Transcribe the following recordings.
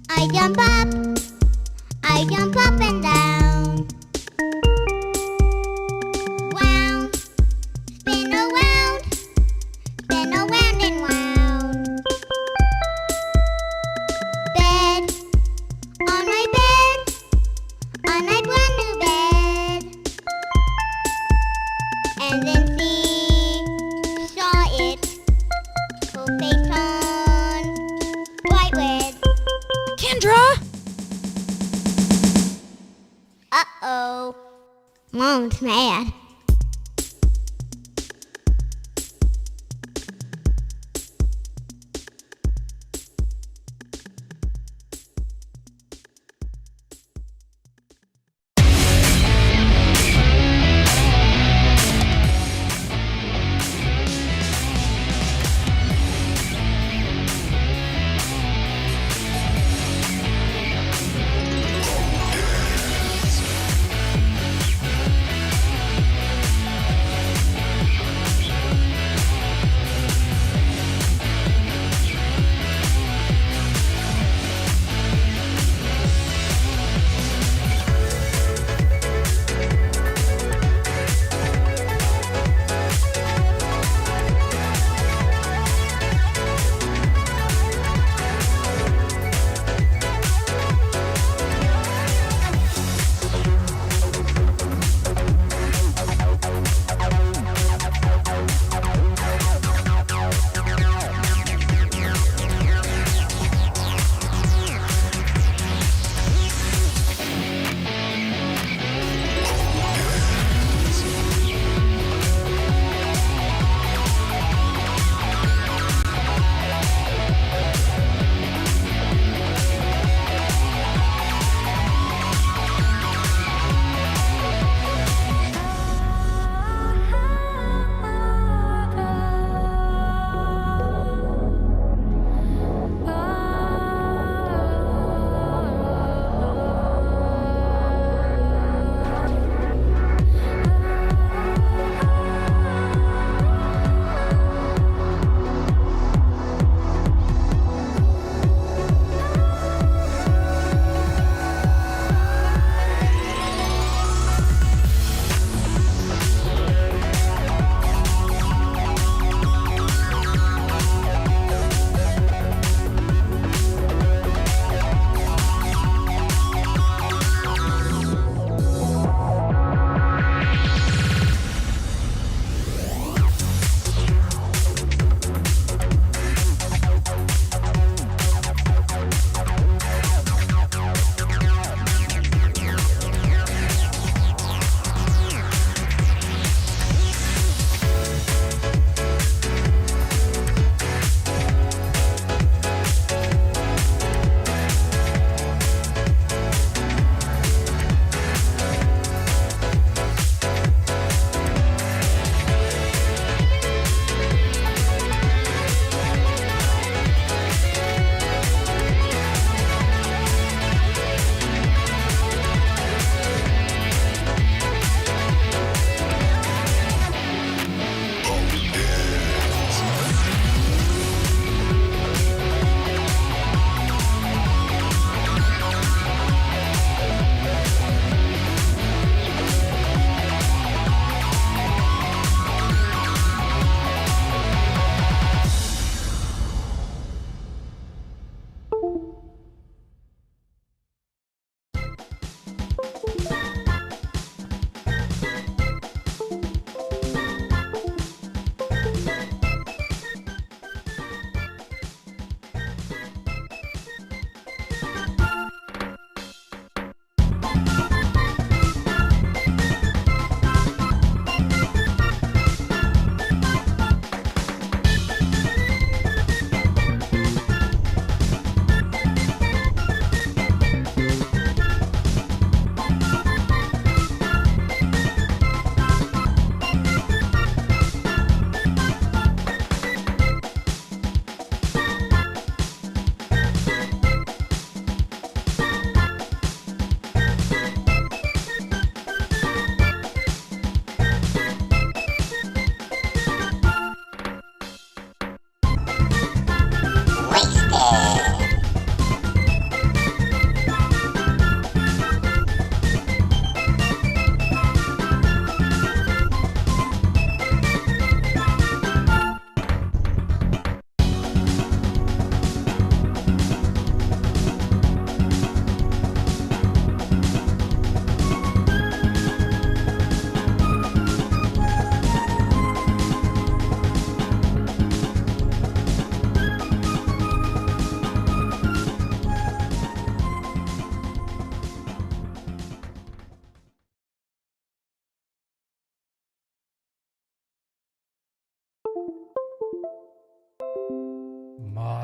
I jump up, I jump up and down. Wound, spin around and wound. Bed, on my brand new bed. And then saw it, full face on, bright red. Kendra! Uh-oh, Mom's mad.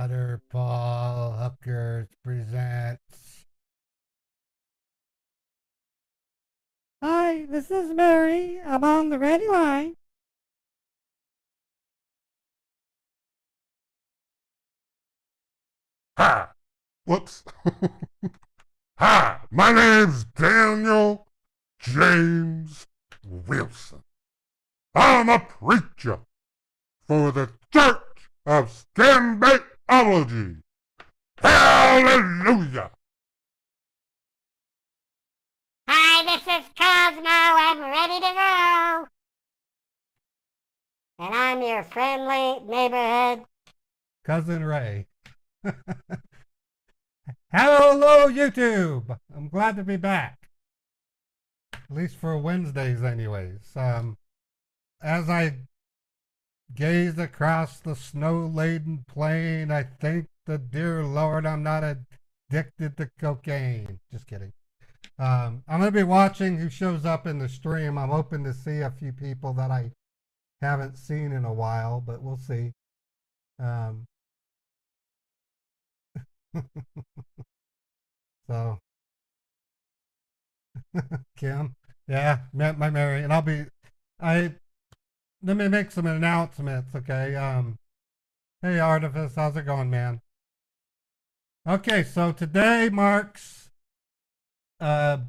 Waterfall Hookers presents. Hi, this is Mary. I'm on the ready line. Hi. Whoops. Hi, my name's Daniel James Wilson. I'm a preacher for the Church of Scambaitology. Hallelujah. Hi, this is Cosmo. I'm ready to go. And I'm your friendly neighborhood. Cousin Ray. Hello, YouTube. I'm glad to be back. At least for Wednesdays, anyways. As I gaze across the snow-laden plain, I thank the dear Lord I'm not addicted to cocaine. Just kidding. I'm going to be watching who shows up in the stream. I'm hoping to see a few people that I haven't seen in a while, but we'll see. So, Kim, yeah, met my Mary, and let me make some announcements, okay? Hey, Artifice, how's it going, man? Okay, so today marks the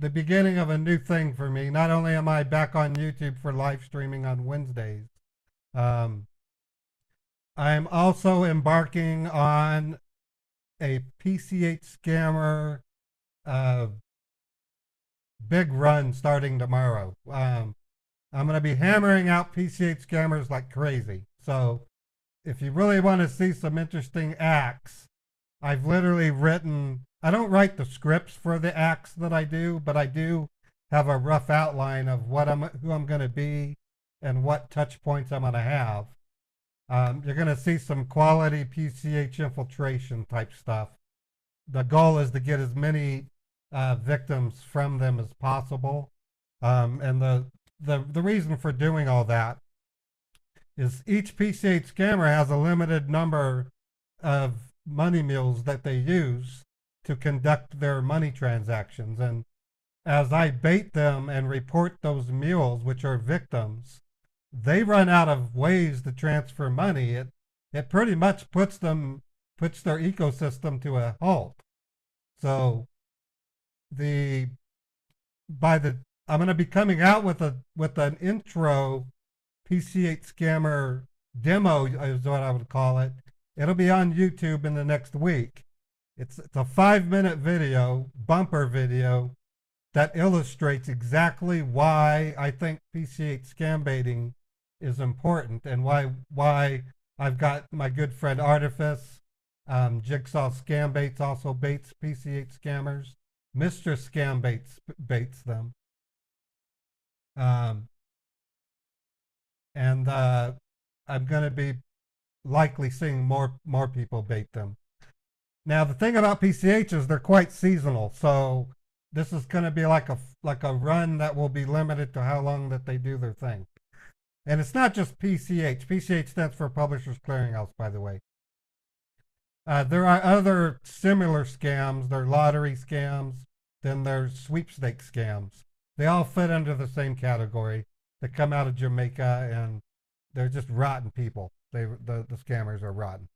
beginning of a new thing for me. Not only am I back on YouTube for live streaming on Wednesdays, I am also embarking on a PCH Scammer big run starting tomorrow. I'm going to be hammering out PCH Scammers like crazy. So if you really want to see some interesting acts, I've literally written, I don't write the scripts for the acts that I do, but I do have a rough outline of who I'm going to be and what touch points I'm going to have. You're going to see some quality PCH infiltration type stuff. The goal is to get as many victims from them as possible. And the reason for doing all that is each PCH scammer has a limited number of money mules that they use to conduct their money transactions. And as I bait them and report those mules, which are victims, they run out of ways to transfer money. It pretty much puts their ecosystem to a halt. So I'm going to be coming out with an intro PCH scammer demo is what I would call it. It'll be on YouTube in the next week. It's a 5-minute video, bumper video, that illustrates exactly why I think PCH scam baiting is important and why I've got my good friend Artifice, Jigsaw Scam Baits also baits PCH scammers. Mr. Scam baits them. And I'm going to be likely seeing more people bait them. Now the thing about PCH is they're quite seasonal, so this is going to be like a run that will be limited to how long that they do their thing. And it's not just PCH. PCH stands for Publishers Clearinghouse, by the way. There are other similar scams. There are lottery scams. Then there's sweepstakes scams. They all fit under the same category. They come out of Jamaica, and they're just rotten people. The scammers are rotten.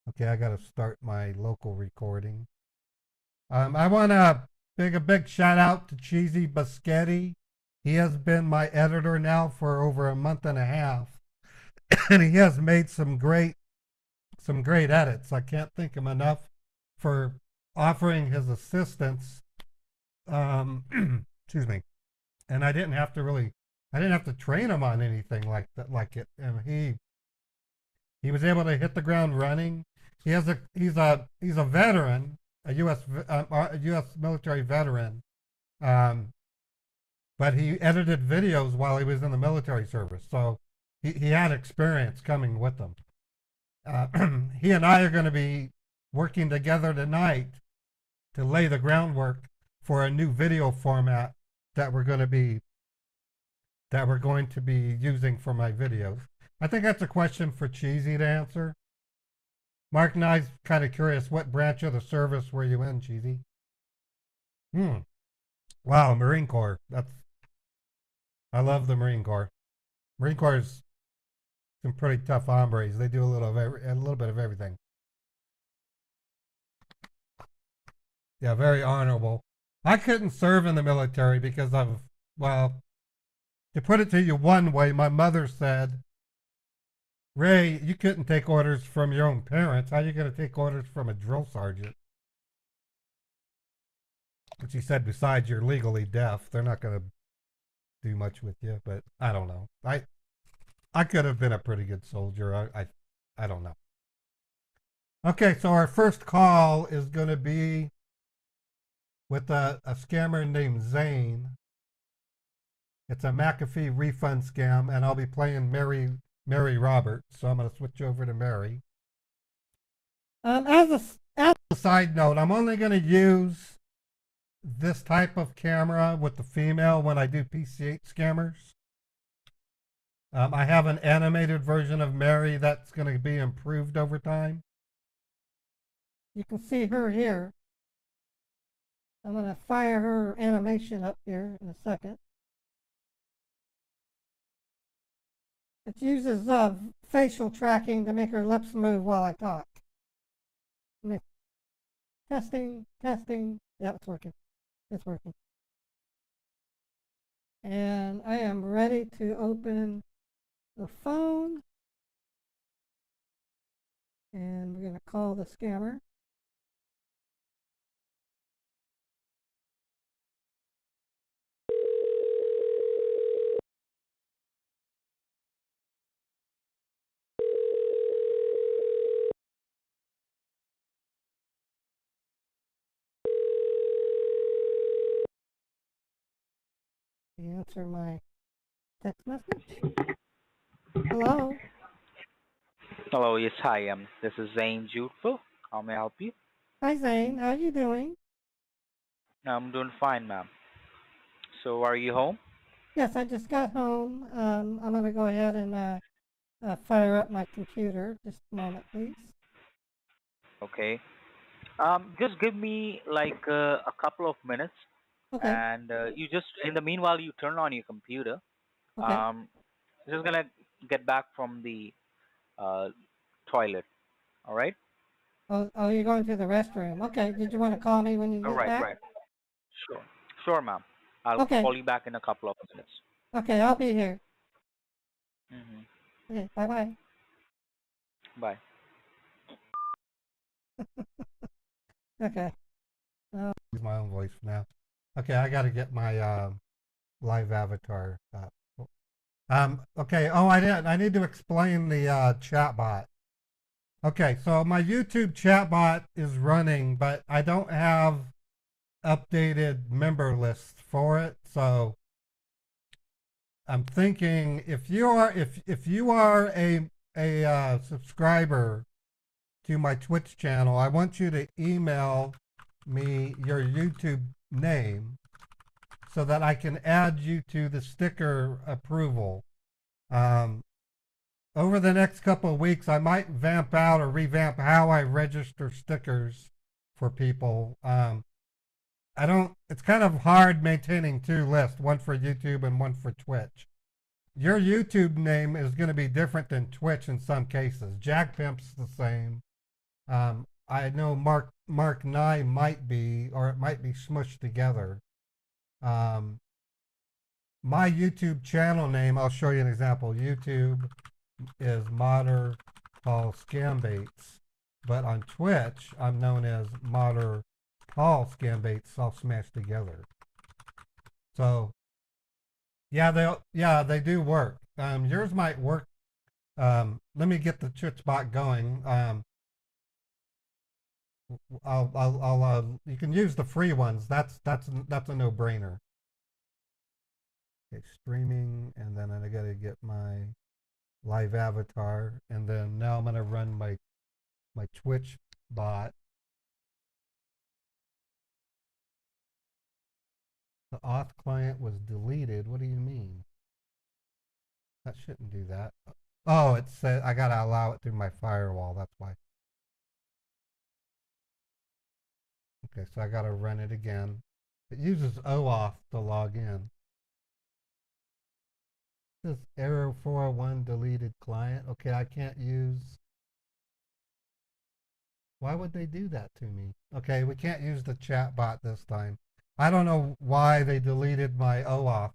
Okay, I got to start my local recording. I want to give a big shout out to Cheesy Biscotti. He has been my editor now for over a month and a half, and he has made some great edits. I can't thank him enough for offering his assistance. Excuse me. And I didn't have to train him on anything like it. And he was able to hit the ground running. He's a veteran, a U.S. military veteran. But he edited videos while he was in the military service, so he had experience coming with them. He and I are going to be working together tonight to lay the groundwork for a new video format that we're going to be using for my videos. I think that's a question for Cheesy to answer. Mark and I's kind of curious, what branch of the service were you in, Cheesy? Wow, Marine Corps. I love the Marine Corps. Marine Corps is some pretty tough hombres. They do a little bit of everything. Yeah, very honorable. I couldn't serve in the military because well, to put it to you one way, my mother said, Ray, you couldn't take orders from your own parents. How are you going to take orders from a drill sergeant? And she said, besides, you're legally deaf. They're not going to do much with you, but I don't know. I could have been a pretty good soldier. I don't know. Okay, so our first call is going to be with a scammer named Zane. It's a McAfee refund scam, and I'll be playing Mary Roberts, so I'm going to switch over to Mary. As a side note, I'm only going to use this type of camera with the female when I do PCH scammers. I have an animated version of Mary that's going to be improved over time. You can see her here. I'm going to fire her animation up here in a second. It uses facial tracking to make her lips move while I talk. Testing. Yeah, it's working. It's working. And I am ready to open the phone. And we're going to call the scammer. Answer my text message. Hello. Hello, yes, hi. This is Zane Juteful. How may I help you? Hi Zane, how are you doing? I'm doing fine, ma'am. So, are you home? Yes, I just got home. I'm gonna go ahead and fire up my computer. Just a moment, please. Okay. Just give me like a couple of minutes, Okay. and you just in the meanwhile you turn on your computer. Okay. Just gonna get back from the toilet. All right. Oh, you're going to the restroom. Okay. Did you want to call me when you All get right, back? right. Sure, ma'am. I'll Okay. call you back in a couple of minutes. Okay, I'll be here. Mm-hmm. Okay. Bye. Bye. Okay. Use my own voice for now. Okay, I got to get my live avatar up. Okay. Oh, I need to explain the chat bot. Okay, so my YouTube chat bot is running, but I don't have updated member lists for it. So I'm thinking if you are a subscriber to my Twitch channel, I want you to email me your YouTube name so that I can add you to the sticker approval. Over the next couple of weeks, I might vamp out or revamp how I register stickers for people. It's kind of hard maintaining two lists, one for YouTube and one for Twitch. Your YouTube name is going to be different than Twitch in some cases. Jack Pimp's the same. I know Mark Nye might be, or it might be smushed together. My YouTube channel name, I'll show you an example. YouTube is Modder Paul Scambaits, but on Twitch, I'm known as Modder Paul Scambaits, all smashed together. So, yeah, they do work. Yours might work. Let me get the Twitch bot going. You can use the free ones. That's a no-brainer. Okay, streaming, and then I gotta get my live avatar, and then now I'm gonna run my Twitch bot. The auth client was deleted. What do you mean? That shouldn't do that. Oh, it said I gotta allow it through my firewall. That's why. Okay, so I gotta run it again. It uses OAuth to log in. This error 401 deleted client. Okay, I can't use. Why would they do that to me? Okay, we can't use the chat bot this time. I don't know why they deleted my OAuth.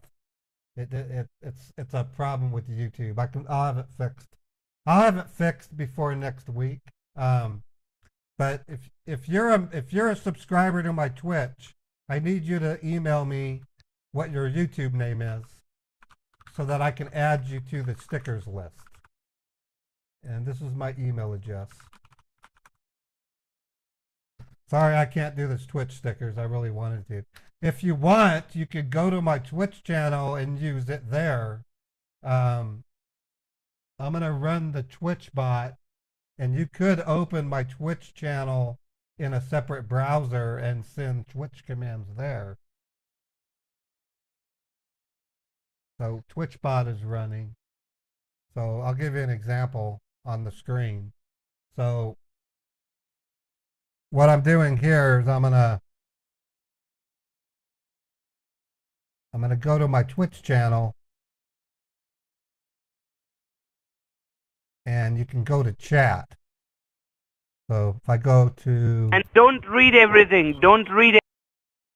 It's a problem with YouTube. I'll have it fixed. I'll have it fixed before next week. But if you're a subscriber to my Twitch, I need you to email me what your YouTube name is so that I can add you to the stickers list. And this is my email address. Sorry, I can't do this Twitch stickers. I really wanted to. If you want, you could go to my Twitch channel and use it there. I'm going to run the Twitch bot, and you could open my Twitch channel in a separate browser and send Twitch commands there. So TwitchBot is running. So I'll give you an example on the screen. So what I'm doing here is I'm gonna go to my Twitch channel, and you can go to chat. So if I go to And don't read everything. Don't read it.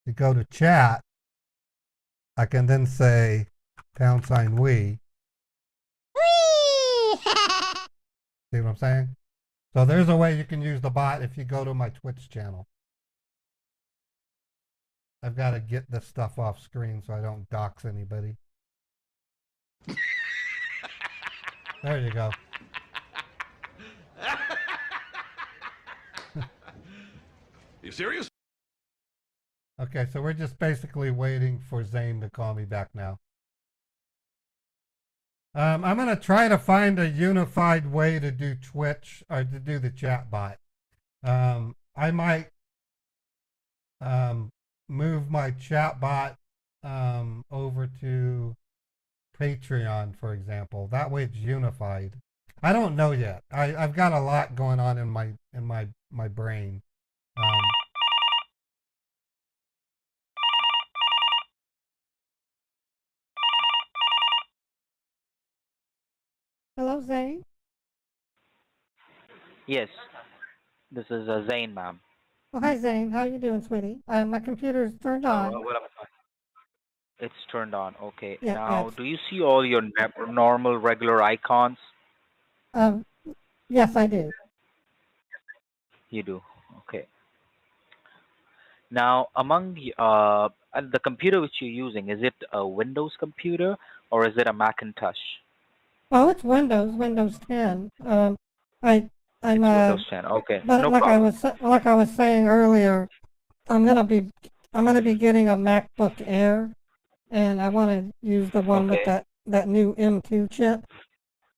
You go to chat, I can then say #we. See what I'm saying? So there's a way you can use the bot if you go to my Twitch channel. I've got to get this stuff off screen so I don't dox anybody. There you go. You serious? Okay, so we're just basically waiting for Zane to call me back now. I'm going to try to find a unified way to do Twitch or to do the chat bot. I might move my chat bot over to Patreon, for example. That way it's unified. I don't know yet. I've got a lot going on in my brain. Hello, Zane. Yes, this is Zain, ma'am. Oh, hi, Zane. How you doing, sweetie? My computer's turned on. It's turned on. Okay. Yeah, Now, yes. do you see all your normal, regular icons? Yes, I do. You do. Okay. Now, among the computer which you're using, is it a Windows computer or is it a Macintosh? Well, it's Windows 10. I'm Windows 10. Okay. but No like problem. I was saying earlier, I'm gonna be getting a MacBook Air, and I want to use the one with Okay. that new M2 chip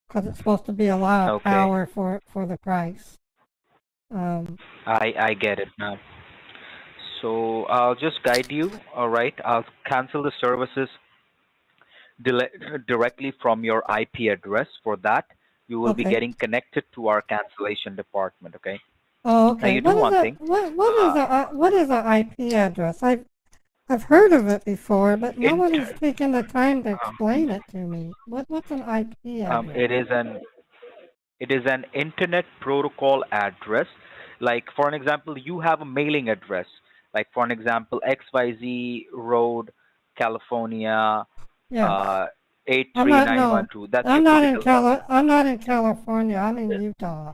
because it's supposed to be a lot of Okay. power for the price. I get it now. So I'll just guide you. All right. I'll cancel the services directly from your IP address. For that, you will be Okay. getting connected to our cancellation department. Okay. Oh, Now okay. you do one thing. What is a IP address? I've heard of it before, but nobody's taken the time to explain it to me. What's an IP address? It is an internet protocol address. Like for an example, you have a mailing address. Like for an example, XYZ Road, California, Yeah. 83912. That's I'm your not in typical. I'm not in California. I'm in Utah.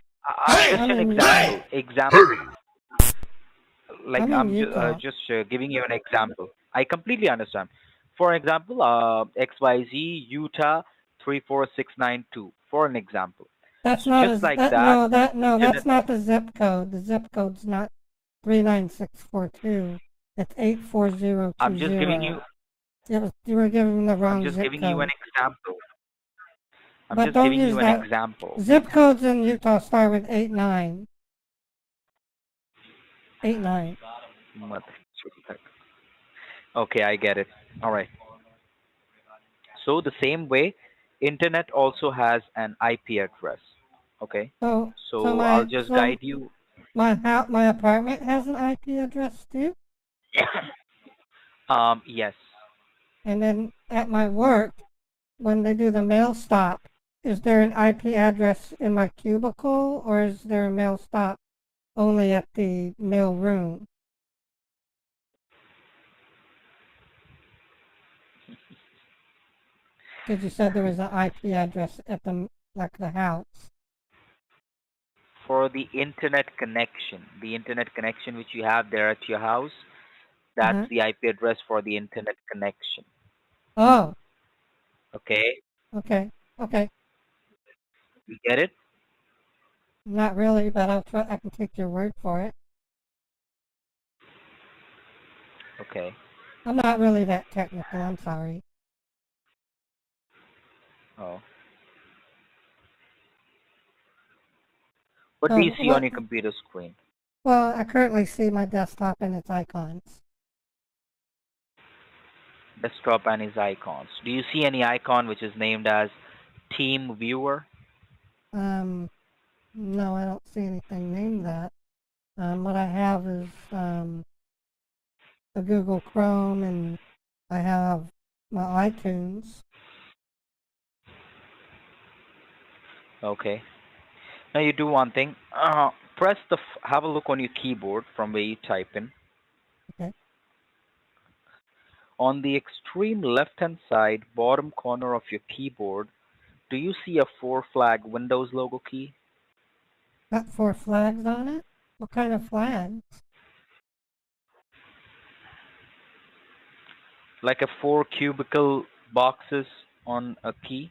Just I'm an in example. Like I'm in I'm Utah. just giving you an example. I completely understand. For example, XYZ Utah 34692. For an example. That's not Just a, like that, that. no, that's not the zip code. The zip code's not 39642. It's 84020. I'm just giving you. You were giving the I'm wrong just zip giving you code. an example. I'm But just don't giving use you an that. example. Zip codes in Utah start with 89. 89. Okay, I get it. All right. So the same way, internet also has an IP address. Okay. So So my I'll just so guide you. my apartment has an IP address too? Yes. And then at my work, when they do the mail stop, is there an IP address in my cubicle, or is there a mail stop only at the mail room? Because you said there was an IP address at the house. For the internet connection which you have there at your house, that's Uh-huh. the IP address for the internet connection. Oh, Okay, okay, okay. you get it? Not really, but I can take your word for it. Okay. I'm not really that technical, I'm sorry. Oh. What So, do you see on your computer screen? well, I currently see my desktop and its icons. Desktop and its icons. Do you see any icon which is named as Team Viewer? No, I don't see anything named that. What I have is, the Google Chrome, and I have my iTunes. Okay. Now you do one thing. Have a look on your keyboard from where you type in. Okay. On the extreme left-hand side, bottom corner of your keyboard, do you see a 4-flag Windows logo key? Got 4 flags on it? What kind of flags? Like a 4 cubicle boxes on a key?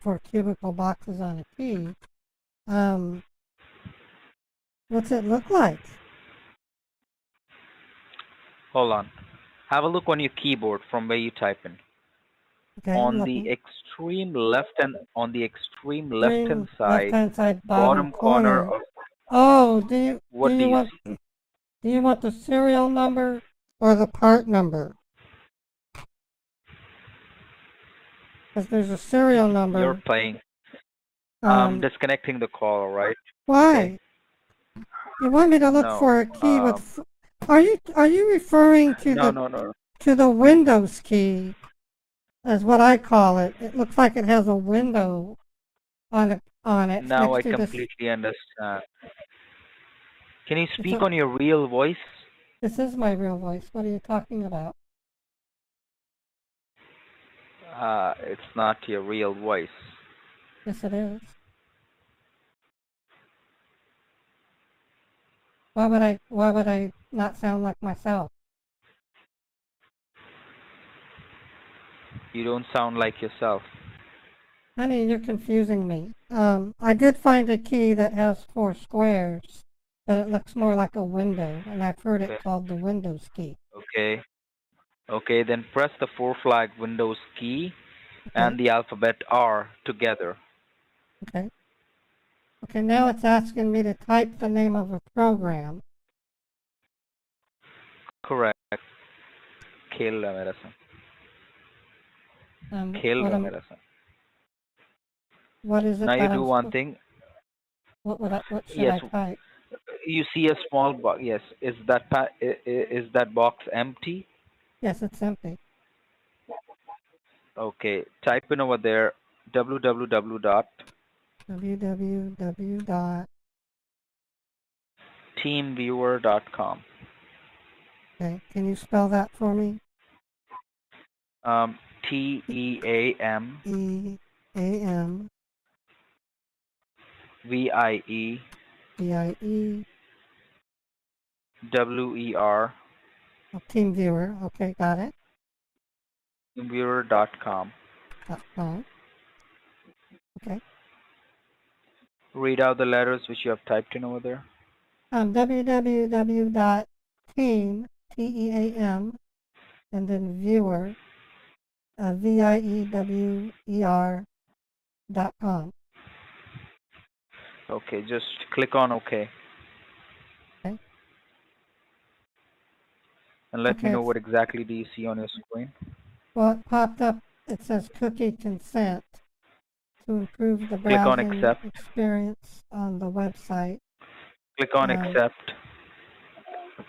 4 cubicle boxes on a key. What's it look like? Hold on. Have a look on your keyboard from where you type in. Okay, I'm On looking. the extreme left-hand Extreme side, left-hand side bottom corner of Oh, do what do you you want see? do you want the serial number or the part number? Because there's a serial You're number. playing. I'm disconnecting the call, all right? Why? You want me to look No. for a key with? Are you referring to No. the Windows key? That's what I call it. It looks like it has a window on it. Now I next to this. completely understand. Can you speak a- on your real voice? This is my real voice. What are you talking about? It's not your real voice. Yes, it is. Why would I not sound like myself? You don't sound like yourself. Honey, you're confusing me. I did find a key that has 4 squares, but it looks more like a window, and I've heard it called the Windows key. Okay. Okay, then press the 4-flag Windows key and the alphabet R together. Okay. Okay, now it's asking me to type the name of a program. Correct. खेल रहा मेरा सा. खेल रहा मेरा सा. What is it? Now you do one thing. What should I type? You see a small box. Yes. Is that box empty? Yes, it's empty. Okay. Type in over there www.teamviewer.com. Okay, can you spell that for me? TEAM EAM VIE VIE WER TeamViewer. Okay, got it. teamviewer.com. Okay. Read out the letters which you have typed in over there. www.team TEAM and then viewer VIEWER.com. Okay, just click on OK. Okay. And let me know what exactly do you see on your screen. Well, it popped up. It says cookie consent to improve the Click on browsing accept. experience on the website. Click on Um, accept.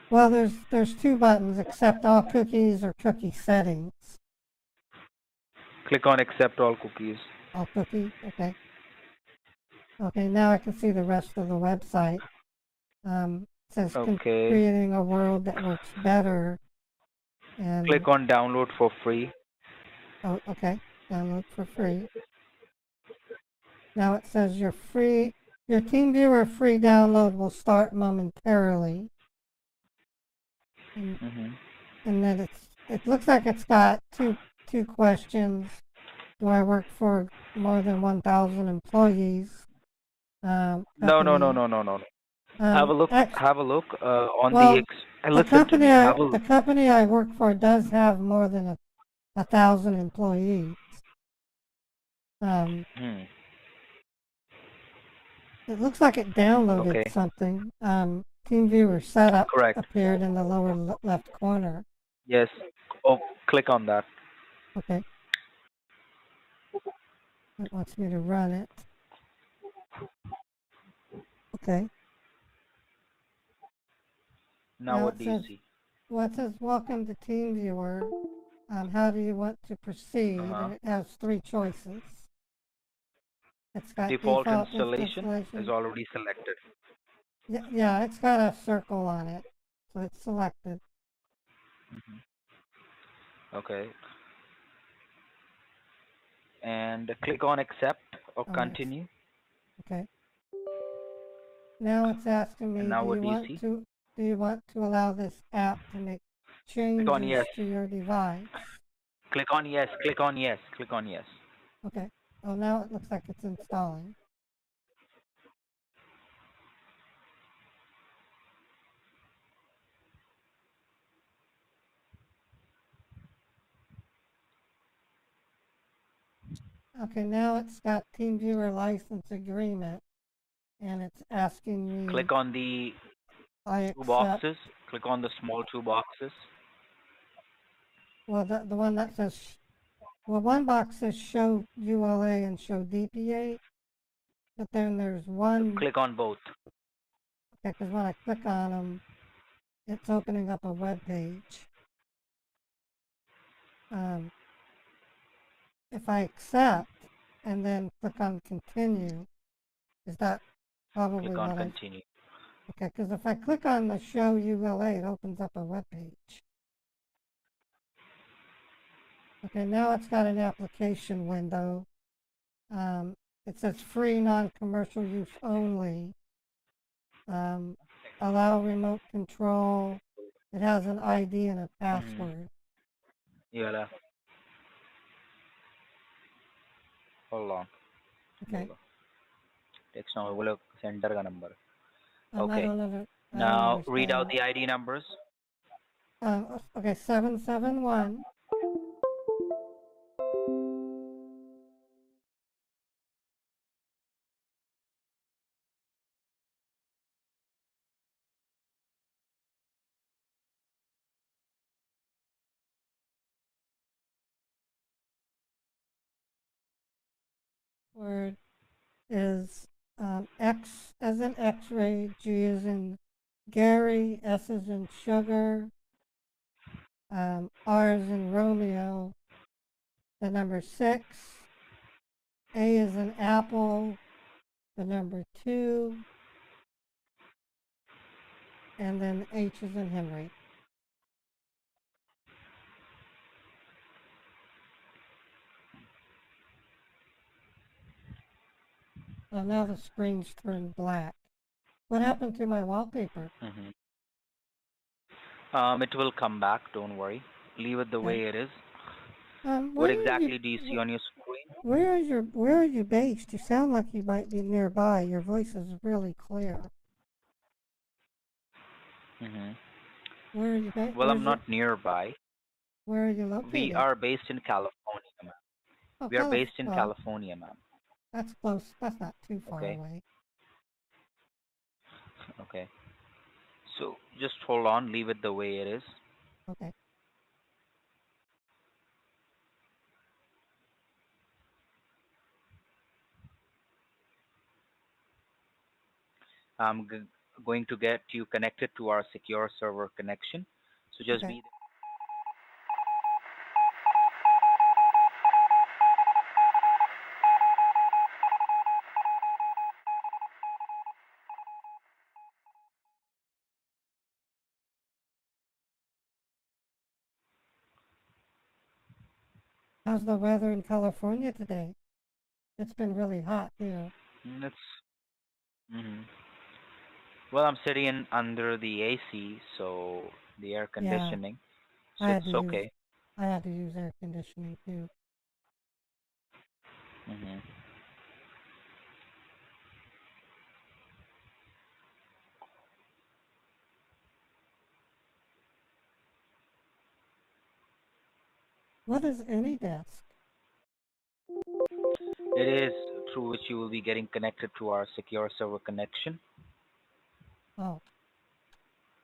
Well, there's two buttons: accept all cookies or cookie settings. Click on accept all cookies. All cookies. Okay. Okay. Now I can see the rest of the website. It says Okay. creating a world that works better. And Click on download for free. oh, okay. Download for free. Now it says your TeamViewer free download will start momentarily. Hmm. And then it looks like it's got two questions. Do I work for more than 1,000 employees? No, no, no, Company. no, no, no. Have a look. Have a look on Well, listen to me. Have a the look. company I work for does have more than 1,000 employees. Hmm. It looks like it downloaded Okay. something. TeamViewer setup Correct. appeared in the lower left corner. Yes. Oh, click on that. Okay. It wants me to run it. Okay. Now what do you see? Well, it says, welcome to TeamViewer. How do you want to proceed? And it has three choices. It's got Default installation is already selected. Yeah, it's got a circle on it. So it's selected. Okay. And click on accept or Oh, continue. Okay. Now it's asking me, And now what do you see? do you want to allow this app to make changes on yes. to your device? Click on yes. Click on yes. Click on yes. Okay. Oh, now it looks like it's installing. Okay, now it's got TeamViewer license agreement, and it's asking me. Click on the two boxes. Click on the small two boxes. Well, the one that says, well, one box says show ULA and show DPA, but then there's one. Click on both. Okay, because when I click on them, it's opening up a web page. If I accept and then click on continue, is that probably Click on what continue. Okay, because if I click on the show ULA, it opens up a web page. Okay, now it's got an application window. It says free non-commercial use only. Allow remote control. It has an ID and a password. Yeah. Hold on. Okay. Text now will center ka number. I Okay. don't Now read out understand. the ID numbers. Okay, 771. Word is X as in X-ray, G as in Gary, S as in sugar, R as in Romeo, the number 6, A as in apple, the number 2, and then H as in Henry. So now the screen's turned black. What happened to my wallpaper? It will come back. Don't worry. Leave it the way it is. What Where exactly do you see on your screen? Where are you based? You sound like you might be nearby. Your voice is really clear. Where are you based? Well, I'm not nearby. Where are you located? We are based in California, ma'am. Oh, We are based in California, ma'am. That's close. That's not too far away. Okay. So just hold on. Leave it the way it is. Okay. going to get you connected to our secure server connection. So just Okay. be How's the weather in California today? It's been really hot here. It's well, I'm sitting in under the AC, so the air Yeah, conditioning, I so had it's to use okay. I had to use air conditioning too. hmm What is AnyDesk? It is through which you will be getting connected to our secure server connection. Oh,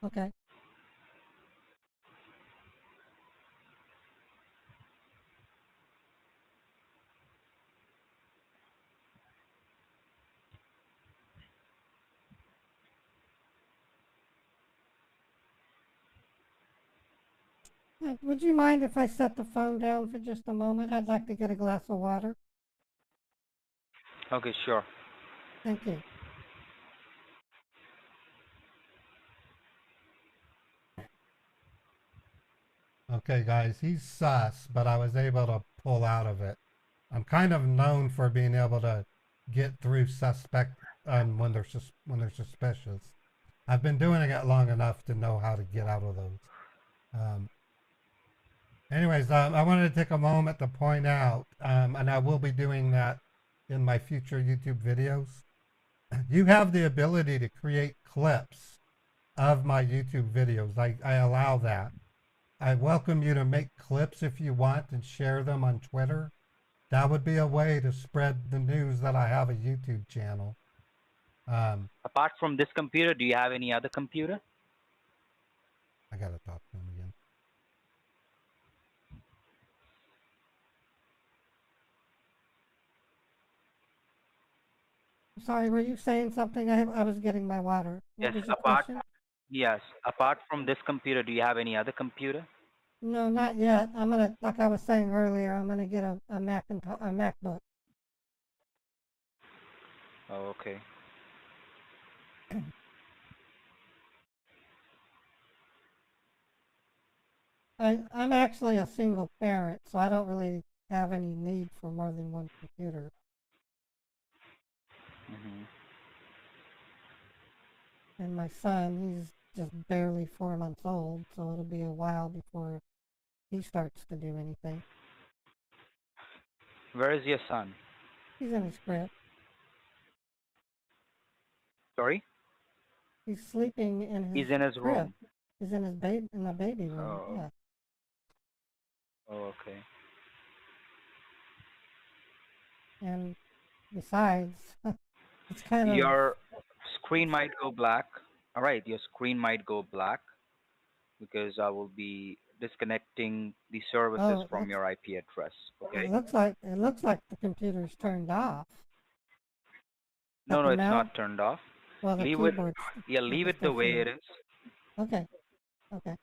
okay. Would you mind if I set the phone down for just a moment? I'd like to get a glass of water. Okay, sure. Thank you. Okay, guys, he's sus, but I was able to pull out of it. I'm kind of known for being able to get through suspect when they're suspicious. I've been doing it long enough to know how to get out of those. Um, I wanted to take a moment to point out, and I will be doing that in my future YouTube videos. You have the ability to create clips of my YouTube videos. I allow that. I welcome you to make clips if you want and share them on Twitter. That would be a way to spread the news that I have a YouTube channel. Apart from this computer, do you have any other computer? I gotta talk to him again. Sorry, were you saying something? I was getting my water. What Yes, was your question? apart from this computer, do you have any other computer? No, not yet. Like I was saying earlier, I'm gonna get a MacBook. Oh, okay. I'm actually a single parent, so I don't really have any need for more than one computer. hmm And my son, he's just barely 4 months old, so it'll be a while before he starts to do anything. Where is your son? He's in his crib. Sorry? He's sleeping in his He's in his crib. room. He's in the baby room. Oh. Yeah. Oh, okay. And besides, it's kind of Your screen might go black. All right, your screen might go black because I will be disconnecting the services from your IP address. Okay? it looks like the computer's turned off. No, the it's mouse? not turned off. Well, the Leave it. keyboard's Yeah, leave it the way it is. Okay. Okay.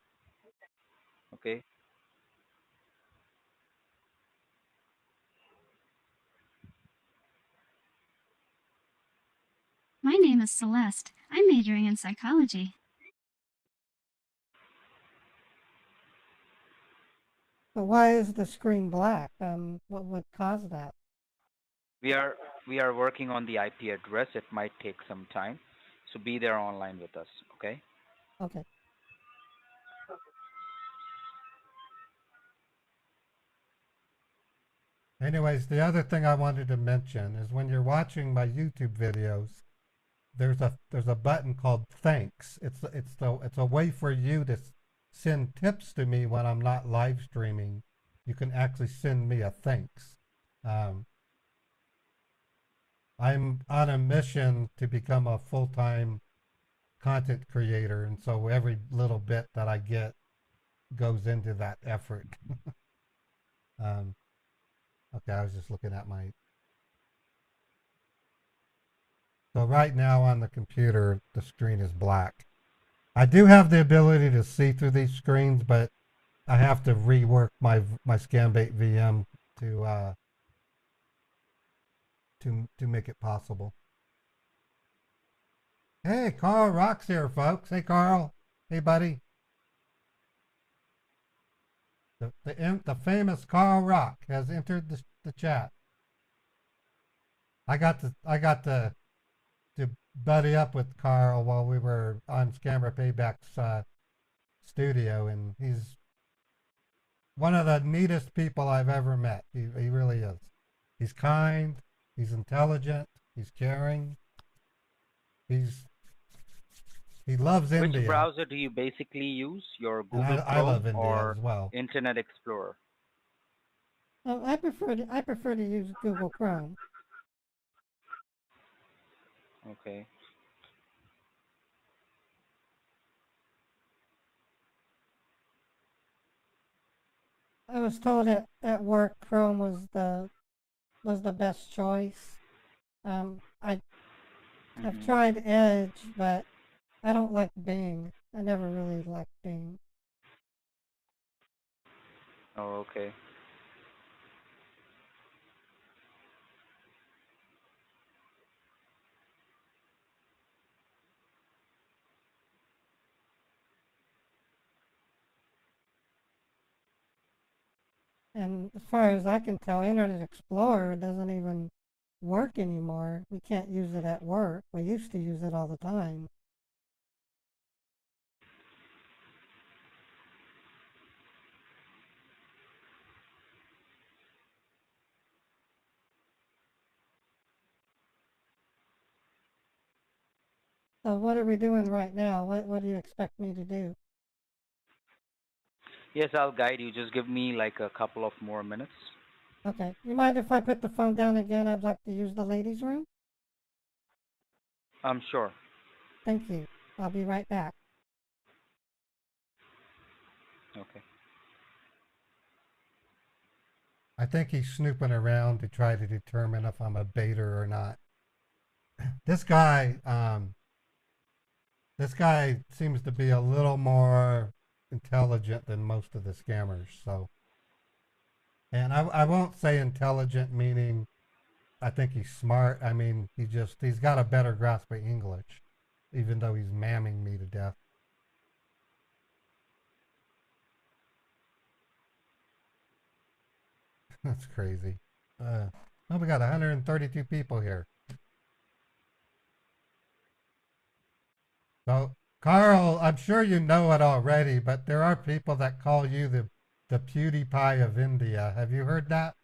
Okay. My name is Celeste. I'm majoring in psychology. So why is the screen black? What would cause that? We are working on the IP address. It might take some time, so be there online with us. Okay. Okay. Anyways, the other thing I wanted to mention is when you're watching my YouTube videos, there's a button called thanks. It's a way for you to send tips to me when I'm not live streaming. You can actually send me a thanks. I'm on a mission to become a full-time content creator, and so every little bit that I get goes into that effort. Okay, I was just looking at my. So right now on the computer, the screen is black. I do have the ability to see through these screens, but I have to rework my Scambait VM to make it possible. Hey, Carl Rock's here, folks. Hey, Carl. Hey, buddy. The famous Carl Rock has entered the chat. I got to buddy up with Carl while we were on Scammer Payback's studio, and he's one of the neatest people I've ever met. He really is. He's kind. He's intelligent. He's caring. He loves India. Which browser do you basically use? Your Google And I love Chrome India or as well. Internet Explorer? I prefer to use Google Chrome. Okay. I was told at work Chrome was the best choice. I've tried Edge, but I don't like Bing. I never really liked Bing. Oh, okay. And as far as I can tell, Internet Explorer doesn't even work anymore. We can't use it at work. We used to use it all the time. So what are we doing right now? What do you expect me to do? Yes, I'll guide you. Just give me like a couple of more minutes. Okay. You mind if I put the phone down again? I'd like to use the ladies' room. I'm sure. Thank you. I'll be right back. Okay. I think he's snooping around to try to determine if I'm a baiter or not. This guy seems to be a little more intelligent than most of the scammers. So, and I won't say intelligent meaning I think he's smart. I mean, he's got a better grasp of English, even though he's mamming me to death. That's crazy. Oh, we got 132 people here. So, Carl, I'm sure you know it already, but there are people that call you the PewDiePie of India. Have you heard that?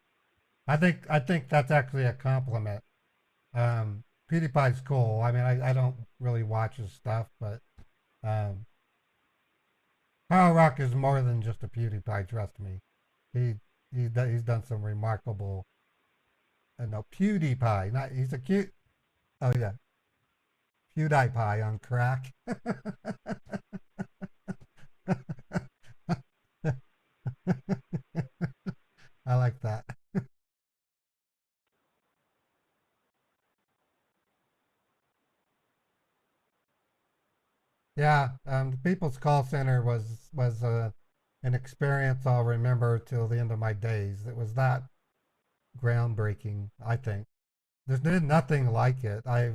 I think that's actually a compliment. PewDiePie's cool. I mean, I don't really watch his stuff, but Carl Rock is more than just a PewDiePie. Trust me. He's done some remarkable. No, PewDiePie. Not he's a cute. Oh yeah, PewDiePie on crack. I like that. Yeah, the People's Call Center was an experience I'll remember till the end of my days. It was that groundbreaking, I think. There's been nothing like it. I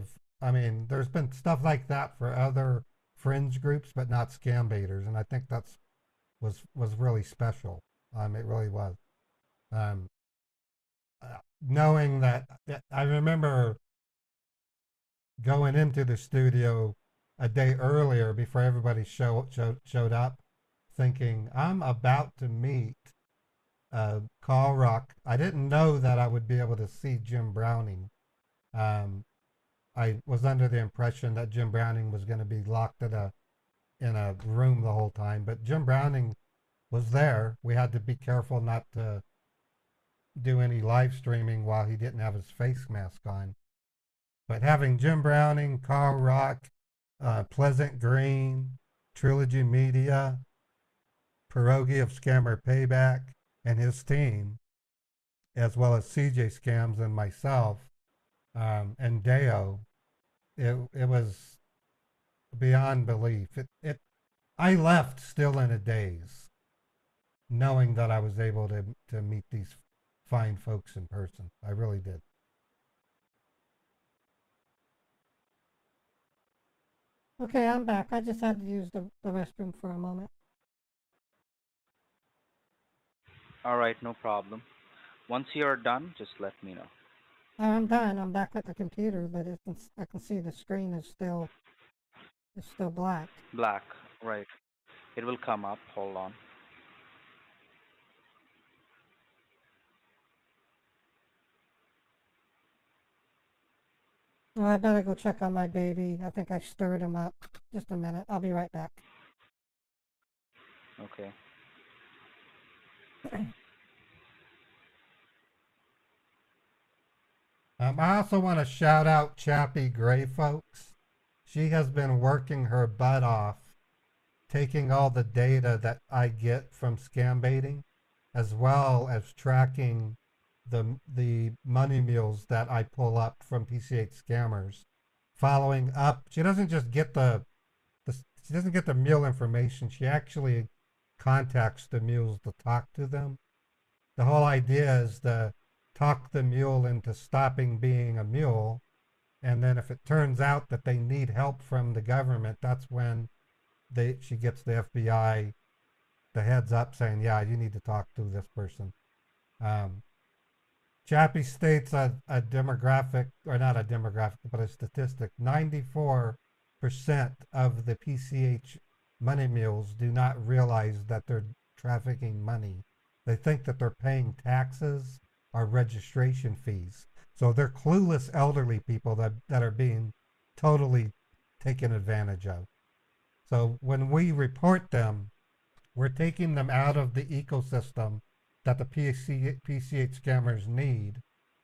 mean, there's been stuff like that for other fringe groups, but not scam baiters, and I think was really special. It really was. Knowing that I remember going into the studio a day earlier before everybody showed up, thinking I'm about to meet Carl Rock. I didn't know that I would be able to see Jim Browning. I was under the impression that Jim Browning was going to be locked in a room the whole time, but Jim Browning was there. We had to be careful not to do any live streaming while he didn't have his face mask on. But having Jim Browning, Carl Rock, Pleasant Green, Trilogy Media, Pierogi of Scammer Payback, and his team, as well as CJ Scams and myself, and Deo, it was beyond belief. I left still in a daze, knowing that I was able to meet these fine folks in person. I really did. Okay, I'm back. I just had to use the restroom for a moment. All right, no problem. Once you're done, just let me know. I'm done. I'm back at the computer, but I can see the screen is still black. Black, right. It will come up. Hold on. Well, I better go check on my baby. I think I stirred him up. Just a minute. I'll be right back. Okay. I also want to shout out Chappie Gray, folks. She has been working her butt off, taking all the data that I get from scam baiting, as well as tracking the money mules that I pull up from PCH scammers, following up. She doesn't just get she doesn't get the mule information. She actually contacts the mules to talk to them. The whole idea is to talk the mule into stopping being a mule, and then if it turns out that they need help from the government, that's when she gets the FBI the heads up saying, yeah, you need to talk to this person. Chappie states a demographic, or not a demographic, but a statistic. 94% of the PCH money mules do not realize that they're trafficking money. They think that they're paying taxes or registration fees. So they're clueless elderly people that are being totally taken advantage of. So when we report them, we're taking them out of the ecosystem that the PCH scammers need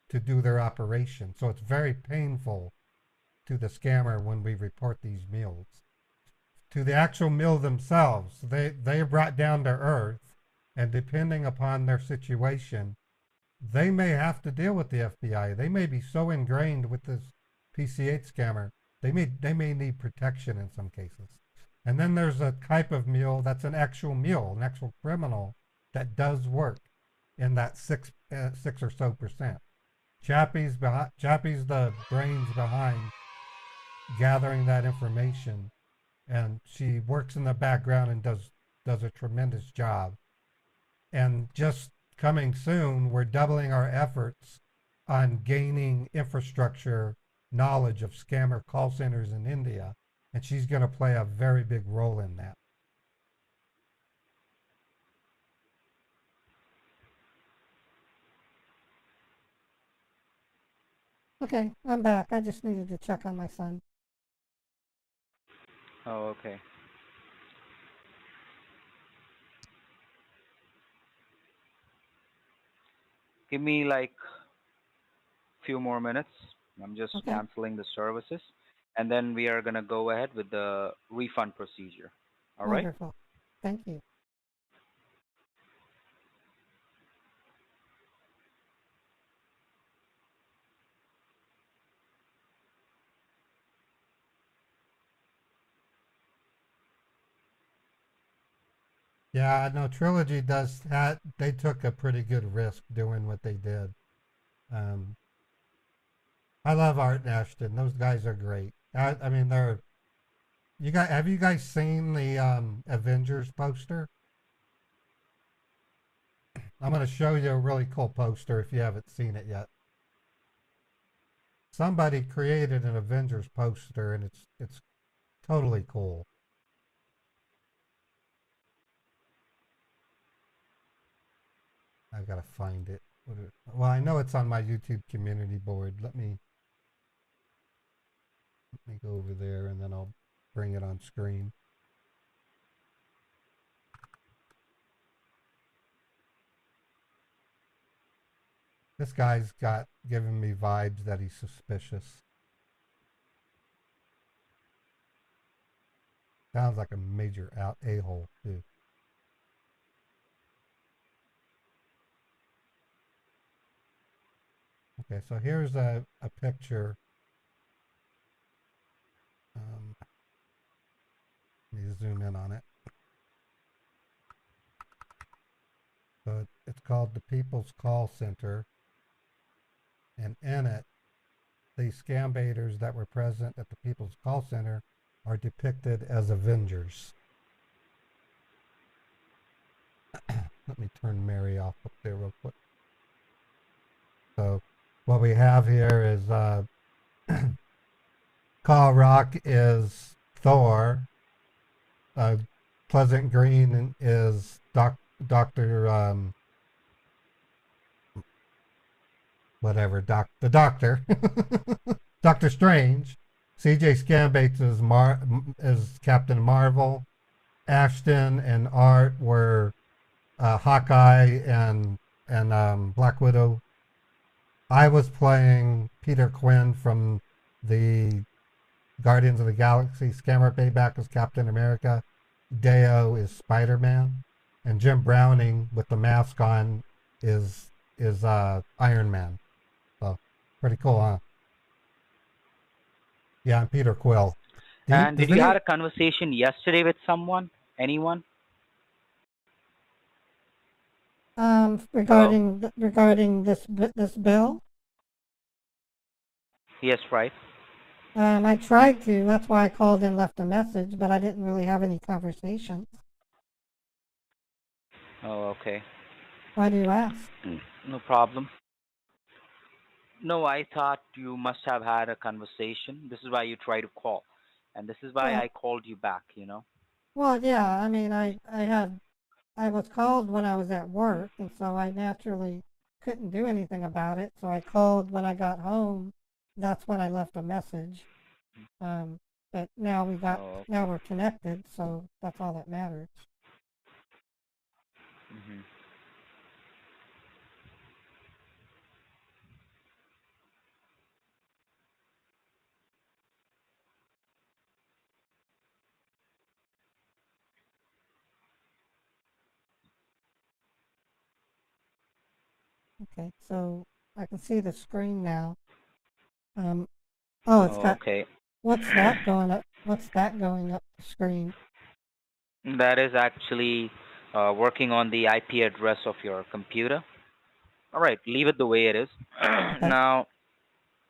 to do their operation. So it's very painful to the scammer when we report these mules. To the actual mule themselves, they are brought down to earth, and depending upon their situation, they may have to deal with the FBI. They may be so ingrained with this PCH scammer, they may need protection in some cases. And then there's a type of mule that's an actual mule, an actual criminal that does work in that 6 or so percent. Chappie's the brains behind gathering that information, and she works in the background and does a tremendous job. And just coming soon, we're doubling our efforts on gaining infrastructure knowledge of scammer call centers in India, and she's going to play a very big role in that. Okay, I'm back. I just needed to check on my son. Oh, okay. Give me like few more minutes. I'm just Okay. canceling the services, and then we are gonna go ahead with the refund procedure. All right? Wonderful. Thank you. Yeah, no, Trilogy does that. They took a pretty good risk doing what they did. Um, I love Art and Ashton. Those guys are great. I mean, have you guys seen the Avengers poster? I'm going to show you a really cool poster if you haven't seen it yet. Somebody created an Avengers poster, and it's totally cool. I've got to find it. Well, I know it's on my YouTube community board. Let me go over there, and then I'll bring it on screen. This guy's giving me vibes that he's suspicious. Sounds like a major a-hole, too. Okay, so here's a picture zoom in on it. So it's called the People's Call Center. And in it, the scam baiters that were present at the People's Call Center are depicted as Avengers. Let me turn Mary off up there real quick. So what we have here is Carl Rock is Thor. Pleasant Green is Dr. The Doctor. Doctor Strange. CJ Scambates is Captain Marvel. Ashton and Art were Hawkeye and Black Widow. I was playing Peter Quinn from the Guardians of the Galaxy. Scammer Payback is Captain America. Deo is Spider-Man. And Jim Browning with the mask on is Iron Man. So pretty cool, huh? Yeah, I'm Peter Quill. And did you have a conversation yesterday with someone? Anyone? Regarding this bill. Yes, right. I tried to. That's why I called and left a message, but I didn't really have any conversations. Oh, okay. Why do you ask? No problem. No, I thought you must have had a conversation. This is why you try to call. And this is why Yeah. I called you back, you know? Well, yeah. I mean, I was called when I was at work, and so I naturally couldn't do anything about it. So I called when I got home. That's when I left a message. But now now we're connected, so that's all that matters. Mm-hmm. Okay, so I can see the screen now. It's got. Okay. What's that going up? What's that going up the screen? That is actually working on the IP address of your computer. All right, leave it the way it is. Now,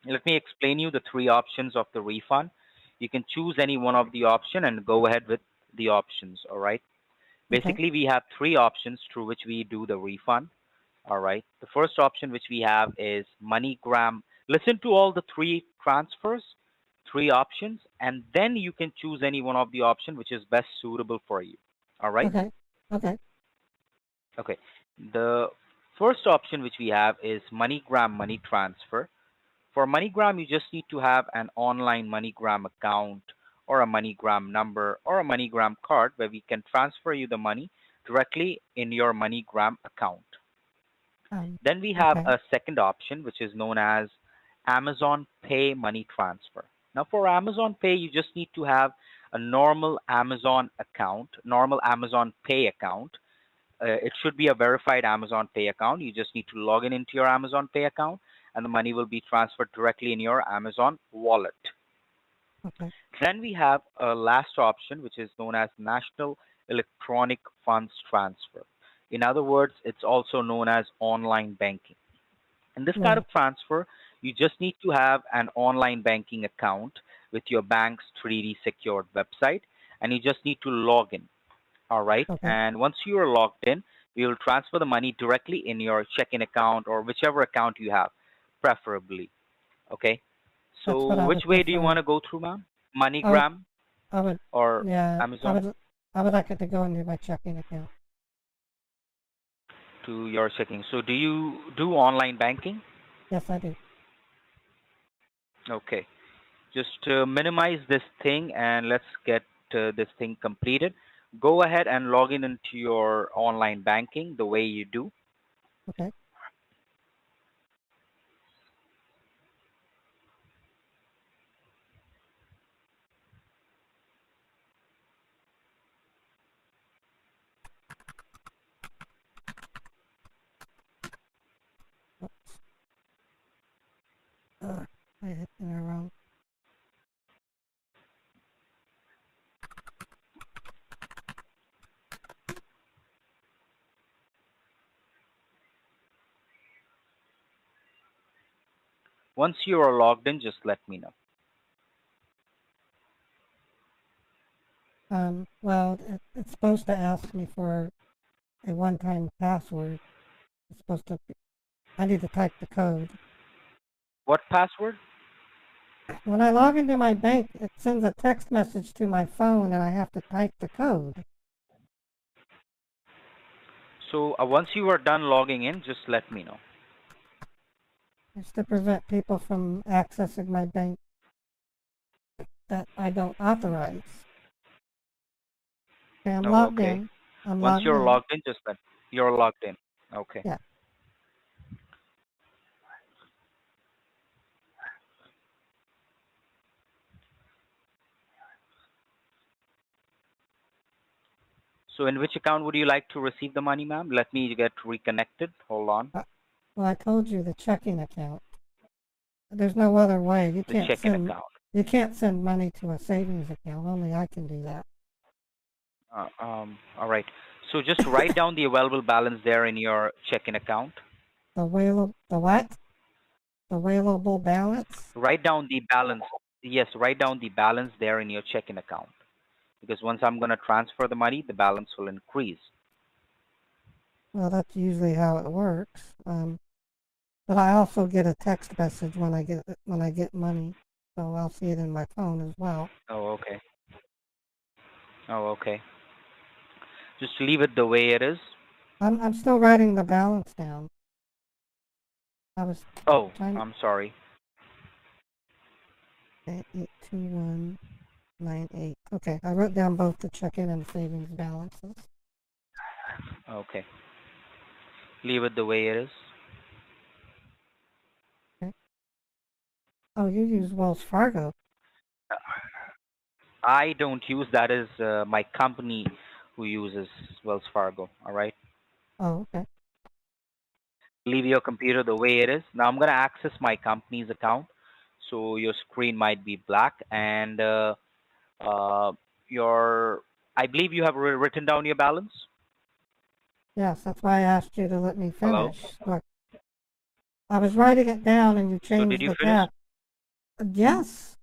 let me explain you the three options of the refund. You can choose any one of the option and go ahead with the options, all right? Basically, we have three options through which we do the refund, all right? The first option which we have is MoneyGram. Listen to all the three transfers, three options, and then you can choose any one of the option which is best suitable for you, all right? Okay. Okay. The first option which we have is MoneyGram money transfer. For MoneyGram, you just need to have an online MoneyGram account or a MoneyGram number or a MoneyGram card where we can transfer you the money directly in your MoneyGram account. Then we have a second option which is known as Amazon Pay money transfer. Now for Amazon Pay, you just need to have a normal Amazon account, normal Amazon Pay account. It should be a verified Amazon Pay account. You just need to log in into your Amazon Pay account and the money will be transferred directly in your Amazon wallet. Okay. Then we have a last option which is known as National Electronic Funds Transfer. In other words, it's also known as online banking. In this kind of transfer, you just need to have an online banking account with your bank's 3D secured website and you just need to log in. All right. And once you are logged in, we will transfer the money directly in your checking account or whichever account you have, preferably. Okay. So which way do you want to go through, ma'am? MoneyGram or Amazon? I would like it to go into my checking account. To your checking. So do you do online banking? Yes, I do. Okay. Just minimize this thing and let's get this thing completed. Go ahead and log in into your online banking the way you do. Okay. I hit in the wrong. Once you are logged in, just let me know. Well, it's supposed to ask me for a one-time password. It's supposed to be, I need to type the code. What password? When I log into my bank, it sends a text message to my phone and I have to type the code. So once you are done logging in, just let me know. It's to prevent people from accessing my bank that I don't authorize. Okay, I'm logged okay. in. I'm Once logged you're in. logged in, just let you're logged in. Okay. Yeah. So in which account would you like to receive the money, ma'am? Let me get reconnected. Hold on. Well, I told you the checking account. There's no other way. You The can't checking send. account. You can't send money to a savings account. Only I can do that. All right. So just write down the available balance there in your checking account. The what? The available balance? Write down the balance. Yes, write down the balance there in your checking account. Because once I'm going to transfer the money, the balance will increase. Well, that's usually how it works. But I also get a text message when I get money, so I'll see it in my phone as well. Oh, okay. Oh, okay. Just leave it the way it is. I'm still writing the balance down. I was. Oh, trying. I'm sorry. 82198. Okay, I wrote down both the checking and savings balances. Okay. Leave it the way it is. Okay. Oh, you use Wells Fargo. I don't use that. Is my company who uses Wells Fargo. All right. Oh, okay. Leave your computer the way it is. Now I'm going to access my company's account. So your screen might be black and your, I believe you have written down your balance. Yes, that's why I asked you to let me Hello? finish. Look, I was writing it down and you So changed did you the finish? cap. Yes.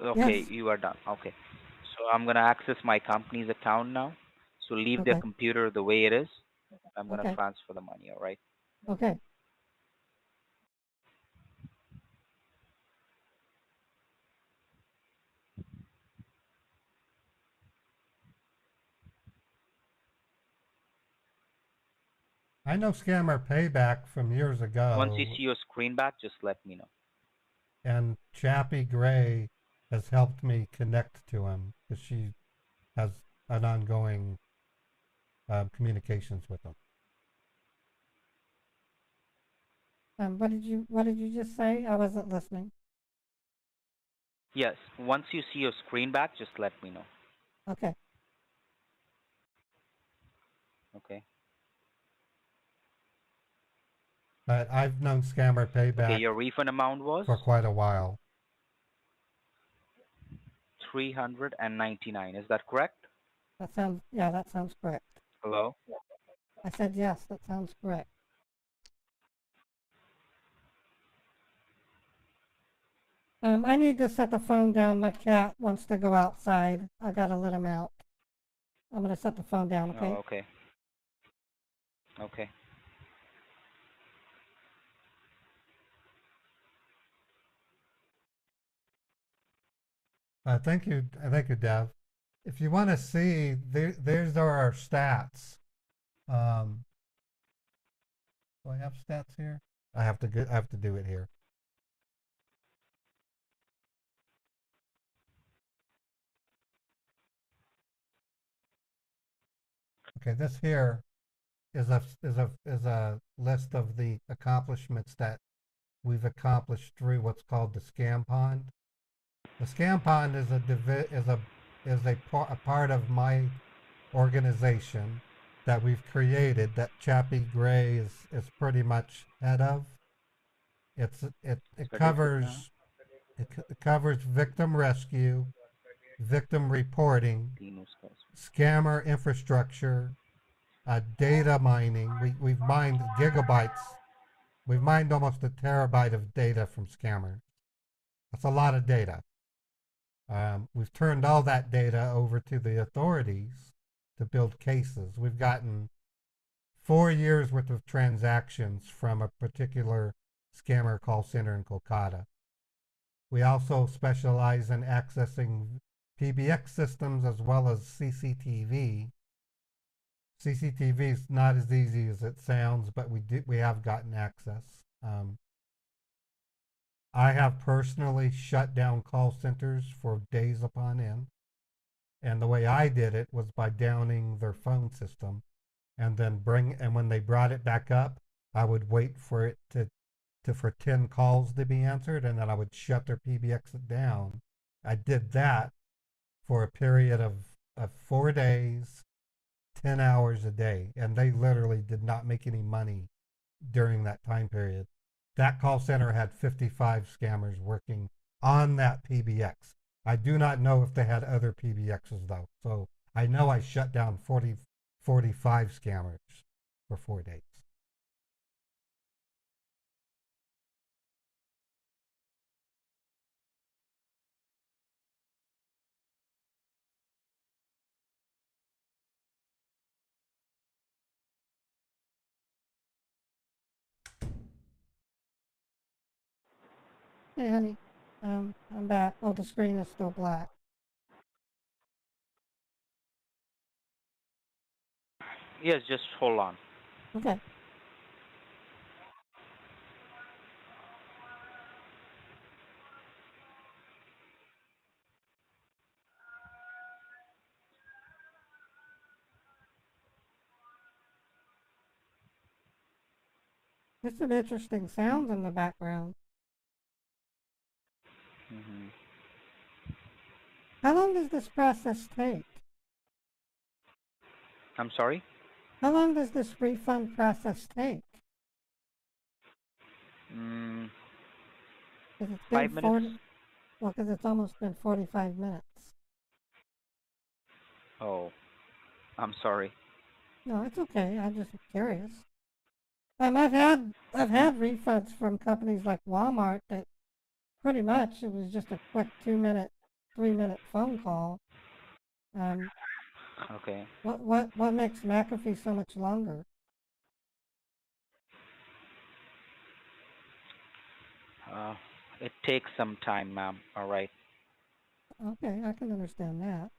Okay, Yes. you are done. Okay. So I'm going to access my company's account now. So leave the Okay. computer the way it is. I'm going to Okay. transfer the money, all right? Okay. I know Scammer Payback from years ago. Once you see your screen back, just let me know. And Chappie Gray has helped me connect to him because she has an ongoing communications with him. What did you just say? I wasn't listening. Yes, once you see your screen back, just let me know. Okay. Okay. But I've known Scammer Okay, Payback your refund amount was for quite a while. 399. Is that correct? That sounds correct. Hello? I said yes, that sounds correct. I need to set the phone down. My cat wants to go outside. I gotta let him out. I'm gonna set the phone down, okay? Oh, okay. Okay. Thank you, Dev. If you want to see, there's our stats. Do I have stats here? I have to do it here. Okay, this here is a list of the accomplishments that we've accomplished through what's called the Scam Pond. The Scam Pond is a part of my organization that we've created that Chappie Gray is pretty much head of. It covers victim rescue, victim reporting, scammer infrastructure, data mining. We've mined gigabytes We've mined almost a terabyte of data from scammers. That's a lot of data. We've turned all that data over to the authorities to build cases. We've gotten 4 years worth of transactions from a particular scammer call center in Kolkata. We also specialize in accessing PBX systems as well as CCTV. CCTV is not as easy as it sounds, but we have gotten access. I have personally shut down call centers for days upon end. And the way I did it was by downing their phone system and then when they brought it back up, I would wait for it for 10 calls to be answered, and then I would shut their PBX down. I did that for a period of 4 days, 10 hours a day, and they literally did not make any money during that time period. That call center had 55 scammers working on that PBX. I do not know if they had other PBXs though. So I know I shut down 45 scammers for 4 days. Hey, honey. I'm back. Oh, the screen is still black. Yes, just hold on. Okay. There's some interesting sounds in the background. Hmm. How long does this process take? I'm sorry? How long does this refund process take? Mm, 'Cause it's 5 been minutes? well, because it's almost been 45 minutes. Oh, I'm sorry. No, it's okay. I'm just curious. I've had refunds from companies like Walmart that pretty much it was just a quick 2-minute, 3-minute phone call. Okay. What makes McAfee so much longer? It takes some time, ma'am. All right. Okay, I can understand that.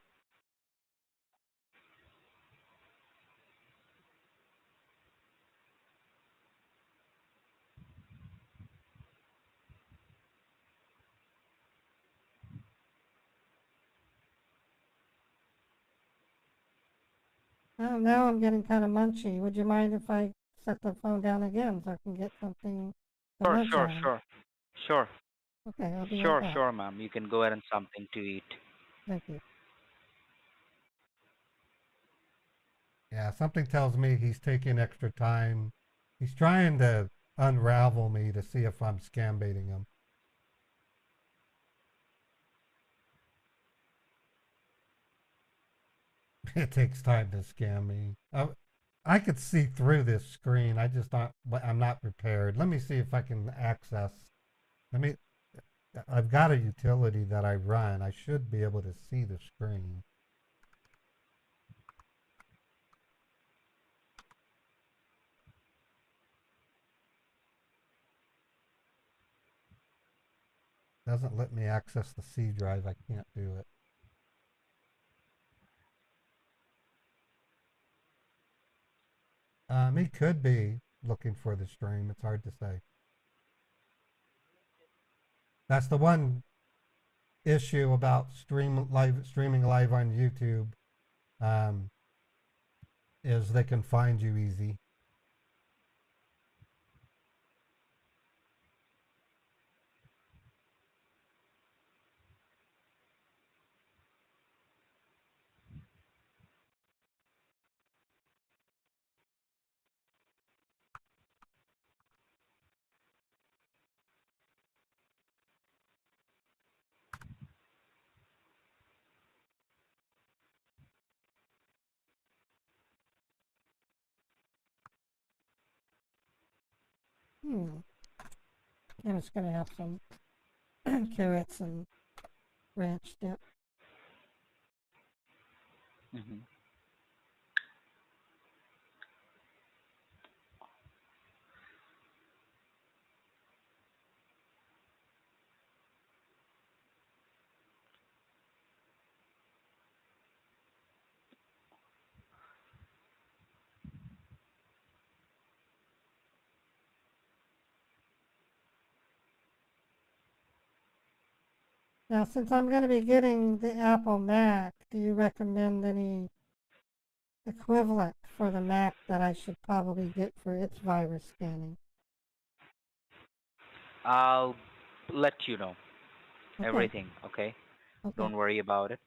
Now I'm getting kind of munchy. Would you mind if I set the phone down again so I can get something to Sure, munch sure, on? sure. Sure, Okay, I'll be right sure, back. sure, ma'am. You can go ahead and something to eat. Thank you. Yeah, something tells me he's taking extra time. He's trying to unravel me to see if I'm scam baiting him. It takes time to scam me. I could see through this screen. I'm not prepared. Let me see if I can access. Let me. I've got a utility that I run. I should be able to see the screen. Doesn't let me access the C drive. I can't do it. He could be looking for the stream. It's hard to say. That's the one issue about streaming live on YouTube, um, is they can find you easy. I'm just gonna have some carrots and ranch dip. Hmm. Now, since I'm gonna be getting the Apple Mac, do you recommend any equivalent for the Mac that I should probably get for its virus scanning? I'll let you know Okay. everything. Okay. Okay. Don't worry about it.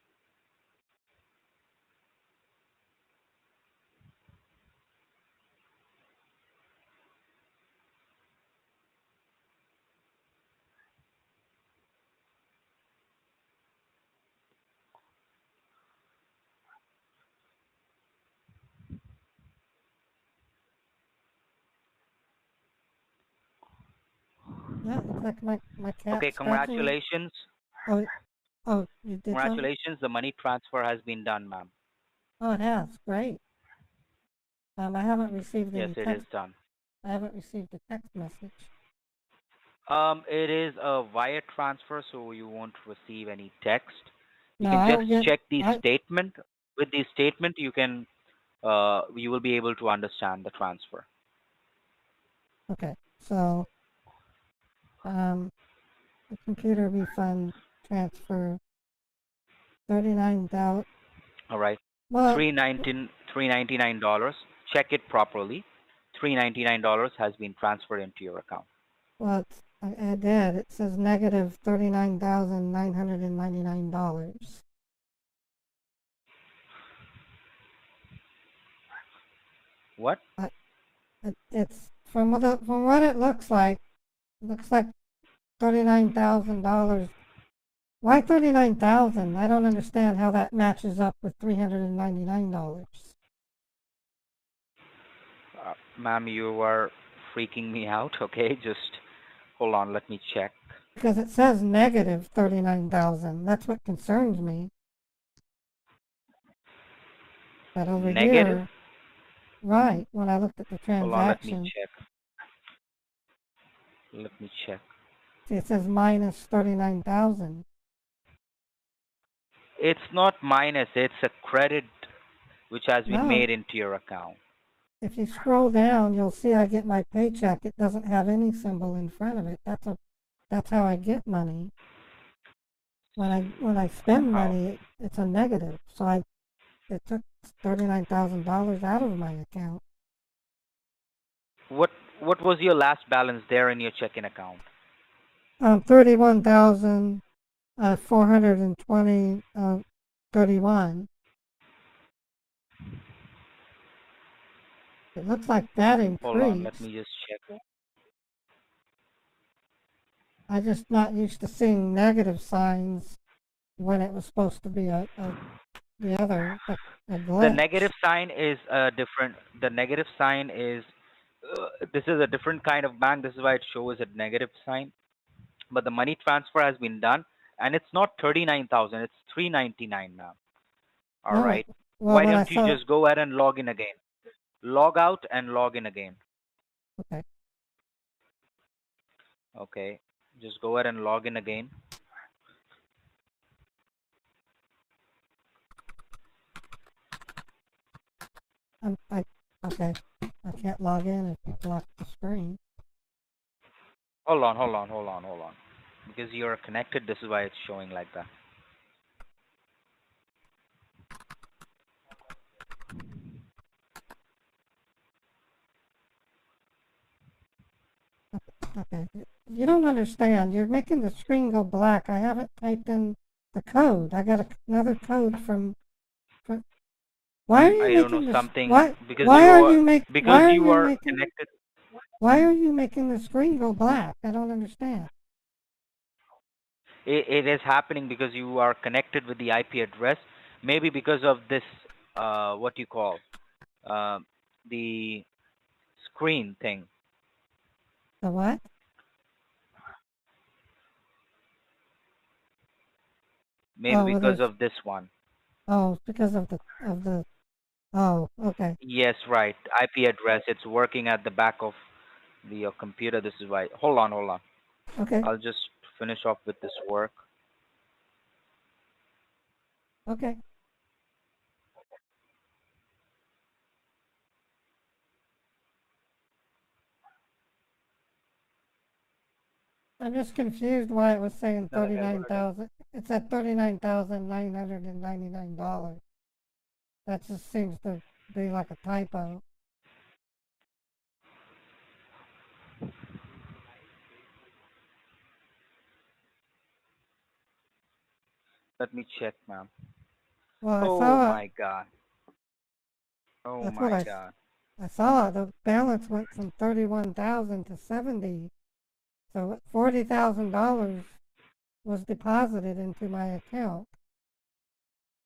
Yeah, it looks like my cat Okay. scratching. Congratulations. Oh, you did something? Congratulations. The money transfer has been done, ma'am. Oh, it has. Great. I haven't received Yes, any it is text. done. I haven't received a text message. It is a wire transfer, so you won't receive any text. You No, can I will just get. check the I statement. With the statement, you will be able to understand the transfer. okay. So, the computer refund transfer 39,000. All right. Well, $399. Check it properly. $399 has been transferred into your account. well, I did. It says negative $39,999. What? It's from what it looks like. It looks like $39,000. Why 39,000? I don't understand how that matches up with $399. Ma'am, you are freaking me out. Okay, just hold on. Let me check. Because it says negative 39,000. That's what concerns me. But over Negative? here, right, when I looked at the Hold on. Let me transaction, check. Let me check. see, it says minus 39,000. It's not minus. It's a credit which has been No, made into your account. if you scroll down, you'll see I get my paycheck. It doesn't have any symbol in front of it. That's how I get money. When I spend money, it's a negative. So it took $39,000 out of my account. What was your last balance there in your checking account? 31,420 31. It looks like that Hold on. Let increased. me just check. I'm just not used to seeing negative signs when it was supposed to be the other, a The glitch. negative sign is different. The negative sign is this is a different kind of bank. This is why it shows a negative sign. But the money transfer has been done, and it's not 39,000. It's 399 now. All No, right. well, Why when I don't you saw, just go ahead and log in again? Log out and log in again. okay, Okay. Just go ahead and log in again. okay, I can't log in if you block the screen. Hold on. Because you're connected, this is why it's showing like that. Okay, you don't understand. You're making the screen go black. I haven't typed in the code. I got another code from. Why are you I making don't know this? something Why? because Why you are are you make? Why because are you you are making? connected. Why are you making the screen go black? I don't understand. It is happening because you are connected with the IP address. Maybe because of this, what you call, uh, the screen thing. The what? Maybe Oh, well, because there's, of this one. oh, because of the, oh, okay. Yes, right. IP address. It's working at the back of your computer. This is why. Hold on, hold on. Okay, I'll just finish off with this work. okay. I'm just confused why it was saying No, okay, go ahead. 39,000. It's at $39,999. That just seems to be like a typo. Let me check, ma'am. Well, Oh my God. Oh that's what my God. I saw. The balance went from 31,000 to 70. So $40,000 was deposited into my account.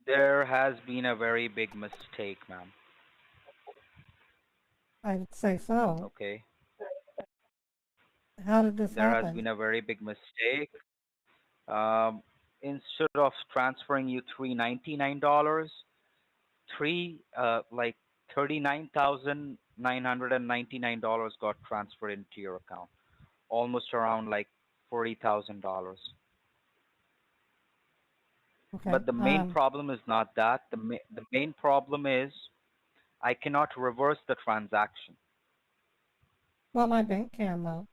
There has been a very big mistake, ma'am. I'd say so. Okay. How did this There has happen? been a very big mistake. Instead of transferring you $399, like $39,999 got transferred into your account. Almost around like $40,000. Okay. But the main problem is not that. The main problem is I cannot reverse the transaction. Well, my bank can though.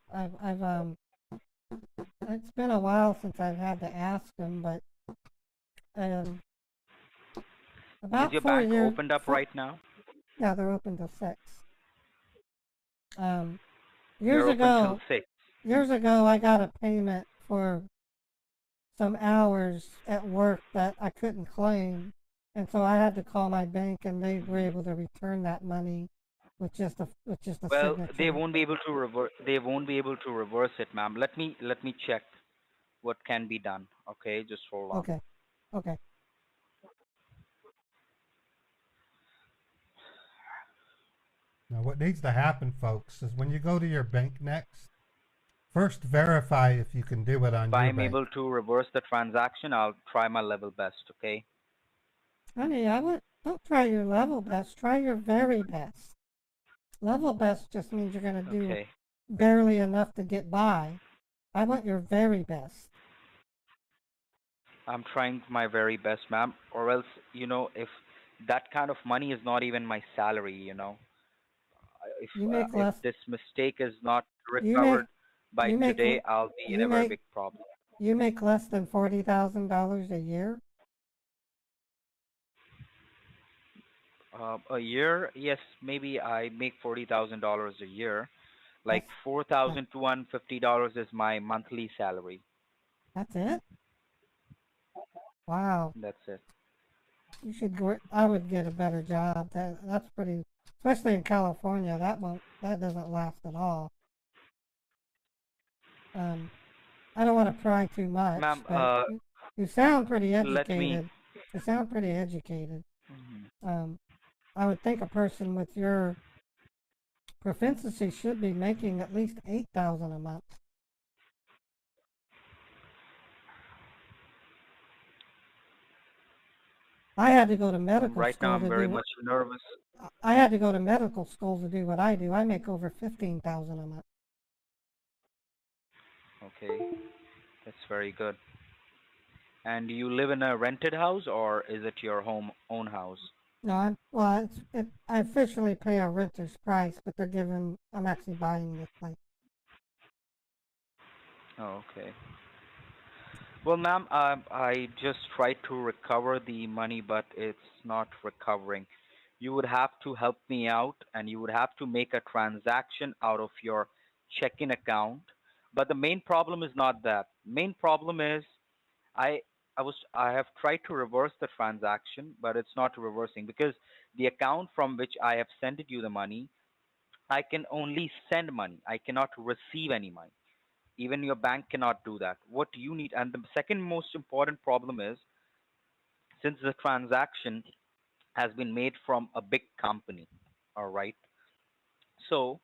It's been a while since I've had to ask them, but Is about your 4 bank years. opened up right now? Yeah, they're open till 6. They're Years open till ago, 6. I got a payment for some hours at work that I couldn't claim, and so I had to call my bank, and they were able to return that money with just a Well, signature. they won't be able to reverse. They won't be able to reverse it, ma'am. Let me check what can be done. Okay, just hold on. Okay, okay. Now, what needs to happen, folks, is when you go to your bank next, first verify if you can do it on If your I'm bank. able to reverse the transaction, I'll try my level best. Okay. Honey, don't try your level best. Try your very best. Level best just means you're gonna do Okay. barely enough to get by. I want your very best. I'm trying my very best, ma'am. Or else, if that kind of money is not even my salary, You make if less. this mistake is not You make. recovered by You make. today, I'll be in You a very make. big problem. You make less than $40,000 a year. A year, yes, maybe I make $40,000 a year. Like That's $4,250 is my monthly salary. that's it. Wow. That's it. You should go. I would get a better job. That's pretty, especially in California. That doesn't last at all. I don't want to pry too much, Ma'am, but you sound pretty let me. educated. You sound pretty educated. Mhm. I would think a person with your proficiency should be making at least 8,000 a month. I had to go to medical Right now, school I'm to very do. much nervous. I had to go to medical school to do what I do. I make over 15,000 a month. Okay, that's very good. And do you live in a rented house or is it your own house? No, I officially pay a renter's price, but I'm actually buying this place. Oh, okay. Well, ma'am, I just tried to recover the money, but it's not recovering. You would have to help me out, and you would have to make a transaction out of your checking account. But the main problem is not that. Main problem is I I have tried to reverse the transaction, but it's not reversing because the account from which I have sent you the money, I can only send money. I cannot receive any money. Even your bank cannot do that. What you need, and the second most important problem is since the transaction has been made from a big company, all right? So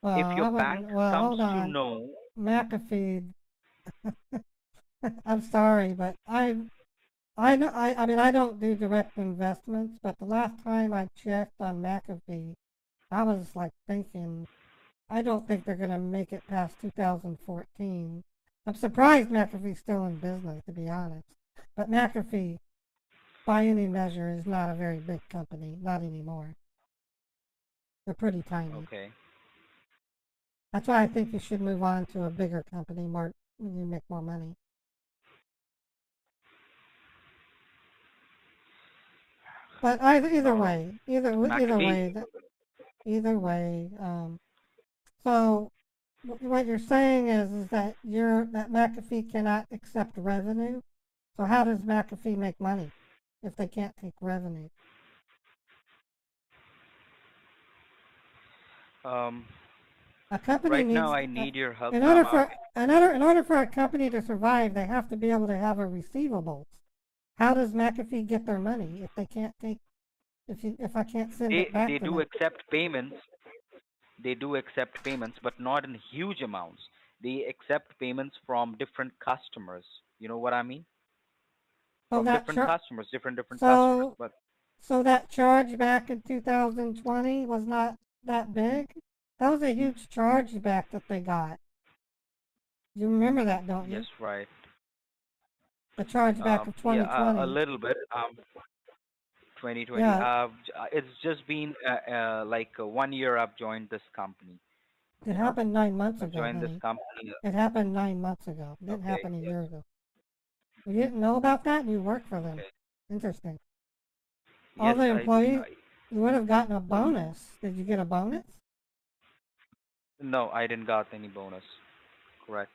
Well, If your I bank wouldn't, well, comes hold to on. know, McAfee, I'm sorry, but I know, I mean, I don't do direct investments, but the last time I checked on McAfee, I was like thinking, I don't think they're gonna make it past 2014. I'm surprised McAfee's still in business, to be honest. But McAfee, by any measure, is not a very big company, not anymore. They're pretty tiny. okay. That's why I think you should move on to a bigger company, more, you make more money. But either way, either McAfee, way. So what you're saying is that that McAfee cannot accept revenue. So how does McAfee make money if they can't take revenue? um, A company right needs now I need your help, in ma'am. order for a company to survive, they have to be able to have a receivables. How does McAfee get their money if they can't take if I can't send it back They to do them? accept payments. They do accept payments, but not in huge amounts. They accept payments from different customers. You know what I mean? So From that different customers, different customers. so But so that charge back in 2020 was not that big. That was a huge charge back that they got. You remember that, don't you? yes, right. The charge back of Yeah, 2020. a little bit. 2020. Yeah, It's just been like 1 year I've joined this company. it You know, happened 9 months I've ago, joined this honey. company. It happened 9 months ago. It didn't Okay, happen a yes, year ago. You didn't know about that? You worked for them. okay. Interesting. All Yes, the I, employees, I you would have gotten a bonus. Did you get a bonus? no, I didn't got any bonus. Correct.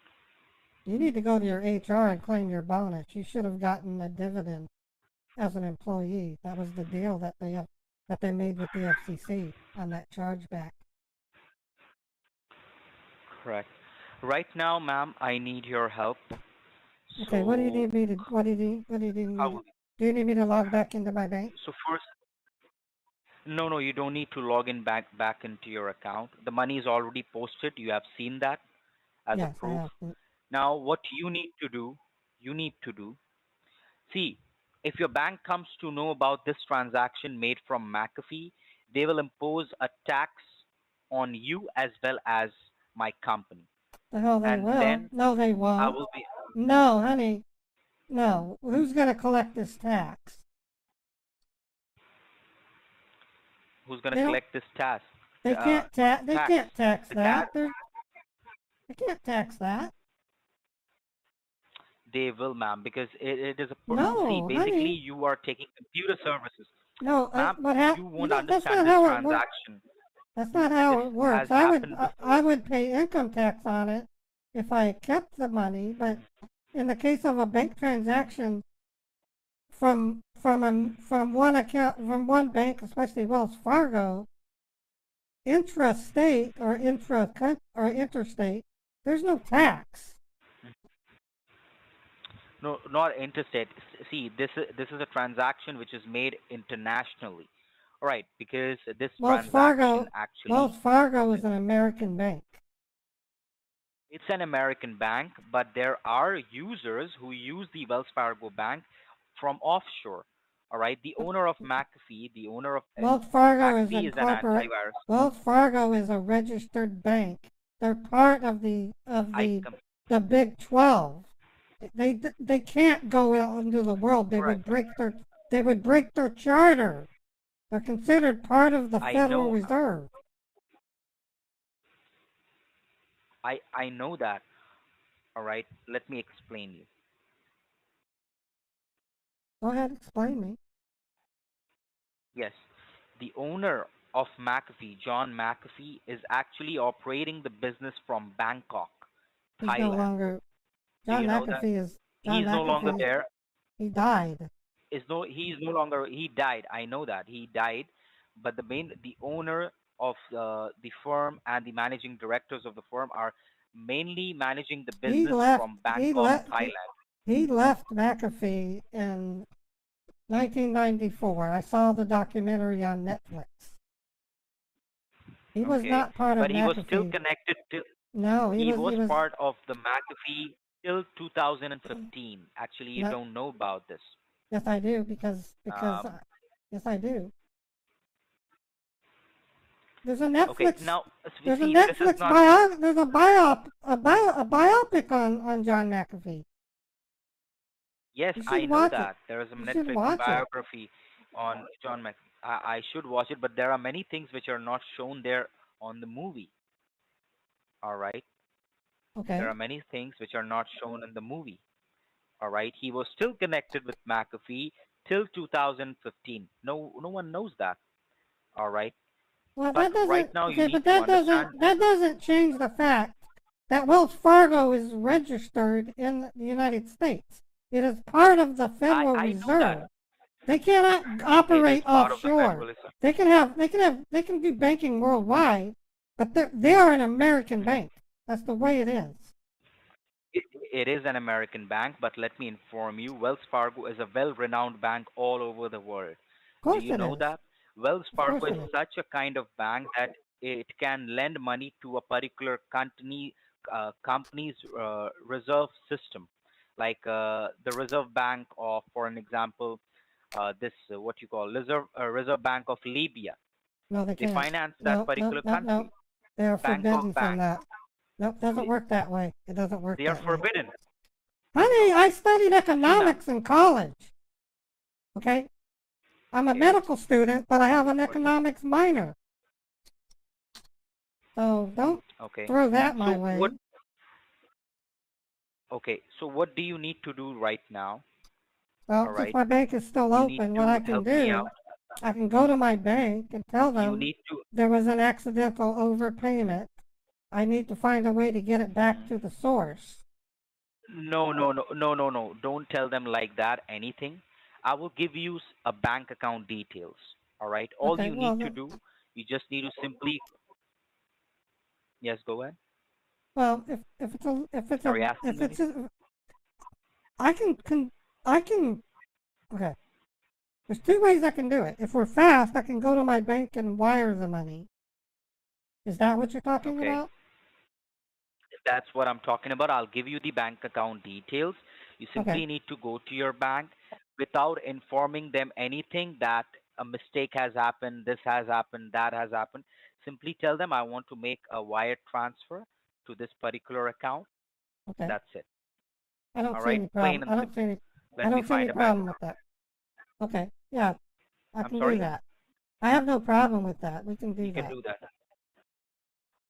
You need to go to your HR and claim your bonus. You should have gotten a dividend as an employee. That was the deal that they made with the FCC on that chargeback. Correct. Right now, ma'am, I need your help. Okay, what do you So need me to? What do you need? What do you need me how? to? Do you need me to log back into my bank? So first, no, you don't need to log in back into your account. The money is already posted. You have seen that as a Yes, I proof. have. Now, what you need to do. See, if your bank comes to know about this transaction made from McAfee, they will impose a tax on you as well as my company. The hell they And will. then No, they I won't. will be, No, honey. No. Who's gonna collect this tax? who's going They to don't. collect this tax? They can't tax. They Tax. can't tax The that. tax, They can't tax that. they will, ma'am, because it is a, see, No, basically honey. you are taking computer services. No. Ma'am, What you you won't know, that's understand not this how it works. transaction. That's not how This it works. has happened before. I would pay income tax on it if I kept the money, but in the case of a bank transaction from one account from one bank, especially Wells Fargo, intrastate or interstate, there's no tax. No, not interstate. See, this is a transaction which is made internationally. All right, because this Wells transaction actually, Fargo is an American bank. it's an American bank, but there are users who use the Wells Fargo bank from offshore. All right, the owner of McAfee, Wells Fargo is McAfee is an incorporate. antivirus. Wells Fargo is a registered bank. They're part of the Big 12. They can't go out into the world. They would break their charter. They're considered part of the I Federal know, Reserve. I know that. All right, let me explain you. Go ahead, explain me. Yes, the owner of McAfee, John McAfee, is actually operating the business from Bangkok, He's no Thailand. longer. Do John you know that? McAfee is. He's no longer there. He died. He's no longer. He died. I know that he died, but the owner of the firm and the managing directors of the firm are mainly managing the He business left. from Bangkok, Thailand. He left McAfee in 1994. I saw the documentary on Netflix. He was Okay, not part of but he was still McAfee. connected to. No, He he was was part of the McAfee till 2015. Actually, you no, don't know about this. yes I do because Um, yes I do. There's a okay, Netflix now there's a see, this is Netflix not. there's a biopic on John McAfee. Yes, You I should know watch it. that. There is a You should Netflix watch it. biography on John Mc. I should watch it, but there are many things which are not shown there on the movie. All right, there Okay. are many things which are not shown in the movie. All right, he was still connected with McAfee till 2015. No one knows that. All right, Well, but that right doesn't now you okay, need but to understand. that doesn't change the fact that Wells Fargo is registered in the United States. It is part of the Federal I know Reserve. that. They cannot It is operate part of the offshore. federalism. They can do banking worldwide, but they are an American bank. That's the way it is. It is an American bank, but let me inform you, Wells Fargo is a well-renowned bank all over the world. Of course Do you it know is. that? Wells Of course Fargo it is is. such a kind of bank that it can lend money to a particular company's reserve system, like the Reserve Bank of, for an example, this what you call Reserve Bank of Libya. No, they They can't. finance that particular No. country. They are Bangkok forbidden from Bank. that. Nope, doesn't work that way. It doesn't work They are that way. forbidden. Honey, I studied No. economics in college. Okay? I'm a Okay. medical student, but I have an economics minor. So don't Okay. throw that my So way. what? Okay. So what do you need to do right now? Well, All since right. my bank is still You need open, to what I can help me do, out. I can go to my bank and tell You them need to. there was an accidental overpayment. I need to find a way to get it back to the source. No. Don't tell them like that. Anything. I will give you a bank account details. All right. All Okay, you well, need to do, you just need to simply. Yes. Go ahead. well, if Are you asking me? it's a, I can, okay. There's two ways I can do it. If we're fast, I can go to my bank and wire the money. Is that what you're talking Okay. about? That's what I'm talking about. I'll give you the bank account details. You simply Okay. need to go to your bank without informing them anything that a mistake has happened, this has happened, that has happened. Simply tell them I want to make a wire transfer to this particular account. Okay. That's it. I don't All see right. any Plain problem. and I don't simple. see any. Let I me don't see any find a bank problem with account. that. Okay. Yeah, I I'm can sorry? do that. I have no problem with that. We can do You can that. do that.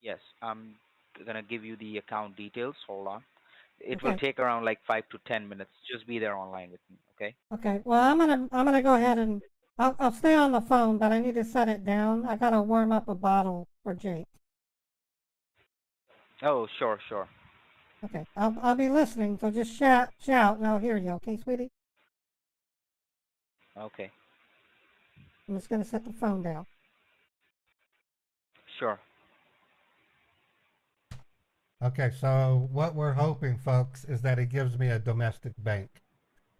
Yes. I'm gonna give you the account details. Hold on. It will Okay. take around like 5 to 10 minutes. Just be there online with me. Okay. Okay. Well, I'm gonna go ahead and I'll stay on the phone, but I need to set it down. I gotta warm up a bottle for Jake. Oh, sure. Okay. I'll be listening. So just shout, and I'll hear you. Okay, sweetie. Okay. I'm just gonna set the phone down. Sure. Okay, so what we're hoping, folks, is that he gives me a domestic bank.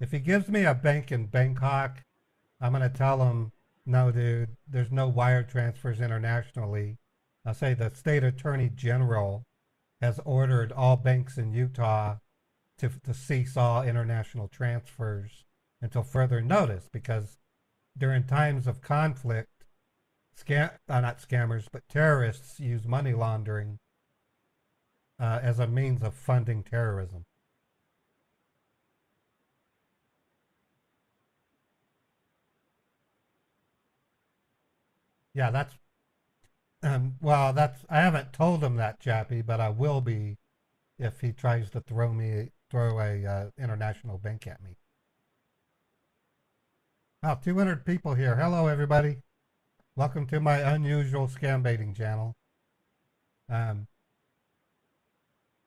If he gives me a bank in Bangkok, I'm going to tell him, no, dude, there's no wire transfers internationally. I'll say the state attorney general has ordered all banks in Utah to cease all international transfers until further notice, because during times of conflict, not scammers, but terrorists use money laundering as a means of funding terrorism. Yeah, that's well, I haven't told him that, Chappie, but I will be if he tries to throw a international bank at me. Wow, 200 people here. Hello, everybody. Welcome to my unusual scam baiting channel.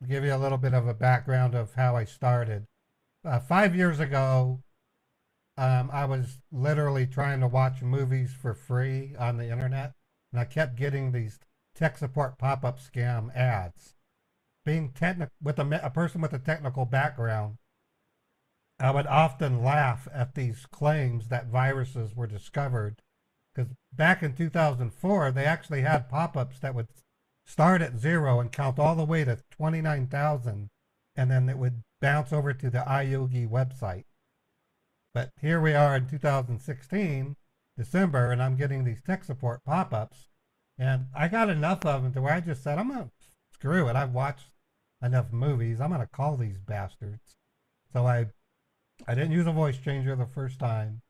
Give you a little bit of a background of how I started. 5 years ago, I was literally trying to watch movies for free on the internet, and I kept getting these tech support pop-up scam ads. Being with a person with a technical background, I would often laugh at these claims that viruses were discovered Because back in 2004, they actually had pop-ups that would start at 0 and count all the way to 29,000, and then it would bounce over to the iYogi website. But here we are in 2016, December, and I'm getting these tech support pop-ups, and I got enough of them to where I just said, I'm going to screw it. I've watched enough movies. I'm going to call these bastards. So I didn't use a voice changer the first time.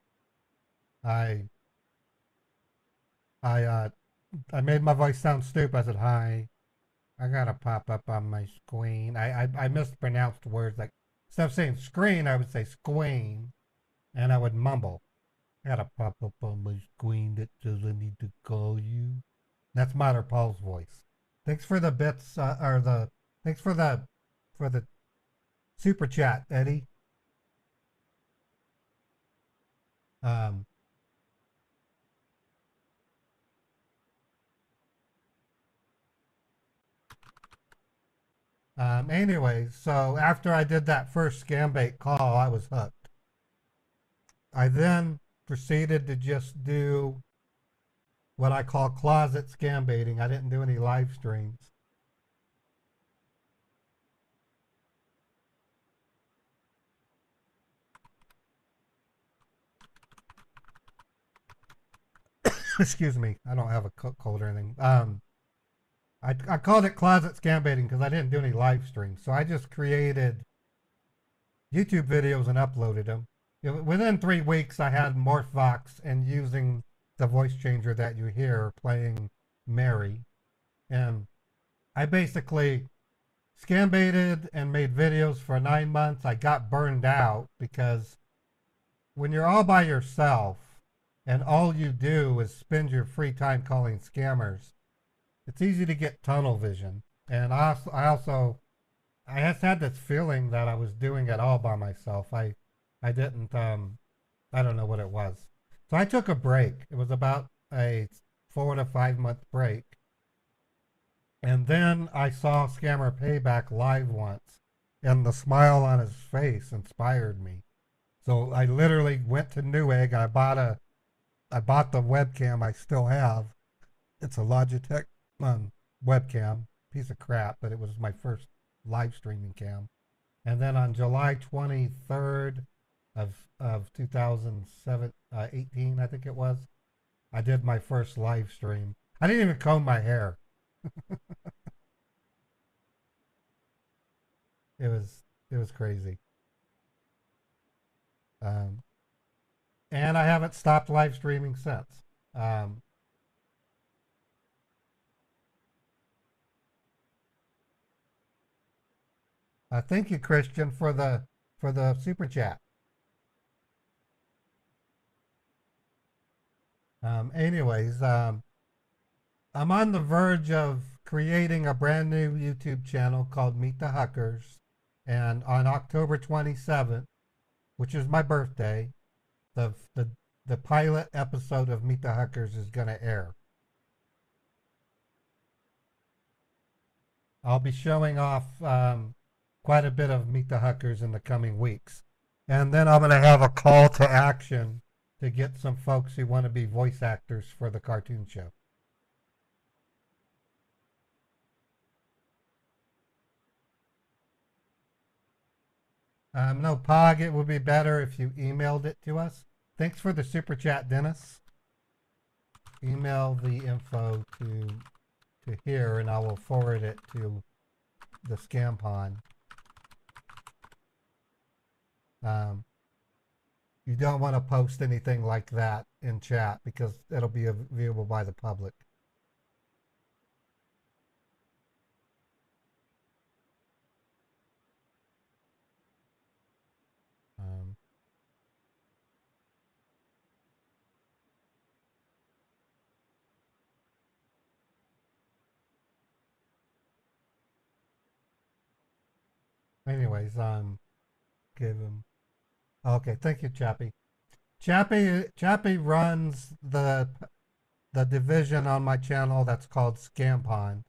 I made my voice sound stupid. I said, hi, I got a pop-up on my screen. I mispronounced words. Like, instead of saying screen, I would say squeen, and I would mumble. I got a pop-up on my screen that says I need to call you. That's Mater Paul's voice. Thanks for the bits, thanks for the super chat, Eddie. Anyways, so after I did that first scam bait call, I was hooked. I then proceeded to just do what I call closet scam baiting. I didn't do any live streams. Excuse me, I don't have a cold or anything. I called it closet scam baiting because I didn't do any live streams. So I just created YouTube videos and uploaded them. Within 3 weeks, I had Morphvox and using the voice changer that you hear playing Mary. And I basically scam baited and made videos for 9 months. I got burned out because when you're all by yourself and all you do is spend your free time calling scammers, it's easy to get tunnel vision. And I just had this feeling that I was doing it all by myself. I didn't, I don't know what it was. So I took a break. It was about a 4 to 5 month break. And then I saw Scammer Payback live once, and the smile on his face inspired me. So I literally went to Newegg. I bought the webcam I still have. It's a Logitech webcam, piece of crap, but it was my first live streaming cam. And then on July 23rd of 2018, I think it was, I did my first live stream. I didn't even comb my hair. It was crazy. And I haven't stopped live streaming since. Thank you, Christian, for the super chat. Anyways, I'm on the verge of creating a brand new YouTube channel called Meet the Huckers, and on October 27th, which is my birthday, the pilot episode of Meet the Huckers is going to air. I'll be showing off quite a bit of Meet the Huckers in the coming weeks. And then I'm going to have a call to action to get some folks who want to be voice actors for the cartoon show. No, Pog, it would be better if you emailed it to us. Thanks for the super chat, Dennis. Email the info to here, and I will forward it to the Scam Pond. You don't want to post anything like that in chat because it'll be viewable by the public. Anyways, give him. Okay, thank you, Chappie. Chappie runs the division on my channel that's called Scam Pond.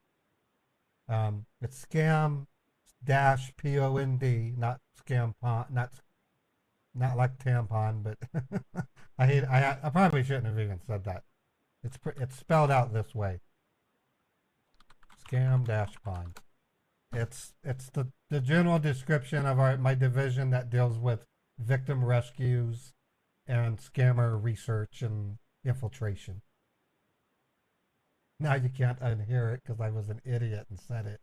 It's scam -pond, not scam pond, not like tampon, but I probably shouldn't have even said that. It's spelled out this way. Scam-pond. It's the general description of my division that deals with victim rescues and scammer research and infiltration. Now you can't unhear it because I was an idiot and said it.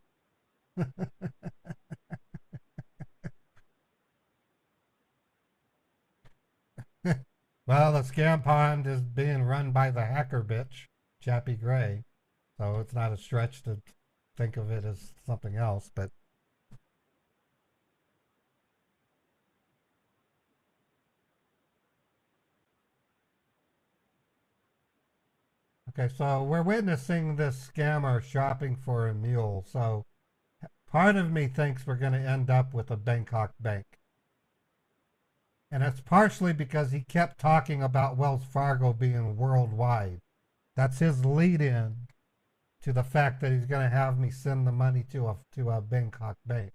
Well, the scam pond is being run by the hacker bitch, Chappie Gray. So it's not a stretch to think of it as something else, but okay, so we're witnessing this scammer shopping for a mule. So part of me thinks we're going to end up with a Bangkok bank. And it's partially because he kept talking about Wells Fargo being worldwide. That's his lead-in to the fact that he's going to have me send the money to a Bangkok bank.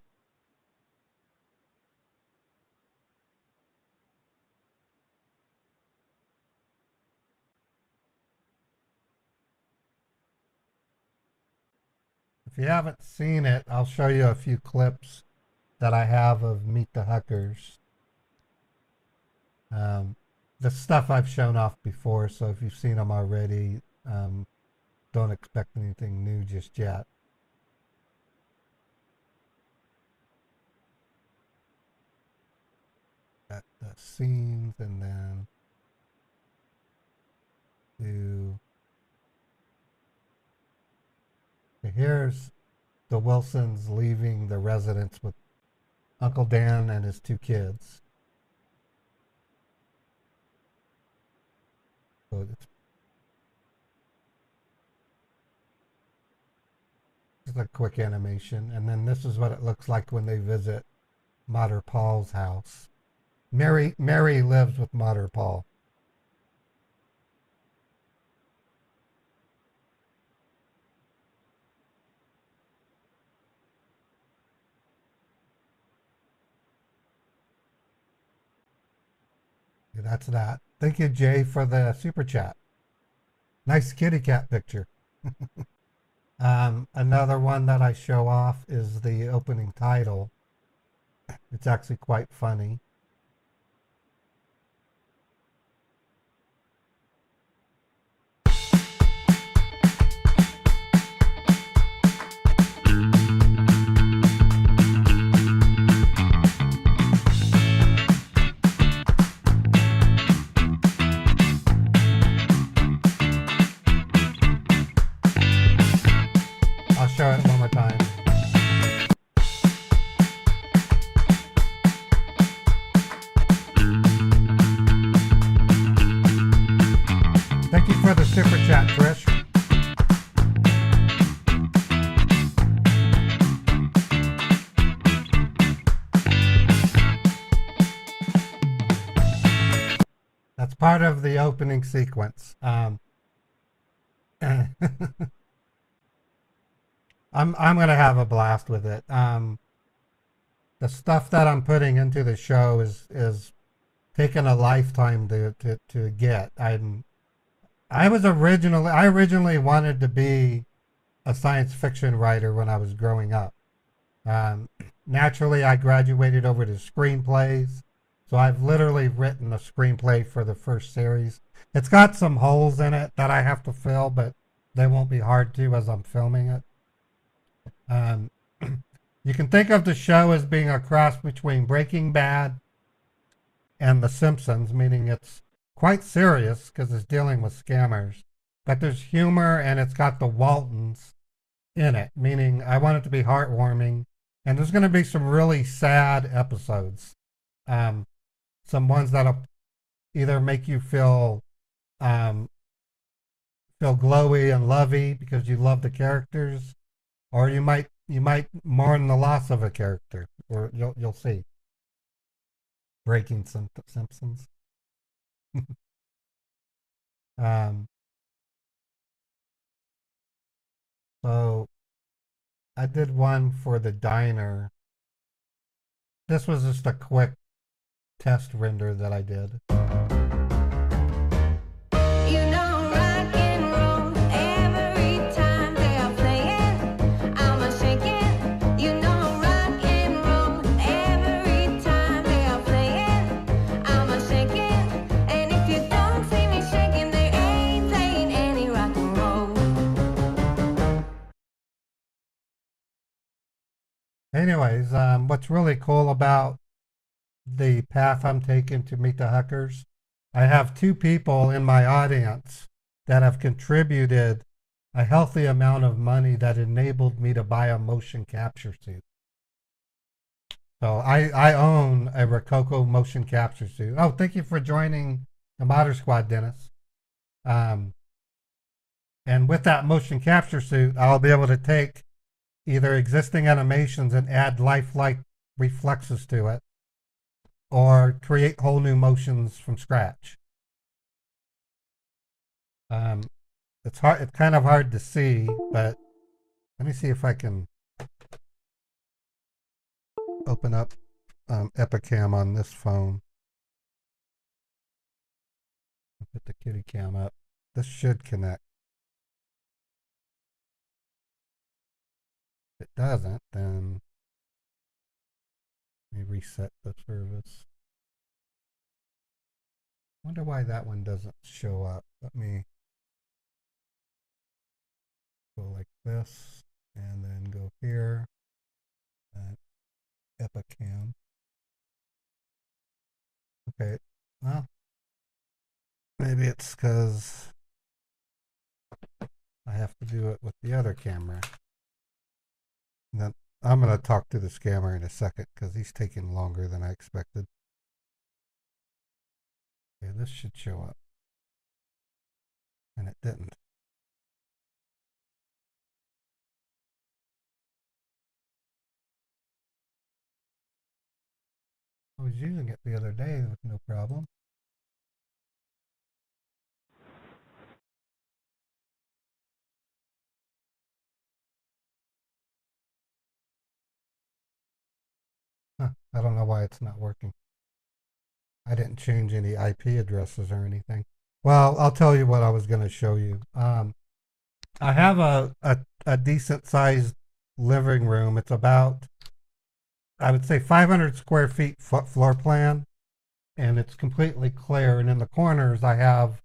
If you haven't seen it, I'll show you a few clips that I have of Meet the Huckers. The stuff I've shown off before, so if you've seen them already, don't expect anything new just yet. Got the scenes, and then here's the Wilsons leaving the residence with Uncle Dan and his 2 kids. So it's just a quick animation, and then this is what it looks like when they visit Mater Paul's house. Mary lives with Mater Paul. That's that. Thank you, Jay, for the super chat. Nice kitty cat picture. Another one that I show off is the opening title. It's actually quite funny. Show it one more time. Thank you for the super chat, Trish. That's part of the opening sequence. I'm going to have a blast with it. The stuff that I'm putting into the show is taking a lifetime to get. I originally wanted to be a science fiction writer when I was growing up. Naturally, I graduated over to screenplays, so I've literally written a screenplay for the first series. It's got some holes in it that I have to fill, but they won't be hard to as I'm filming it. You can think of the show as being a cross between Breaking Bad and The Simpsons, meaning it's quite serious because it's dealing with scammers, but there's humor and it's got the Waltons in it, meaning I want it to be heartwarming, and there's going to be some really sad episodes. Some ones that'll either make you feel glowy and lovey because you love the characters, or you might mourn the loss of a character, or you'll see. Breaking Simpsons. So I did one for the diner. This was just a quick test render that I did. You know rock and roll. Anyways, what's really cool about the path I'm taking to meet the Huckers, I have two people in my audience that have contributed a healthy amount of money that enabled me to buy a motion capture suit. So I own a Rococo motion capture suit. Oh, thank you for joining the Modder Squad, Dennis. And with that motion capture suit, I'll be able to take either existing animations and add lifelike reflexes to it, or create whole new motions from scratch. It's hard. It's kind of hard to see, but let me see if I can open up Epicam on this phone. Put the kitty cam up. This should connect. If it doesn't, then let me reset the service. Wonder why that one doesn't show up. Let me go like this and then go here. Epicam. Okay, well, maybe it's because I have to do it with the other camera. And then I'm going to talk to the scammer in a second because he's taking longer than I expected. Okay, this should show up. And it didn't. I was using it the other day with no problem. Huh, I don't know why it's not working. I didn't change any IP addresses or anything. Well, I'll tell you what I was going to show you. I have a decent sized living room. It's about, I would say, 500 square feet floor plan, and it's completely clear. And in the corners, I have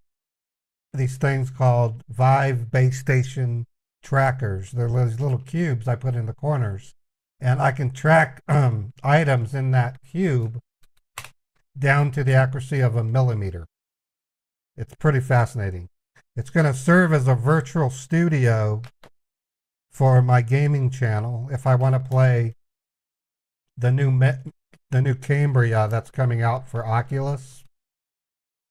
these things called Vive base station trackers. They're these little cubes I put in the corners, and I can track items in that cube down to the accuracy of a millimeter. It's pretty fascinating. It's going to serve as a virtual studio for my gaming channel if I want to play the new Cambria that's coming out for Oculus.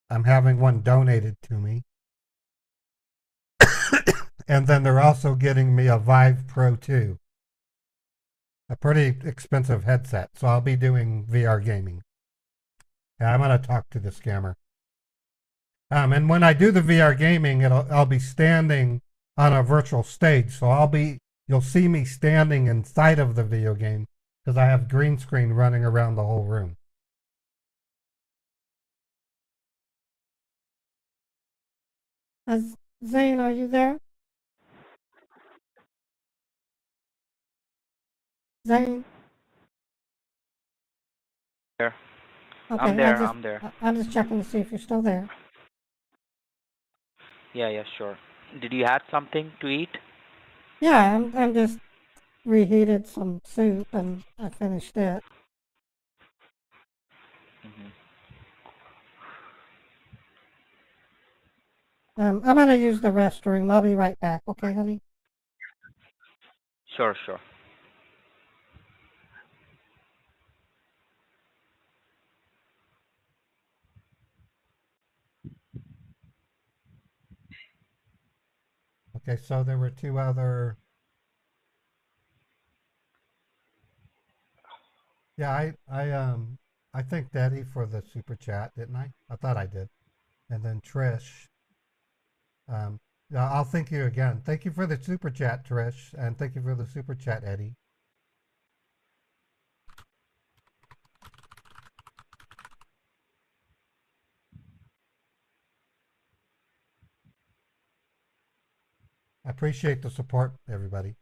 I'm having one donated to me. And then they're also getting me a Vive Pro 2. A pretty expensive headset, so I'll be doing VR gaming. Yeah, I'm going to talk to the scammer. And when I do the VR gaming, I'll be standing on a virtual stage. So you'll see me standing inside of the video game because I have green screen running around the whole room. Zane, are you there? Zane? There. Okay, I'm there. I'm just checking to see if you're still there. Yeah, sure. Did you have something to eat? Yeah, I'm just reheated some soup and I finished it. I'm gonna use the restroom. I'll be right back. Okay, honey? Sure. Okay, so there were two other. Yeah, I thanked Eddie for the super chat, didn't I? I thought I did. And then Trish. Yeah, I'll thank you again. Thank you for the super chat, Trish, and thank you for the super chat, Eddie. I appreciate the support, everybody.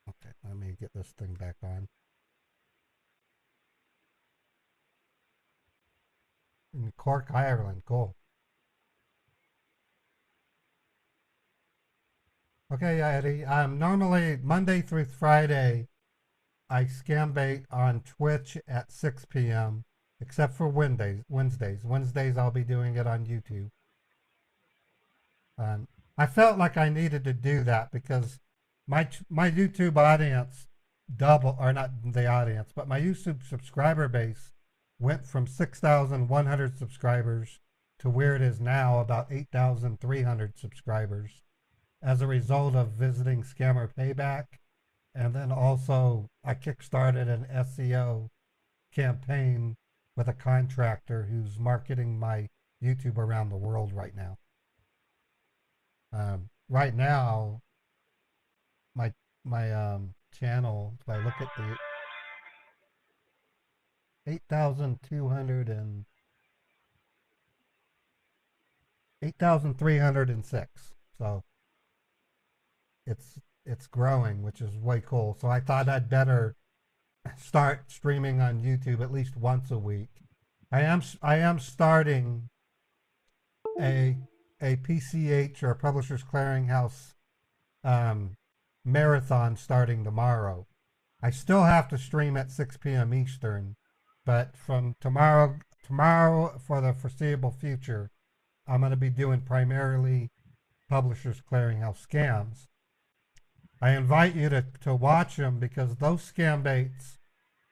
Okay, let me get this thing back on. In Cork, Ireland, cool. Okay, Eddie. Normally Monday through Friday, I scam bait on Twitch at 6 p.m. except for Wednesdays, I'll be doing it on YouTube. I felt like I needed to do that because my YouTube audience double, or not the audience, but my YouTube subscriber base went from 6,100 subscribers to where it is now, about 8,300 subscribers, as a result of visiting Scammer Payback. And then also I kickstarted an SEO campaign with a contractor who's marketing my YouTube around the world right now. Right now, my channel, if I look at the 8,200 and 8,306. So it's growing, which is way cool. So I thought I'd better start streaming on YouTube at least once a week. I am starting a PCH, or Publishers Clearinghouse, marathon starting tomorrow. I still have to stream at 6 p.m. Eastern, but from tomorrow for the foreseeable future, I'm going to be doing primarily Publishers Clearinghouse scams. I invite you to watch them because those scam baits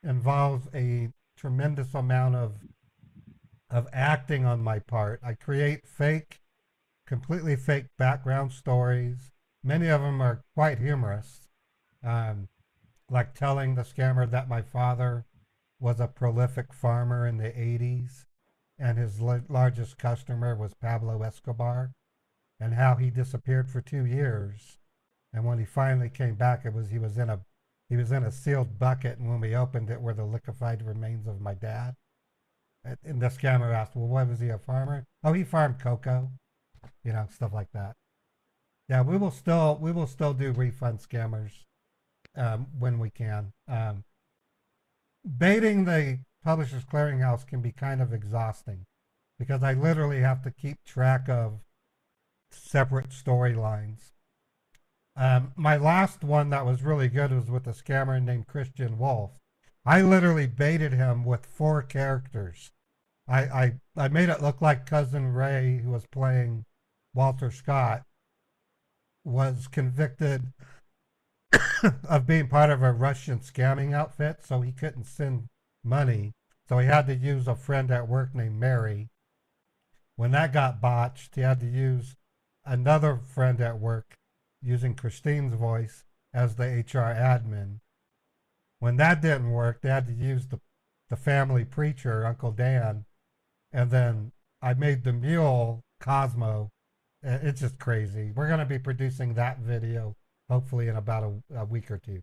involve a tremendous amount of acting on my part. I create completely fake background stories. Many of them are quite humorous, like telling the scammer that my father was a prolific farmer in the 80s and his largest customer was Pablo Escobar, and how he disappeared for 2 years. And when he finally came back, he was in a sealed bucket, and when we opened it were the liquefied remains of my dad. And the scammer asked, well, what was he, a farmer? Oh, he farmed cocoa, stuff like that. Yeah, we will still do refund scammers when we can. Baiting the Publishers Clearinghouse can be kind of exhausting because I literally have to keep track of separate storylines. My last one that was really good was with a scammer named Christian Wolf. I literally baited him with 4 characters. I made it look like Cousin Ray, who was playing Walter Scott, was convicted of being part of a Russian scamming outfit, so he couldn't send money. So he had to use a friend at work named Mary. When that got botched, he had to use another friend at work using Christine's voice as the HR admin. When that didn't work, they had to use the family preacher, Uncle Dan, and then I made the mule Cosmo. It's just crazy. We're going to be producing that video hopefully in about a week or two.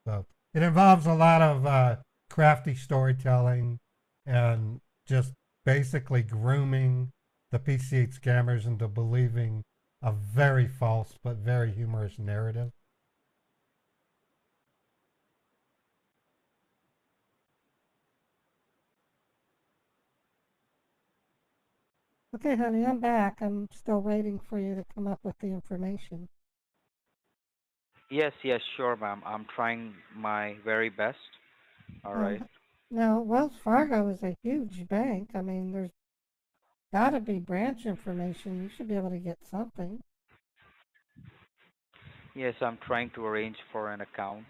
So it involves a lot of crafty storytelling and just basically grooming the PCH scammers into believing a very false but very humorous narrative. Okay, honey, I'm back. I'm still waiting for you to come up with the information. Yes, sure, ma'am. I'm trying my very best. All right. Now, Wells Fargo is a huge bank. I mean, there's got to be branch information. You should be able to get something. Yes, I'm trying to arrange for an account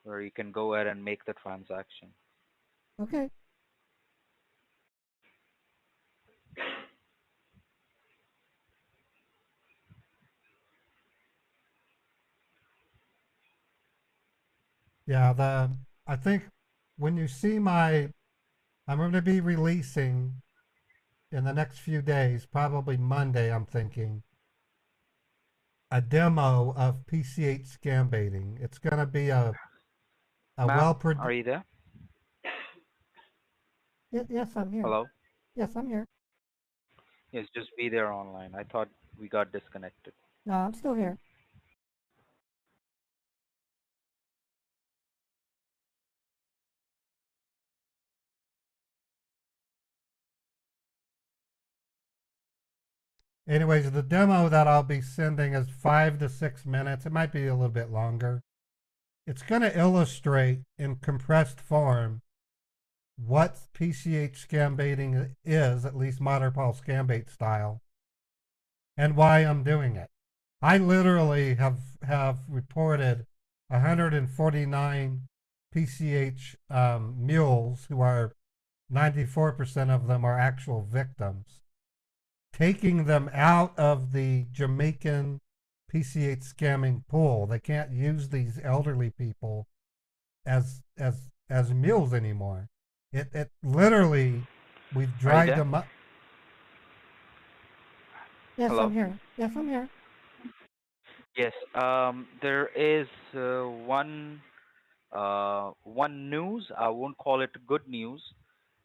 where you can go ahead and make the transaction. Okay. Yeah, I think when you see I'm going to be releasing in the next few days, probably Monday, I'm thinking, a demo of PCH scam baiting. It's going to be a well-produced. Are you there? Yes, I'm here. Hello? Yes, I'm here. Yes, just be there online. I thought we got disconnected. No, I'm still here. Anyways, the demo that I'll be sending is 5 to 6 minutes. It might be a little bit longer. It's going to illustrate in compressed form what PCH scam baiting is, at least Matterpall scam bait style, and why I'm doing it. I literally have reported 149 PCH mules, who are 94% of them are actual victims, taking them out of the Jamaican PCH scamming pool. They can't use these elderly people as mules anymore. It literally, we've dried there? them up. Yes, Hello? I'm here. Yes, I'm here. Yes. There is one news. I won't call it good news,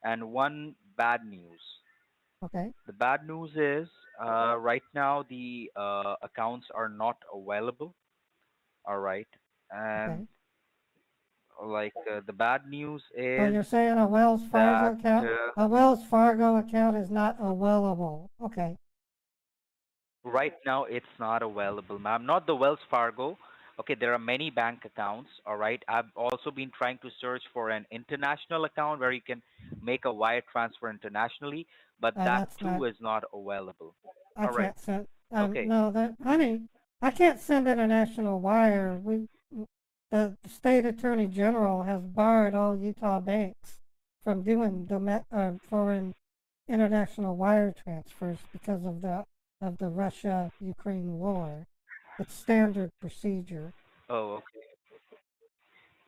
and one bad news. Okay. The bad news is right now the accounts are not available. All right, and Okay. like the bad news So is you're saying a Wells Fargo that account? A Wells Fargo account is not available. Okay. right now it's not available, ma'am. Not the Wells Fargo. Okay, there are many bank accounts. All right, I've also been trying to search for an international account where you can make a wire transfer internationally, but that That's not. too is not available. I All right. can't send. Okay. No, that honey, I can't send international wire. The state attorney general has barred all Utah banks from doing foreign international wire transfers because of the Russia-Ukraine war. It's standard procedure. Oh, okay.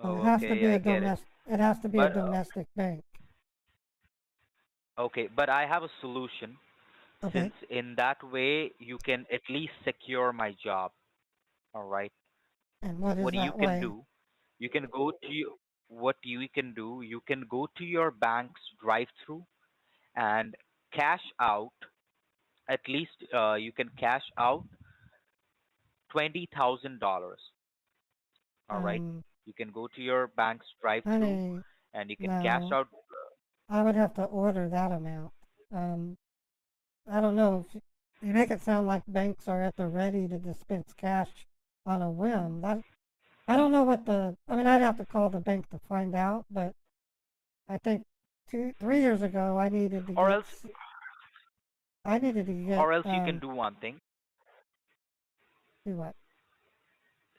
So Oh, it has to okay. be I a get it. domestic. It has to be a But domestic bank. okay, but I have a solution. Okay. Since in that way you can at least secure my job. All right. And what is What you that can way? do, you can go to your, what you can do, you can go to your bank's drive-through and cash out. At least you can cash out $20,000. All right. You can go to your bank's drive-through Honey, and you can cash no. out. I would have to order that amount. I don't know if you make it sound like banks are at the ready to dispense cash on a whim. I don't know what I mean, I'd have to call the bank to find out, but I think 3 years ago I needed to Or get, else, I needed to get, or else you can do one thing. do what?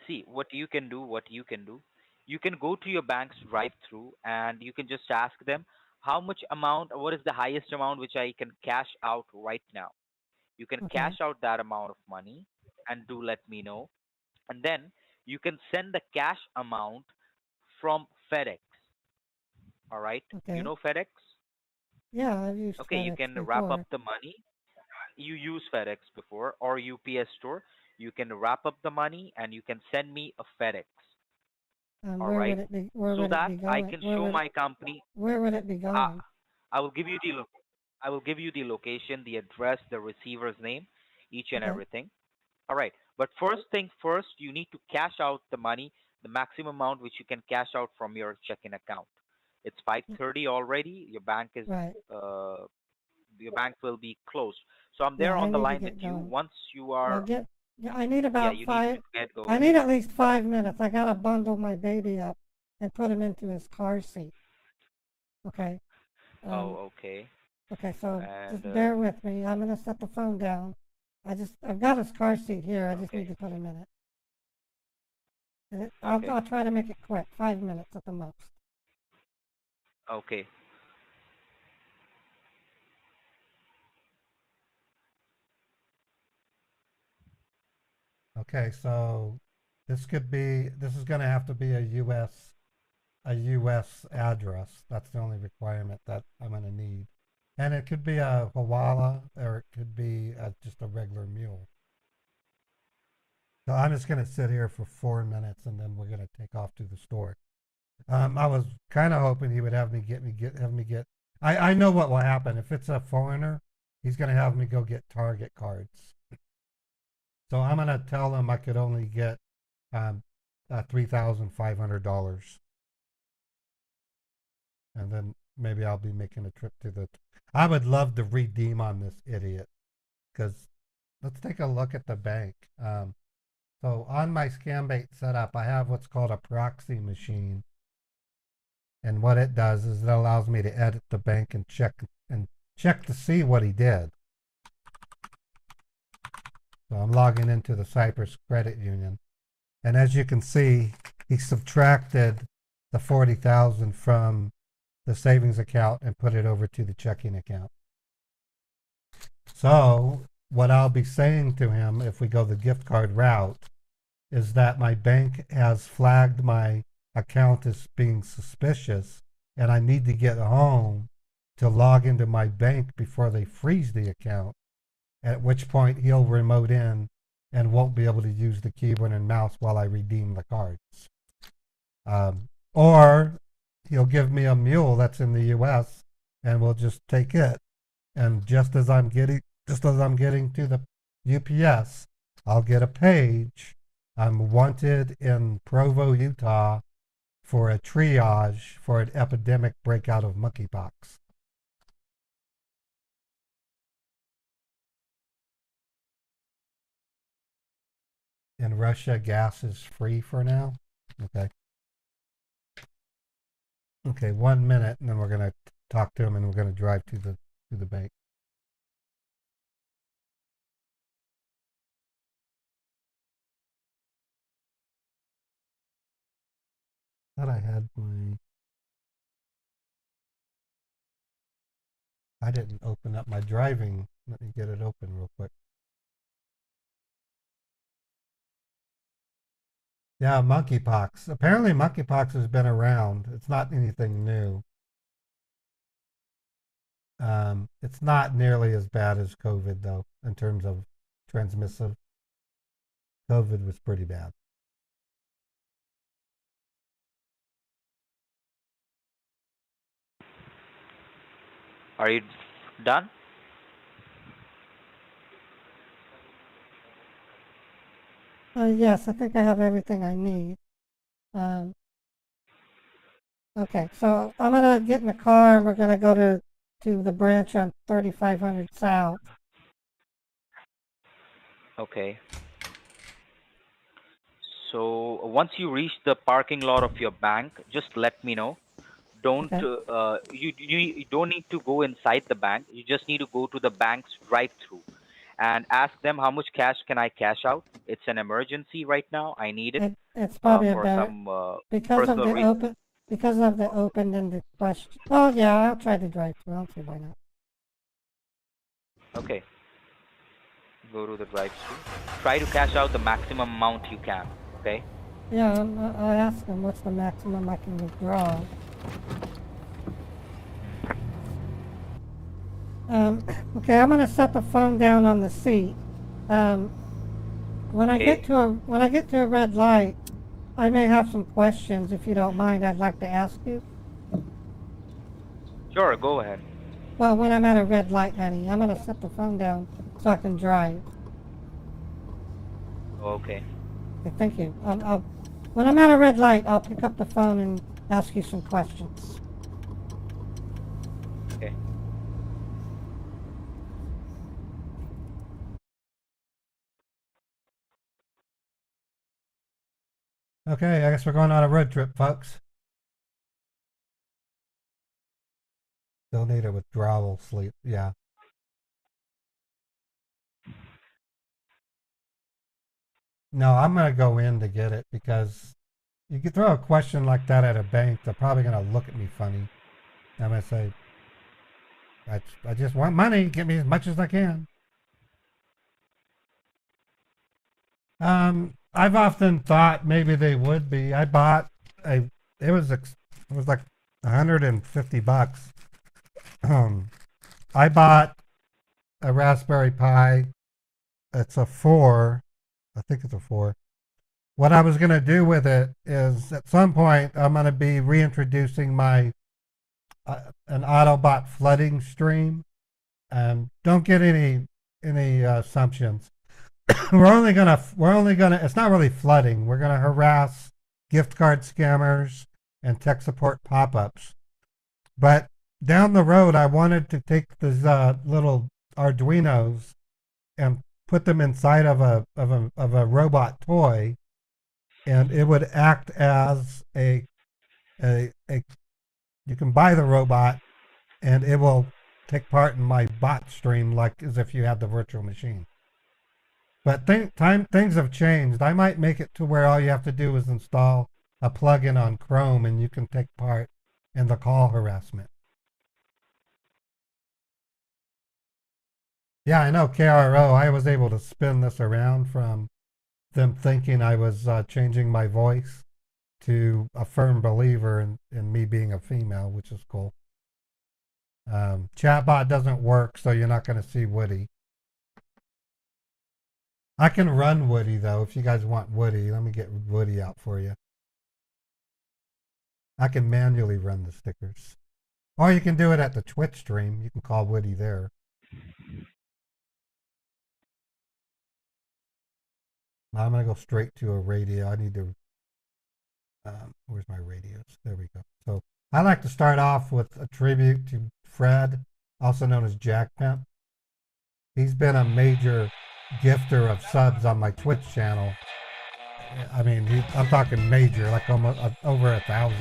See, what you can do, you can go to your bank's drive-through and you can just ask them how much amount, what is the highest amount which I can cash out right now. You can Okay. cash out that amount of money and do let me know. And then you can send the cash amount from FedEx. All right. Okay. You know FedEx? Yeah, I've used Okay, you FedEx can before. wrap up the money. You use FedEx before or UPS store. You can wrap up the money and you can send me a FedEx. All Where right. would it be? Where So would it that be I going? can show my company. Where would it be going? I will give you I will give you the location, the address, the receiver's name, each and Okay. everything. All right. But first thing first, you need to cash out the money, the maximum amount which you can cash out from your checking account. It's 5:30 already. Your bank is Right. your bank will be closed. So I'm Yeah, there I on the need to line get with you. going. Once you Well, are, I need yeah, about you need five. to get I going. need at least 5 minutes. I gotta bundle my baby up and put him into his car seat. Okay. Oh, okay. Okay, so And just bear with me. I'm gonna set the phone down. I've got his car seat here. I just okay. need to put him in it. And Okay. I'll try to make it quick. 5 minutes at the most. Okay. Okay, so this is going to have to be a U.S. address. That's the only requirement that I'm going to need. And it could be a Hawala or it could be just a regular mule. So I'm just going to sit here for 4 minutes and then we're going to take off to the store. I was kind of hoping he would have me get. I know what will happen. If it's a foreigner, he's going to have me go get Target cards. So I'm going to tell him I could only get $3,500. And then maybe I'll be making a trip to I would love to redeem on this idiot because let's take a look at the bank. So on my ScamBait setup, I have what's called a proxy machine. And what it does is it allows me to edit the bank and check to see what he did. So I'm logging into the Cyprus Credit Union. And as you can see, he subtracted the 40,000 from the savings account and put it over to the checking account. So what I'll be saying to him if we go the gift card route is that my bank has flagged my account as being suspicious and I need to get home to log into my bank before they freeze the account, at which point he'll remote in and won't be able to use the keyboard and mouse while I redeem the cards. Or he'll give me a mule that's in the US and we'll just take it. And just as I'm getting to the UPS, I'll get a page. I'm wanted in Provo, Utah for a triage for an epidemic breakout of monkeypox. In Russia, gas is free for now. Okay. Okay, 1 minute, and then we're gonna talk to him, and we're gonna drive to the bank. Thought I had my. I didn't open up my driving. Let me get it open real quick. Yeah, monkeypox. Apparently monkeypox has been around. It's not anything new. It's not nearly as bad as COVID, though, in terms of transmissive. COVID was pretty bad. Are you done? Yes, I think I have everything I need. Okay, so I'm gonna get in the car and we're gonna go to the branch on 3500 South. Okay. So once you reach the parking lot of your bank, just let me know. Don't you don't need to go inside the bank. You just need to go to the bank's drive-through and ask them how much cash can I cash out. It's an emergency right now. I need it. It's probably for about some because of personal the reason. because of the open-ended question. Oh yeah, I'll try to drive through. I'll see why not. Okay. Go to the drive-through. Try to cash out the maximum amount you can. Okay. Yeah, I'll ask them what's the maximum I can withdraw. Okay, I'm gonna set the phone down on the seat. When I get to a red light, I may have some questions. If you don't mind, I'd like to ask you. Sure, go ahead. Well, when I'm at a red light, honey, I'm gonna set the phone down so I can drive. Okay. Okay, thank you. When I'm at a red light, I'll pick up the phone and ask you some questions. Okay. Okay, I guess we're going on a road trip, folks. Still need a withdrawal sleep. Yeah. No, I'm going to go in to get it because you could throw a question like that at a bank. They're probably going to look at me funny. I'm going to say, I just want money. Give me as much as I can. I've often thought maybe they would be. I bought it was like $150. I bought a Raspberry Pi. It's a 4. I think it's a 4. What I was going to do with it is at some point I'm going to be reintroducing my an Autobot flooding stream. Don't get any assumptions. We're only gonna it's not really flooding. We're gonna harass gift card scammers and tech support pop-ups. But down the road I wanted to take these little Arduinos and put them inside of a robot toy, and it would act as a you can buy the robot, and it will take part in my bot stream like as if you had the virtual machine. But things have changed. I might make it to where all you have to do is install a plugin on Chrome, and you can take part in the call harassment. Yeah, I know, KRO. I was able to spin this around from them thinking I was changing my voice to a firm believer in me being a female, which is cool. Chatbot doesn't work, so you're not going to see Woody. I can run Woody, though, if you guys want Woody. Let me get Woody out for you. I can manually run the stickers. Or you can do it at the Twitch stream. You can call Woody there. I'm going to go straight to a radio. I need to... where's my radios? There we go. So I like to start off with a tribute to Fred, also known as Jack Pimp. He's been a major gifter of subs on my Twitch channel. I mean, I'm talking major, like almost over 1,000.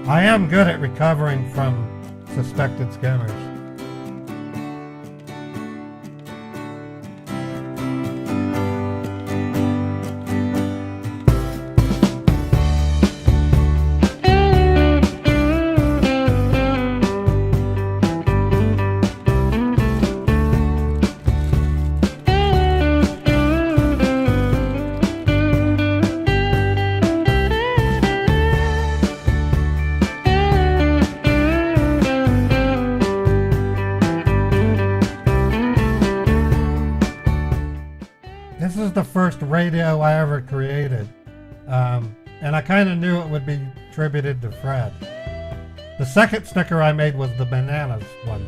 I am good at recovering from suspected scammers. This is the first radio I ever created, and I kind of knew it would be attributed to Fred. The second sticker I made was the bananas one.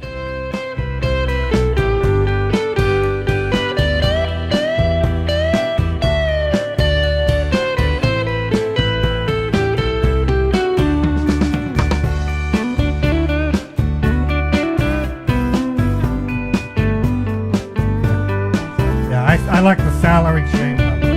I like the salary shame number.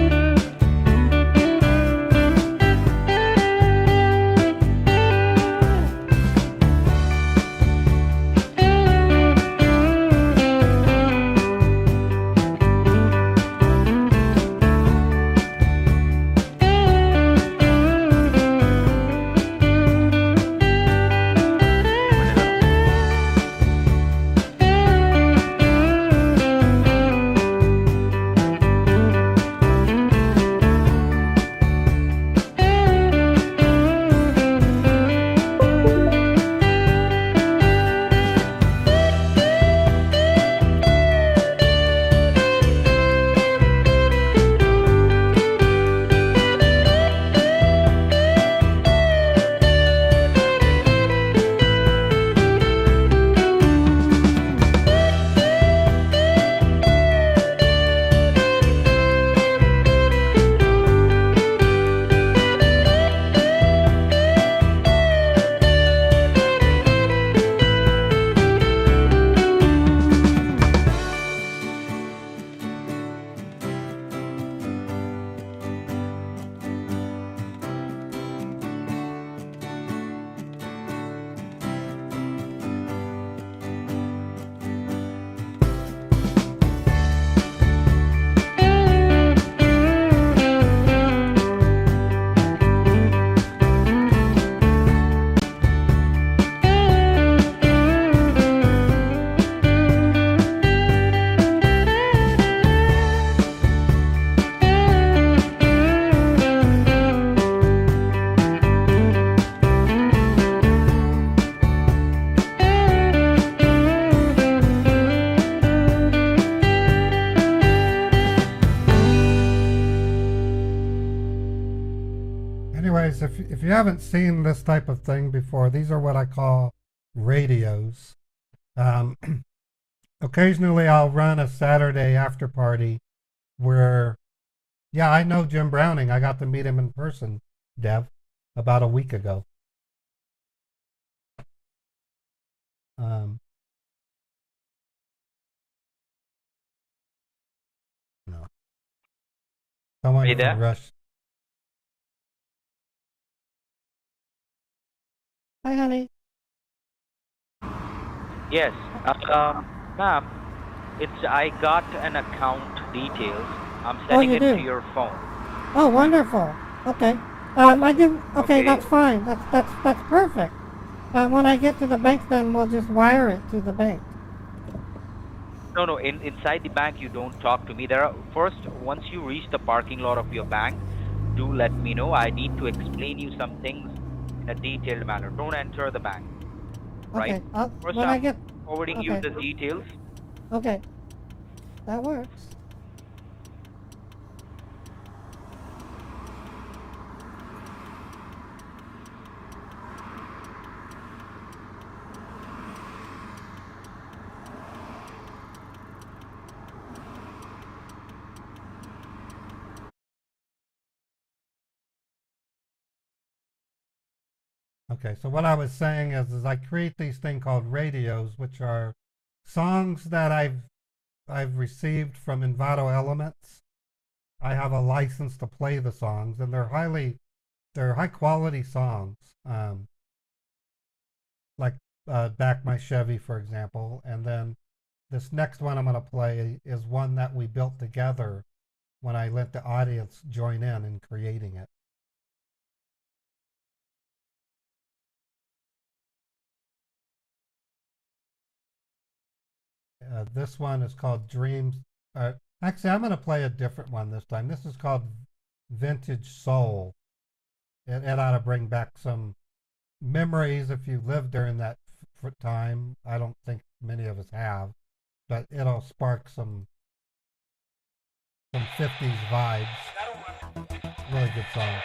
Anyways, if you haven't seen this type of thing before, these are what I call radios. Occasionally I'll run a Saturday after party where, yeah, I know Jim Browning. I got to meet him in person, Dev, about a week ago. No. Someone Are you can there? rush. Hi, honey. Yes. Ma'am, I got an account details. I'm sending you it do? to your phone. Oh, wonderful. Okay. I do. Okay, Okay. that's fine. That's perfect. When I get to the bank, then we'll just wire it to the bank. No. Inside the bank, you don't talk to me. First, once you reach the parking lot of your bank, do let me know. I need to explain you some things in a detailed manner. Don't enter the bank. Okay. Right? First, When I I'm get. forwarding you Okay. the details. Okay. That works. Okay, so what I was saying is I create these thing called radios, which are songs that I've received from Envato Elements. I have a license to play the songs, and they're high quality songs. Like Back My Chevy, for example, and then this next one I'm going to play is one that we built together when I let the audience join in creating it. This one is called Dreams. Actually, I'm going to play a different one this time. This is called Vintage Soul. It ought to bring back some memories if you lived during that time. I don't think many of us have, but it'll spark some 50s vibes. Really good song.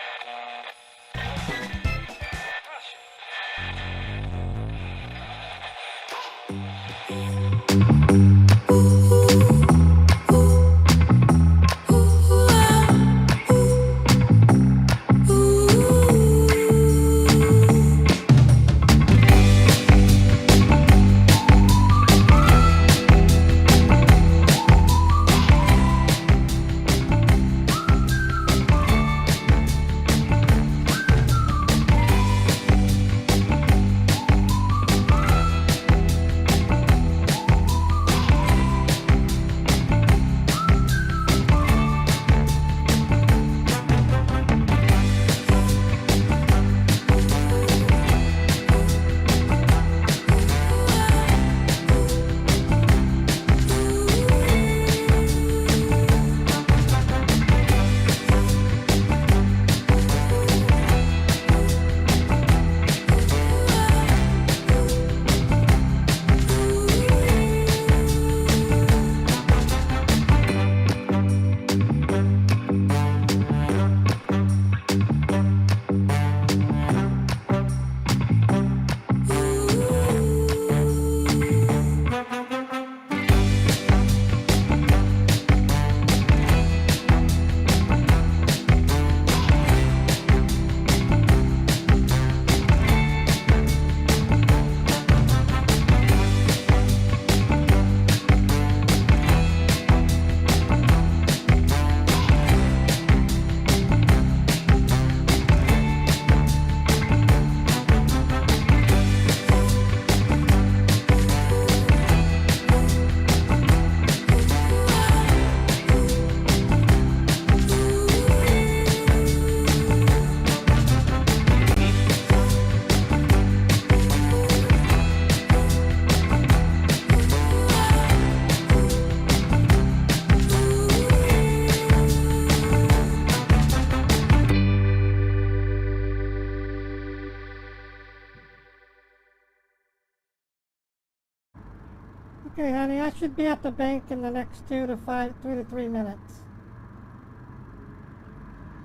Okay, honey, I should be at the bank in the next 3 to 3 minutes.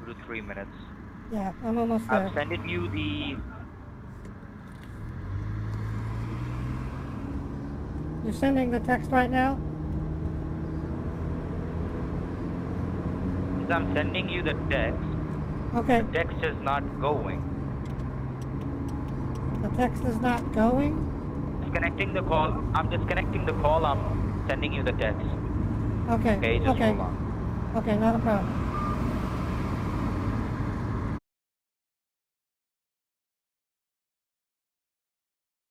2 to 3 minutes. Yeah, I'm almost there. I'm sending you the. You're sending the text right now? I'm sending you the text. Okay, The text is not going. the text is not going? disconnecting the call. I'm disconnecting the call. I'm sending you the text. Okay. Okay, just okay. hold on. Okay, not a problem.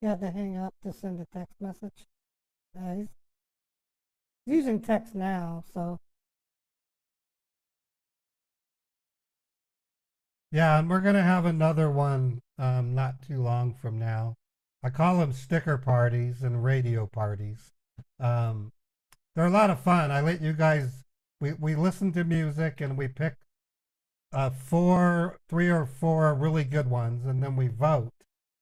You had to hang up to send a text message. He's using text now, so Yeah, and we're gonna have another one not too long from now. I call them sticker parties and radio parties. They're a lot of fun. I let you guys. We listen to music and we pick three or four really good ones, and then we vote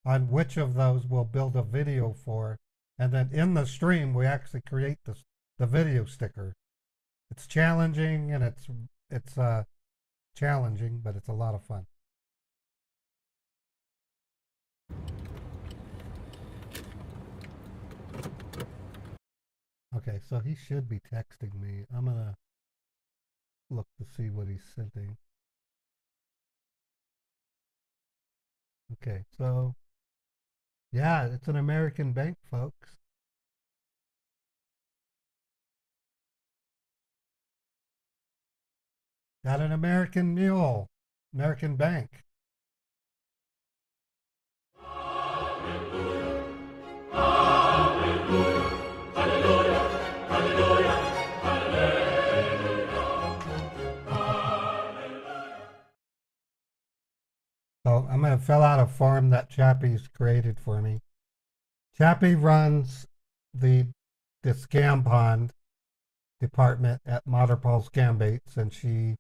on which of those we'll build a video for. And then in the stream, we actually create the video sticker. It's challenging and it's challenging, but it's a lot of fun. Okay, so he should be texting me. I'm gonna look to see what he's sending. Okay, so yeah, it's an American bank, folks. Got an American mule, American bank. So I'm going to fill out a form that Chappie's created for me. Chappie runs the scam pond department at Matterpall Scam Baits, and she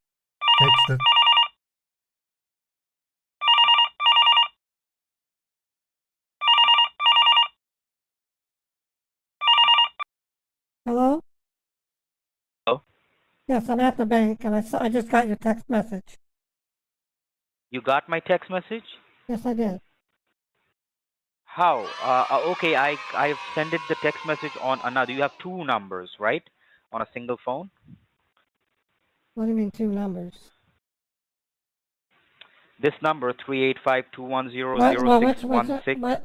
takes the hello? Hello? Yes, I'm at the bank, and I just got your text message. You got my text message? Yes, I did. How? Okay, I've sent it the text message on another. You have two numbers, right? On a single phone? What do you mean two numbers? This number, 385-210-0616. What?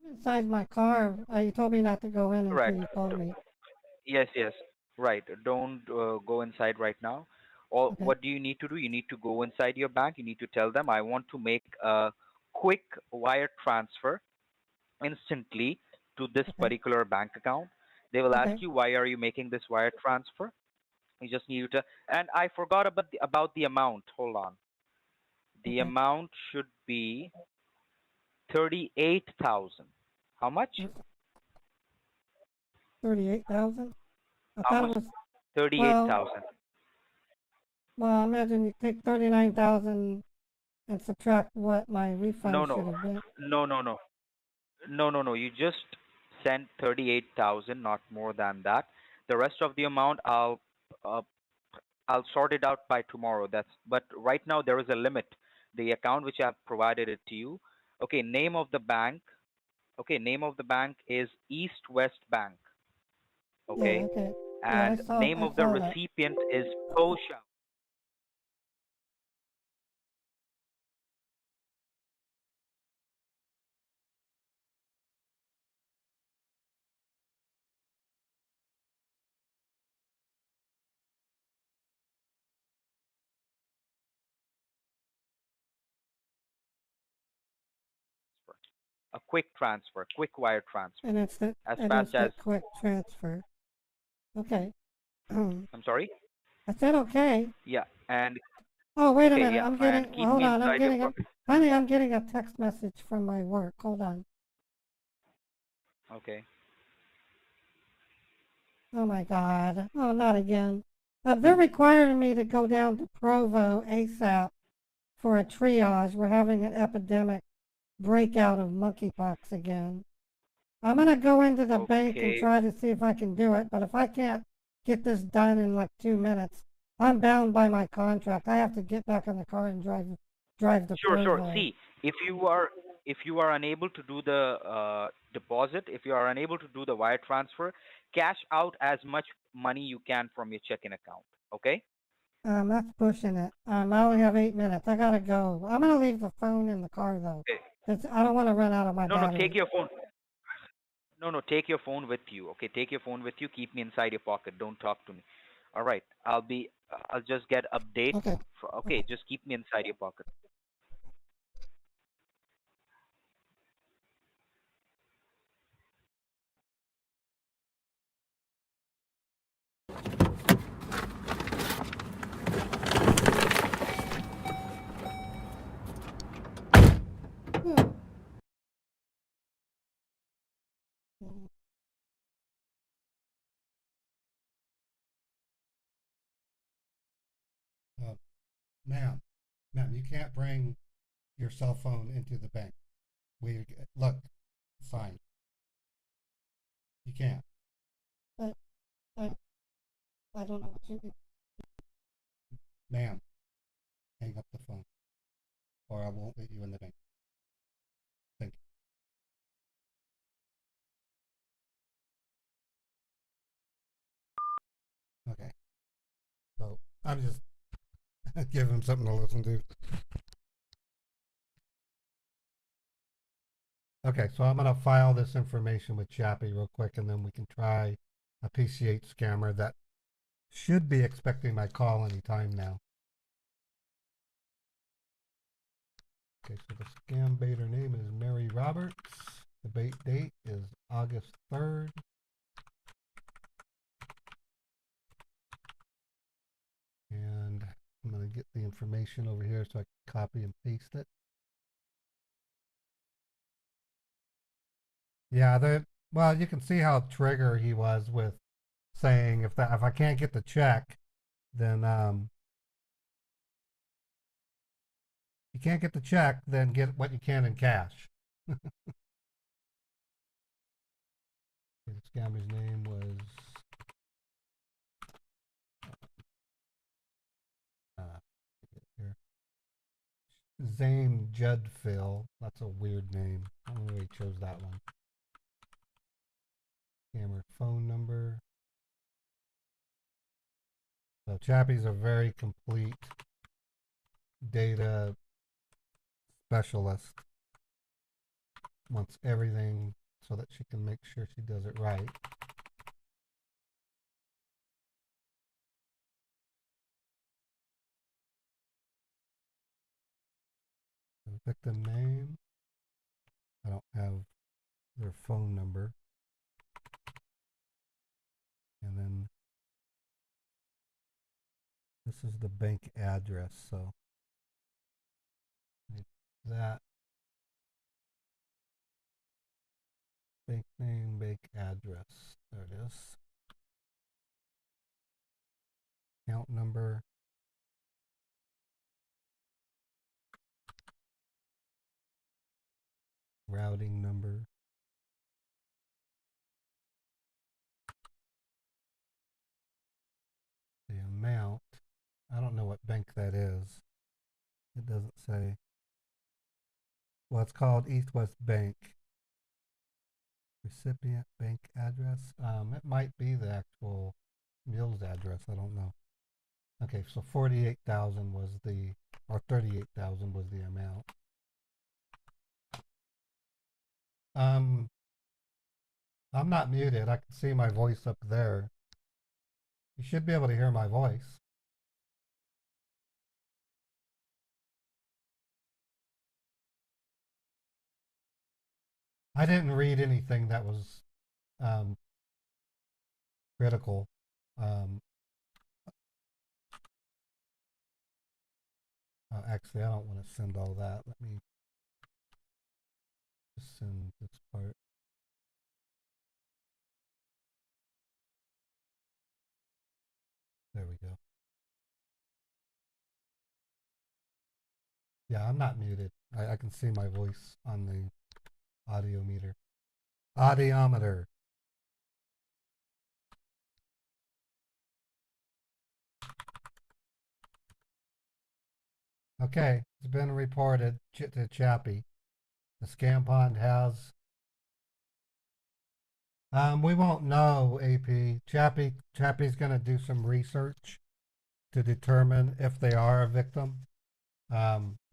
Inside my car. You told me not to go in Correct. until you told me. Yes, yes. Right. Don't go inside right now. Or Okay. what do you need to do? You need to go inside your bank. You need to tell them, I want to make a quick wire transfer instantly to this Okay. particular bank account. They will Okay. ask you, why are you making this wire transfer? You just need to, and I forgot about the amount. Hold on. The Okay. amount should be 38,000. How much? 38,000. I How thought much? it was 38,000. well. Imagine you take 39,000 and subtract what my refund No, should no, have been. no. You just send 38,000, not more than that. The rest of the amount, I'll sort it out by tomorrow. But right now there is a limit. The account which I've provided it to you. Okay, name of the bank. Okay, name of the bank is East West Bank. Okay, Yeah. Okay. and Yeah, name I of the saw that. recipient is Kosha. A quick transfer, quick wire transfer, And instant as and fast as. instant quick transfer. Okay. I'm sorry. I said okay. Yeah, and Oh, wait a okay, minute. yeah, I'm and getting. keep Hold me on. I'm inside your getting a. Honey, I'm getting a text message from my work. Hold on. Okay. Oh my God. Oh, not again. They're requiring me to go down to Provo ASAP for a triage. We're having an epidemic breakout of monkeypox again. I'm gonna go into the bank and Okay. try to see if I can do it, but if I can't get this done in like 2 minutes, I'm bound by my contract. I have to get back in the car and drive to Sure, sure. Provo. See, if you are unable to do the deposit, if you are unable to do the wire transfer, cash out as much money you can from your checking account. Okay? That's pushing it. I only have 8 minutes. I gotta go. I'm gonna leave the phone in the car though. Okay. 'Cause I don't want to run out of my No, no, battery. take your phone. No, no, take your phone with you. Okay, take your phone with you. Keep me inside your pocket. Don't talk to me. All right. I'll just get update. Okay. Okay, just keep me inside your pocket. Ma'am, you can't bring your cell phone into the bank. Look, fine. You can't. I, I don't know. Ma'am, hang up the phone, or I won't let you in the bank. Thank you. Okay. So I'm just give him something to listen to. Okay, so I'm gonna file this information with Chappie real quick, and then we can try a PCH scammer that should be expecting my call anytime now. Okay, so the scam baiter name is Mary Roberts. The bait date is August 3rd. And I'm going to get the information over here so I can copy and paste it. Yeah, well, you can see how trigger he was with saying if I can't get the check, then you can't get the check, then get what you can in cash. The scammer's name was here. Zane Judfill. That's a weird name. I don't know why he chose that one. Scammer phone number. So Chappie's a very complete data specialist. Wants everything so that she can make sure she does it right. The victim name. I don't have their phone number. And then this is the bank address, so that bank name, bank address. There it is. Account number. Routing number. The amount. I don't know what bank that is. It doesn't say. Well, it's called East West Bank. Recipient bank address. It might be the actual Mills address. I don't know. Okay, so 48,000 was the, or 38,000 was the amount. I'm not muted. I can see my voice up there. You should be able to hear my voice. I didn't read anything that was critical. Actually, I don't want to send all that. Let me just send this part. Yeah, I'm not muted. I can see my voice on the audio meter. Audiometer. Okay, it's been reported to Chappie. The scam pond has. We won't know, AP. Chappie's going to do some research to determine if they are a victim.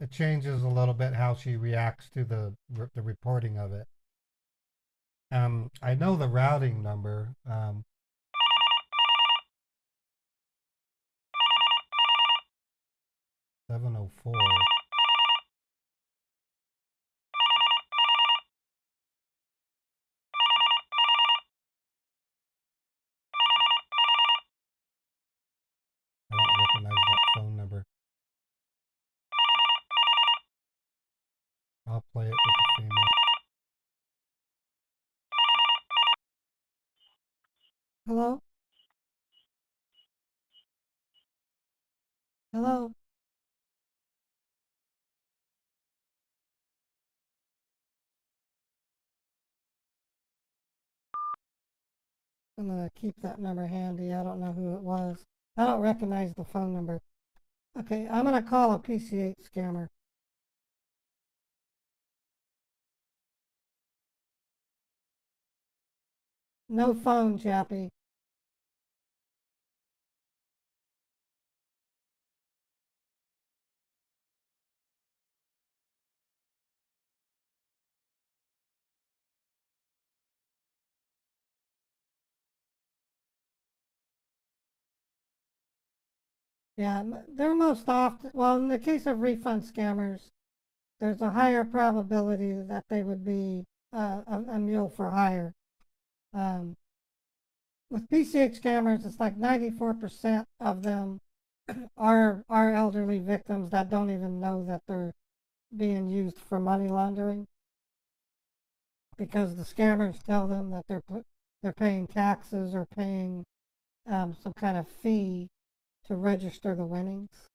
It changes a little bit how she reacts to the reporting of it. I know the routing number. 704. I don't recognize that phone number. I'll play it with the female. Hello? Hello? I'm gonna keep that number handy. I don't know who it was. I don't recognize the phone number. Okay, I'm gonna call a PC8 scammer. No phone, Chappie. Yeah, they're most often, well, in the case of refund scammers, there's a higher probability that they would be a mule for hire. With PCH scammers, it's like 94% of them are elderly victims that don't even know that they're being used for money laundering, because the scammers tell them that they're paying taxes or paying some kind of fee to register the winnings.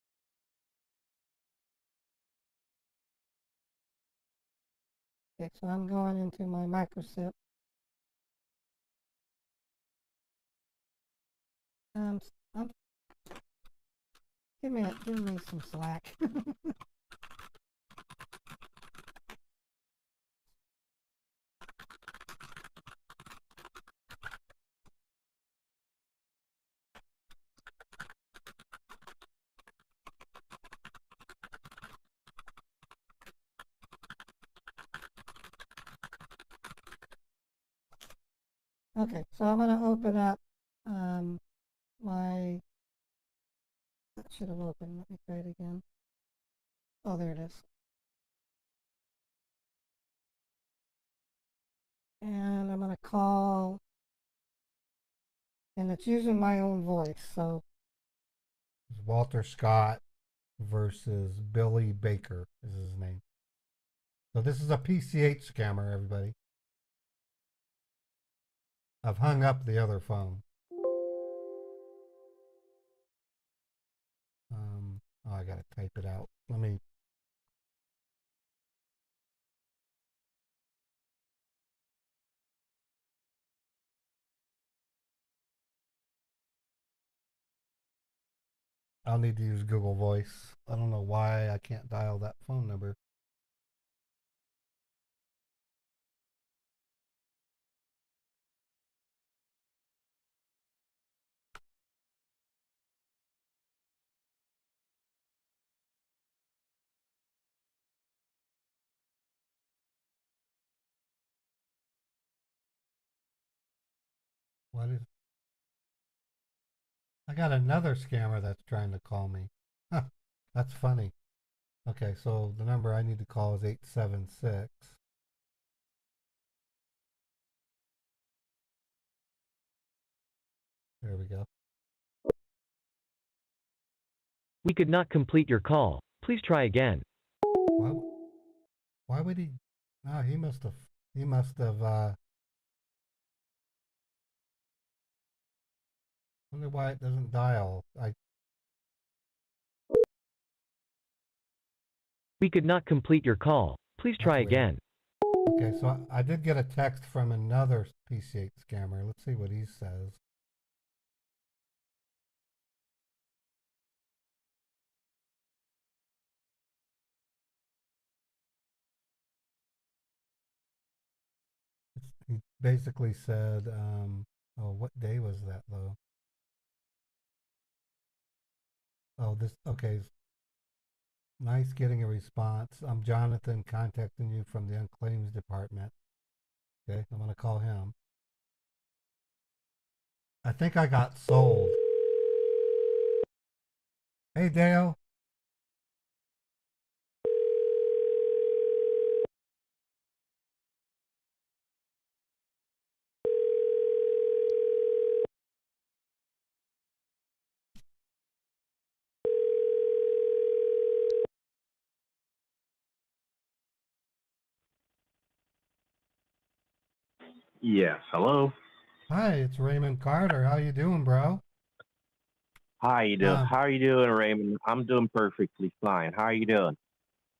Okay, so I'm going into my microsip. Um, give me some slack. Okay, so I'm gonna open up my, that should have opened. Let me try it again. Oh, there it is. And I'm gonna call, and it's using my own voice, so. It's Walter Scott versus Billy Baker is his name. So this is a PC8 scammer, everybody. I've hung up the other phone. Oh, I gotta type it out. Let me. I'll need to use Google Voice. I don't know why I can't dial that phone number. What is? I got another scammer that's trying to call me. Huh, that's funny. Okay, so the number I need to call is 876. There we go. We could not complete your call. Please try again. Why would he? Oh, he must have, wonder why it doesn't dial. We could not complete your call. Please try That's weird. again. Okay, so I did get a text from another PC8 scammer. Let's see what he says. He basically said, oh, what day was that though? Oh, okay. Nice getting a response. I'm Jonathan contacting you from the Unclaims Department. Okay, I'm going to call him. I think I got sold. Hey, Dale. Yes, hello. Hi, it's Raymond Carter. How you doing, bro? How you doing? How are you doing, Raymond? I'm doing perfectly fine. How are you doing?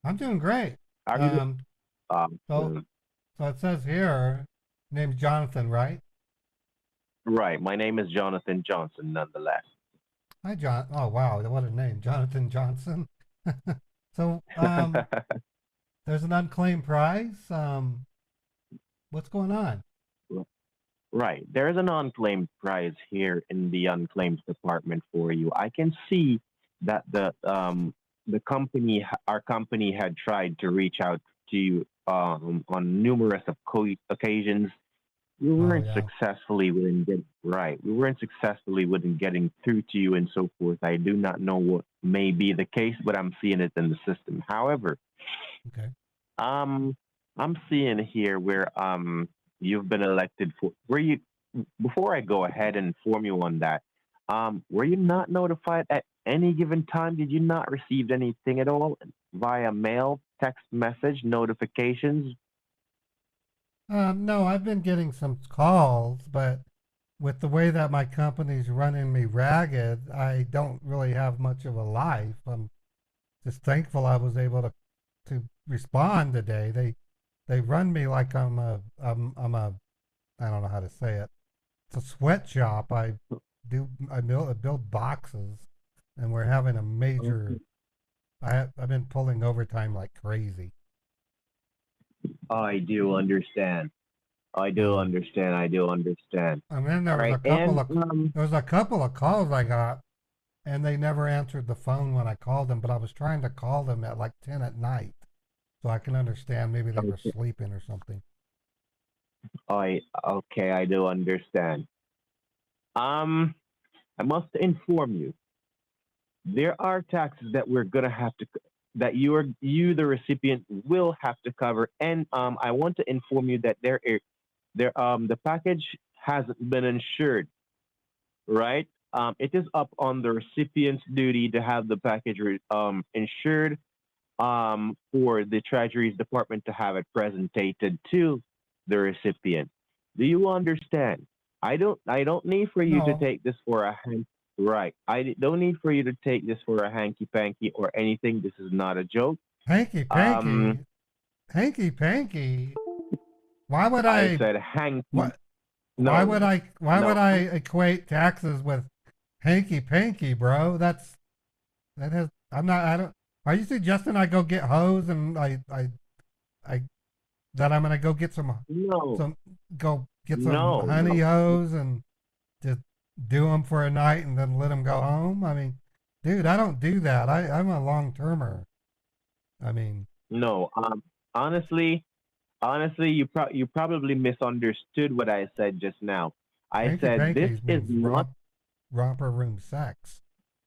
I'm doing great. How are you doing? So it says here, name's Jonathan, right? Right. My name is Jonathan Johnson, nonetheless. Hi, John. Oh, wow. What a name. Jonathan Johnson. So, there's an unclaimed prize. What's going on? Right. There is an unclaimed prize here in the unclaimed department for you. I can see that the company, our company, had tried to reach out to you on numerous occasions. We weren't successfully within We weren't successfully within getting through to you and so forth. I do not know what may be the case, but I'm seeing it in the system. However, okay. I'm seeing here where you've been elected for. Before I go ahead and inform you on that, were you not notified at any given time? Did you not receive anything at all via mail, text message, notifications? No, I've been getting some calls, but with the way that my company's running me ragged, I don't really have much of a life. I'm just thankful I was able to respond today. They run me like I'm a I don't know how to say it. It's a sweatshop. I build boxes, and we're having a major. I've been pulling overtime like crazy. I do understand. I do understand. And then there was a couple of calls I got, and they never answered the phone when I called them. But I was trying to call them at like 10 at night, so I can understand maybe they were sleeping or something. I do understand. I must inform you. There are taxes that we're gonna have to that you the recipient will have to cover, and I want to inform you that the package hasn't been insured, right? It is up on the recipient's duty to have the package insured for the Treasury's Department to have it presented to the recipient. Do you understand? I don't need for you to take this for a right. I don't need for you to take this for a hanky panky or anything. This is not a joke. Hanky panky. Hanky panky. Why would I said hanky. What? No. Why would I equate taxes with hanky panky, bro? Are you suggesting I go get hose and that I'm gonna go get some honey hose and just do them for a night and then let them go home? I mean, dude, I don't do that. I'm a long-termer. I mean, no. Honestly, you probably misunderstood what I said just now. I said this is not romper room sex,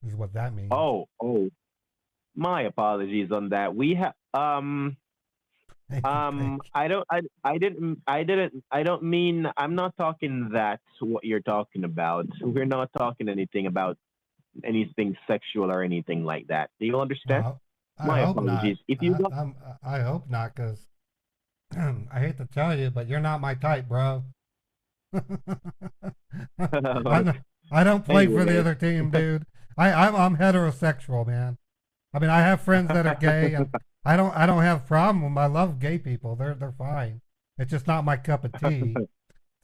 is what that means. Oh, my apologies on that. We have I don't mean, I'm not talking that's what you're talking about. We're not talking anything about anything sexual or anything like that. Do you understand? My apologies. If you I hope not, because I hate to tell you, but you're not my type, bro. I don't play for the other team, dude. I'm heterosexual, man. I mean, I have friends that are gay, and I don't have a problem with them. I love gay people. They're fine. It's just not my cup of tea.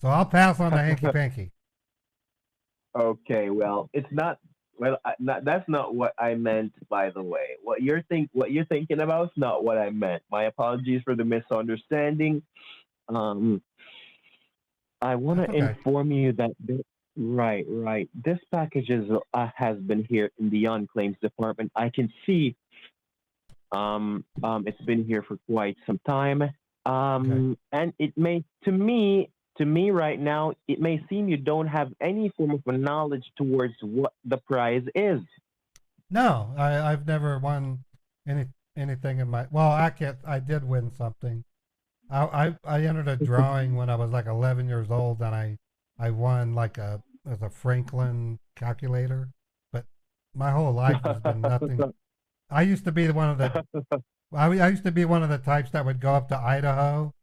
So I'll pass on the hanky panky. Okay, well, it's not. Well, that's not what I meant, by the way. What you're thinking about is not what I meant. My apologies for the misunderstanding. Um, I want to That's okay. inform you that right. This package has been here in the on-claims department. I can see it's been here for quite some time. And it may to me right now, it may seem you don't have any form of a knowledge towards what the prize is. No, I've never won anything in my. Well, I did win something. I entered a drawing when I was like 11 years old, and I won like as a Franklin calculator. But my whole life has been nothing. I used to be one of the. I used to be one of the types that would go up to Idaho,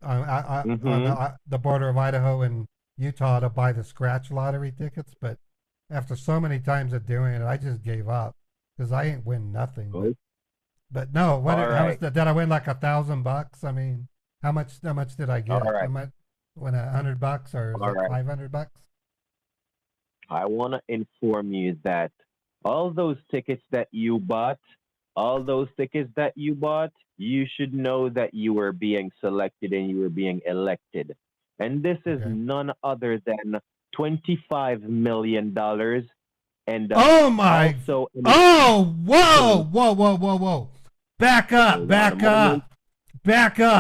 on the border of Idaho and Utah, to buy the scratch lottery tickets. But after so many times of doing it, I just gave up because I ain't win nothing. But no, did I win like $1,000? I mean, how much did I get? I might win $100 or is it $500? I want to inform you that all those tickets that you bought, you should know that you were being selected and you were being elected. And this is none other than $25 million. And oh my! Whoa! Back up!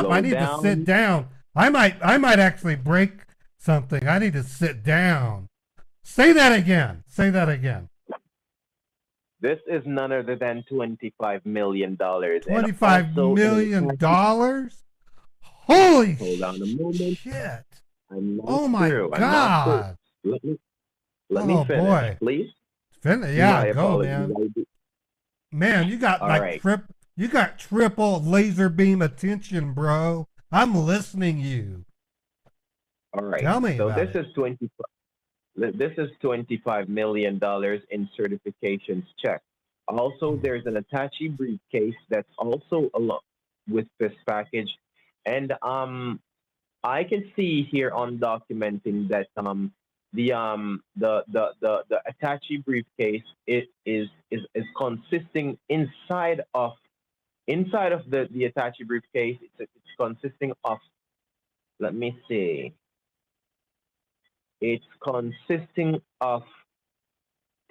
I need to sit down. I might actually break something. I need to sit down. Say that again. This is none other than $25 million. $25 million? Holy Hold on a moment. shit! Oh my God! Let me finish, boy. please. Yeah, go, man. Man, you got you got triple laser beam attention, bro. I'm listening you. All right. Tell me so about this is $25 million in certifications check. Also, there's an Hitachi briefcase that's also along with this package, and I can see here on documenting that the Hitachi briefcase is consisting inside of the Hitachi briefcase. It's consisting of, let me see. It's consisting of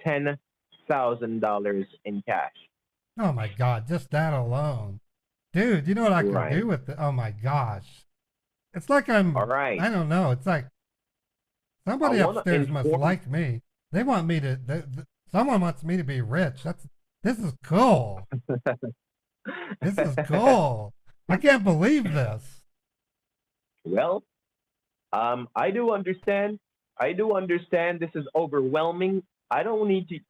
$10,000 in cash. Oh my God, just that alone. Dude, you know what I can do with it? Oh my gosh. It's like I'm, I don't know. It's like somebody upstairs must like me. They want me to, someone wants me to be rich. This is cool. This is cool. I can't believe this. Well, I do understand. This is overwhelming. I don't need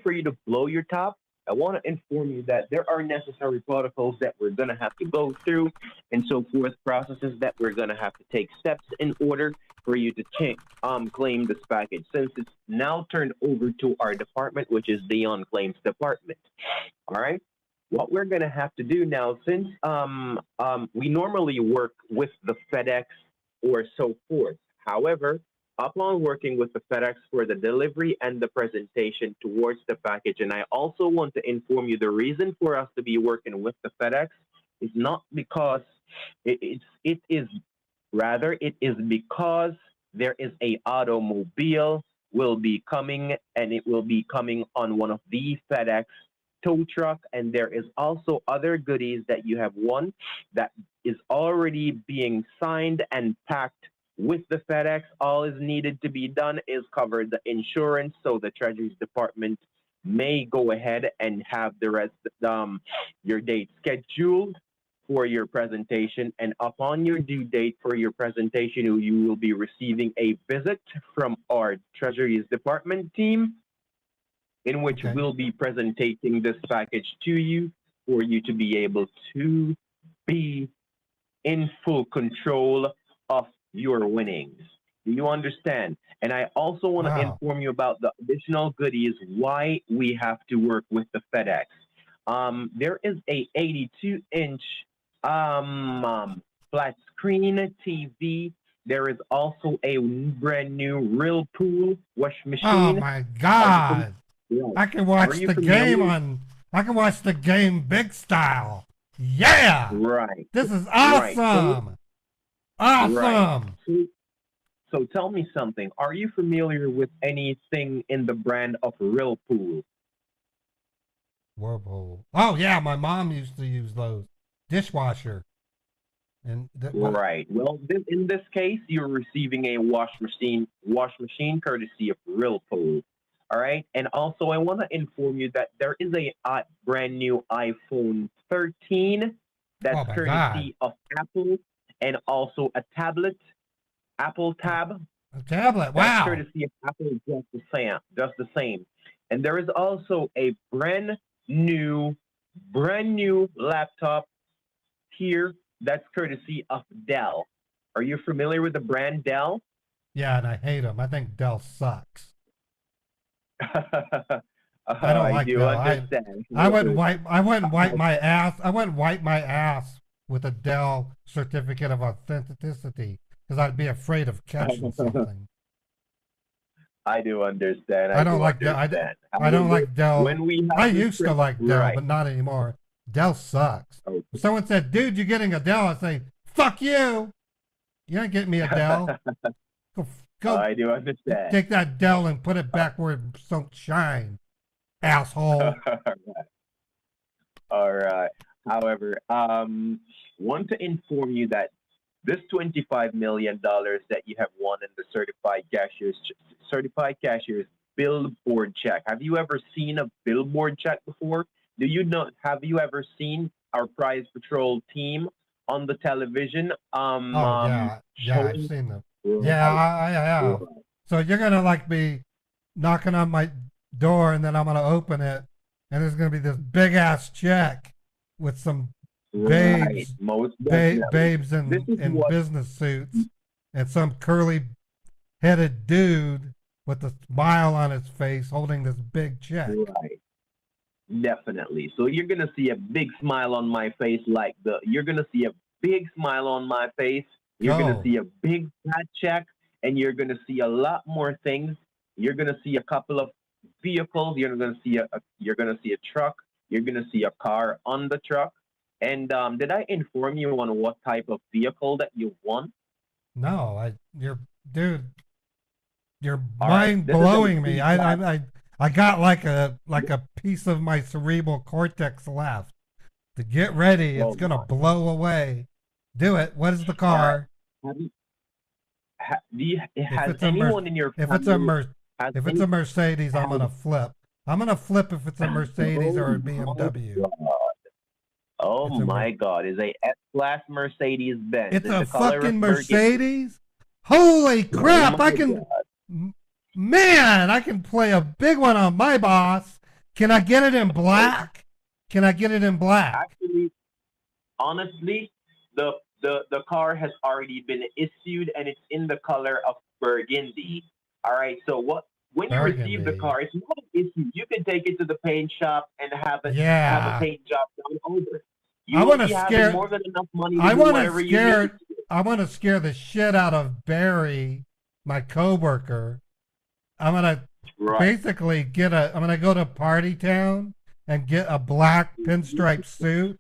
for you to blow your top. I want to inform you that there are necessary protocols that we're going to have to go through and so forth, processes that we're going to have to take steps in order for you to claim this package, since it's now turned over to our department, which is the on-claims department. All right? What we're going to have to do now, since we normally work with the FedEx or so forth. However, upon working with the FedEx for the delivery and the presentation towards the package, and I also want to inform you the reason for us to be working with the FedEx is not because it is because there is a automobile will be coming, and it will be coming on one of the FedEx tow truck, and there is also other goodies that you have won that is already being signed and packed with the FedEx. All is needed to be done is cover the insurance, so the Treasury Department may go ahead and have the rest your date scheduled for your presentation, and upon your due date for your presentation, you will be receiving a visit from our Treasury Department team, in which we'll be presenting this package to you for you to be able to be in full control of your winnings. Do you understand? And I also want to inform you about the additional goodies, why we have to work with the FedEx. There is a 82-inch flat screen TV. There is also a brand new Whirlpool wash Oh machine. my God! Yeah. I can watch Are you the familiar? game on. I can watch the game big style. Yeah! Right. This is Right. awesome. Awesome. Right. So tell me something. Are you familiar with anything in the brand of Whirlpool? Whirlpool. Oh yeah, my mom used to use those dishwasher. And Right. Well, in this case, you're receiving a wash machine courtesy of Whirlpool. All right. And also, I want to inform you that there is a brand new iPhone 13 that's Oh my courtesy of Apple, and also a tablet, Apple Tab. a tablet. That's Wow. courtesy of Apple, just the same. Just the same. And there is also a brand new laptop here that's courtesy of Dell. Are you familiar with the brand Dell? Yeah, and I hate them. I think Dell sucks. I don't like do Dell. understand. I wouldn't wipe my ass. I wouldn't wipe my ass with a Dell certificate of authenticity because I'd be afraid of catching something. I do understand. I don't like Dell. I don't like Dell. When we have I to used to trip- like Dell, right. but not anymore. Dell sucks. Okay. If someone said, "Dude, you're getting a Dell," I say, "Fuck you! You ain't getting me a Dell. Go I do understand. take that Dell and put it back where it don't shine, asshole." All right. However, want to inform you that this $25 million that you have won in the certified cashier's billboard check. Have you ever seen a billboard check before? Do you know? Have you ever seen our Prize Patrol team on the television? Yeah, I've showing- seen them. Yeah, I have. So you're gonna like be knocking on my door, and then I'm gonna open it, and there's gonna be this big ass check with some Right. babes, Most definitely. babes This is in what- business suits, and some curly headed dude with a smile on his face holding this big check. Right. Definitely. So you're gonna see a big smile on my face, you're gonna see a big smile on my face. You're gonna Oh. see a big fat check, and you're gonna see a lot more things. You're gonna see a couple of vehicles. You're gonna see a truck. You're gonna see a car on the truck. And did I inform you on what type of vehicle that you won? No, dude, you're All right, mind this is a blowing me. big I got like a piece of my cerebral cortex left. To get ready, Oh, it's gonna my. blow away. Do it. What is the car? Have you, has it's a Mer- anyone in your If family it's a Mer- has if it's any- a Mercedes, I'm gonna flip. I'm gonna flip if it's a Mercedes or a Oh, BMW. my God. Oh It's a my God! Is a S-Class Mercedes Benz? It's a the color of fucking burgundy. Mercedes. Holy crap! Oh my I can, God. man, I can play a big one on my boss. Can I get it in black? Can I get it in black? Actually, honestly, the car has already been issued and it's in the color of burgundy. All right. So when you receive the Burgundy. car, it's not an issue. You can take it to the paint shop and have a Yeah. paint job done over. You I will wanna be having scare- more than enough money to I do want whatever to you scare. need. I want to scare the shit out of Barry, my coworker. I'm gonna Right. basically I'm gonna go to Party Town and get a black pinstripe suit,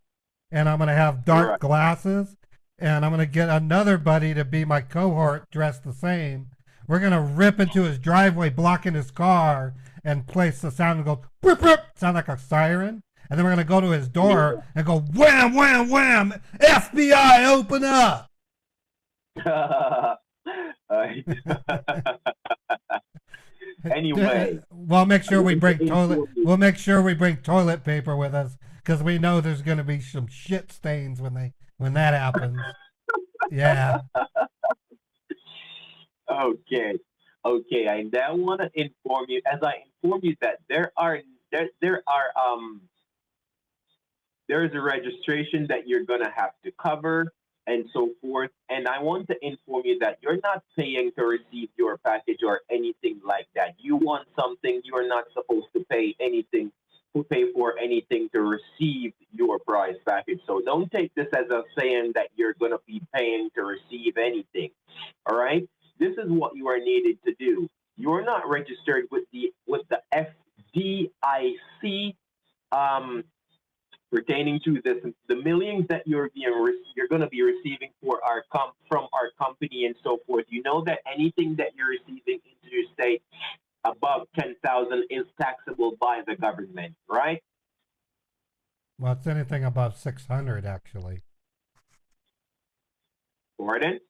and I'm gonna have dark Right. glasses, and I'm gonna get another buddy to be my cohort dressed the same. We're gonna rip into his driveway, blocking his car, and place the sound and go "Brip, brip," sound like a siren. And then we're gonna go to his door and go wham, wham, wham, FBI, open up. Anyway, We'll make sure we bring Inform toilet. you. We'll make sure we bring toilet paper with us because we know there's gonna be some shit stains when that happens. Yeah. okay. I now want to inform you, as I inform you that there is a registration that you're gonna have to cover and so forth. And I want to inform you that you're not paying to receive your package or anything like that. You want something, you're not supposed to pay anything pay for anything to receive your prize package. So don't take this as a saying that you're going to be paying to receive anything. All right? This is what you are needed to do. You're not registered with the FDIC pertaining to this, the millions that you're going to be receiving from our company and so forth. You know that anything that you're receiving into your state above 10,000 is taxable by the government, right? Well, it's anything above 600 actually. Pardon?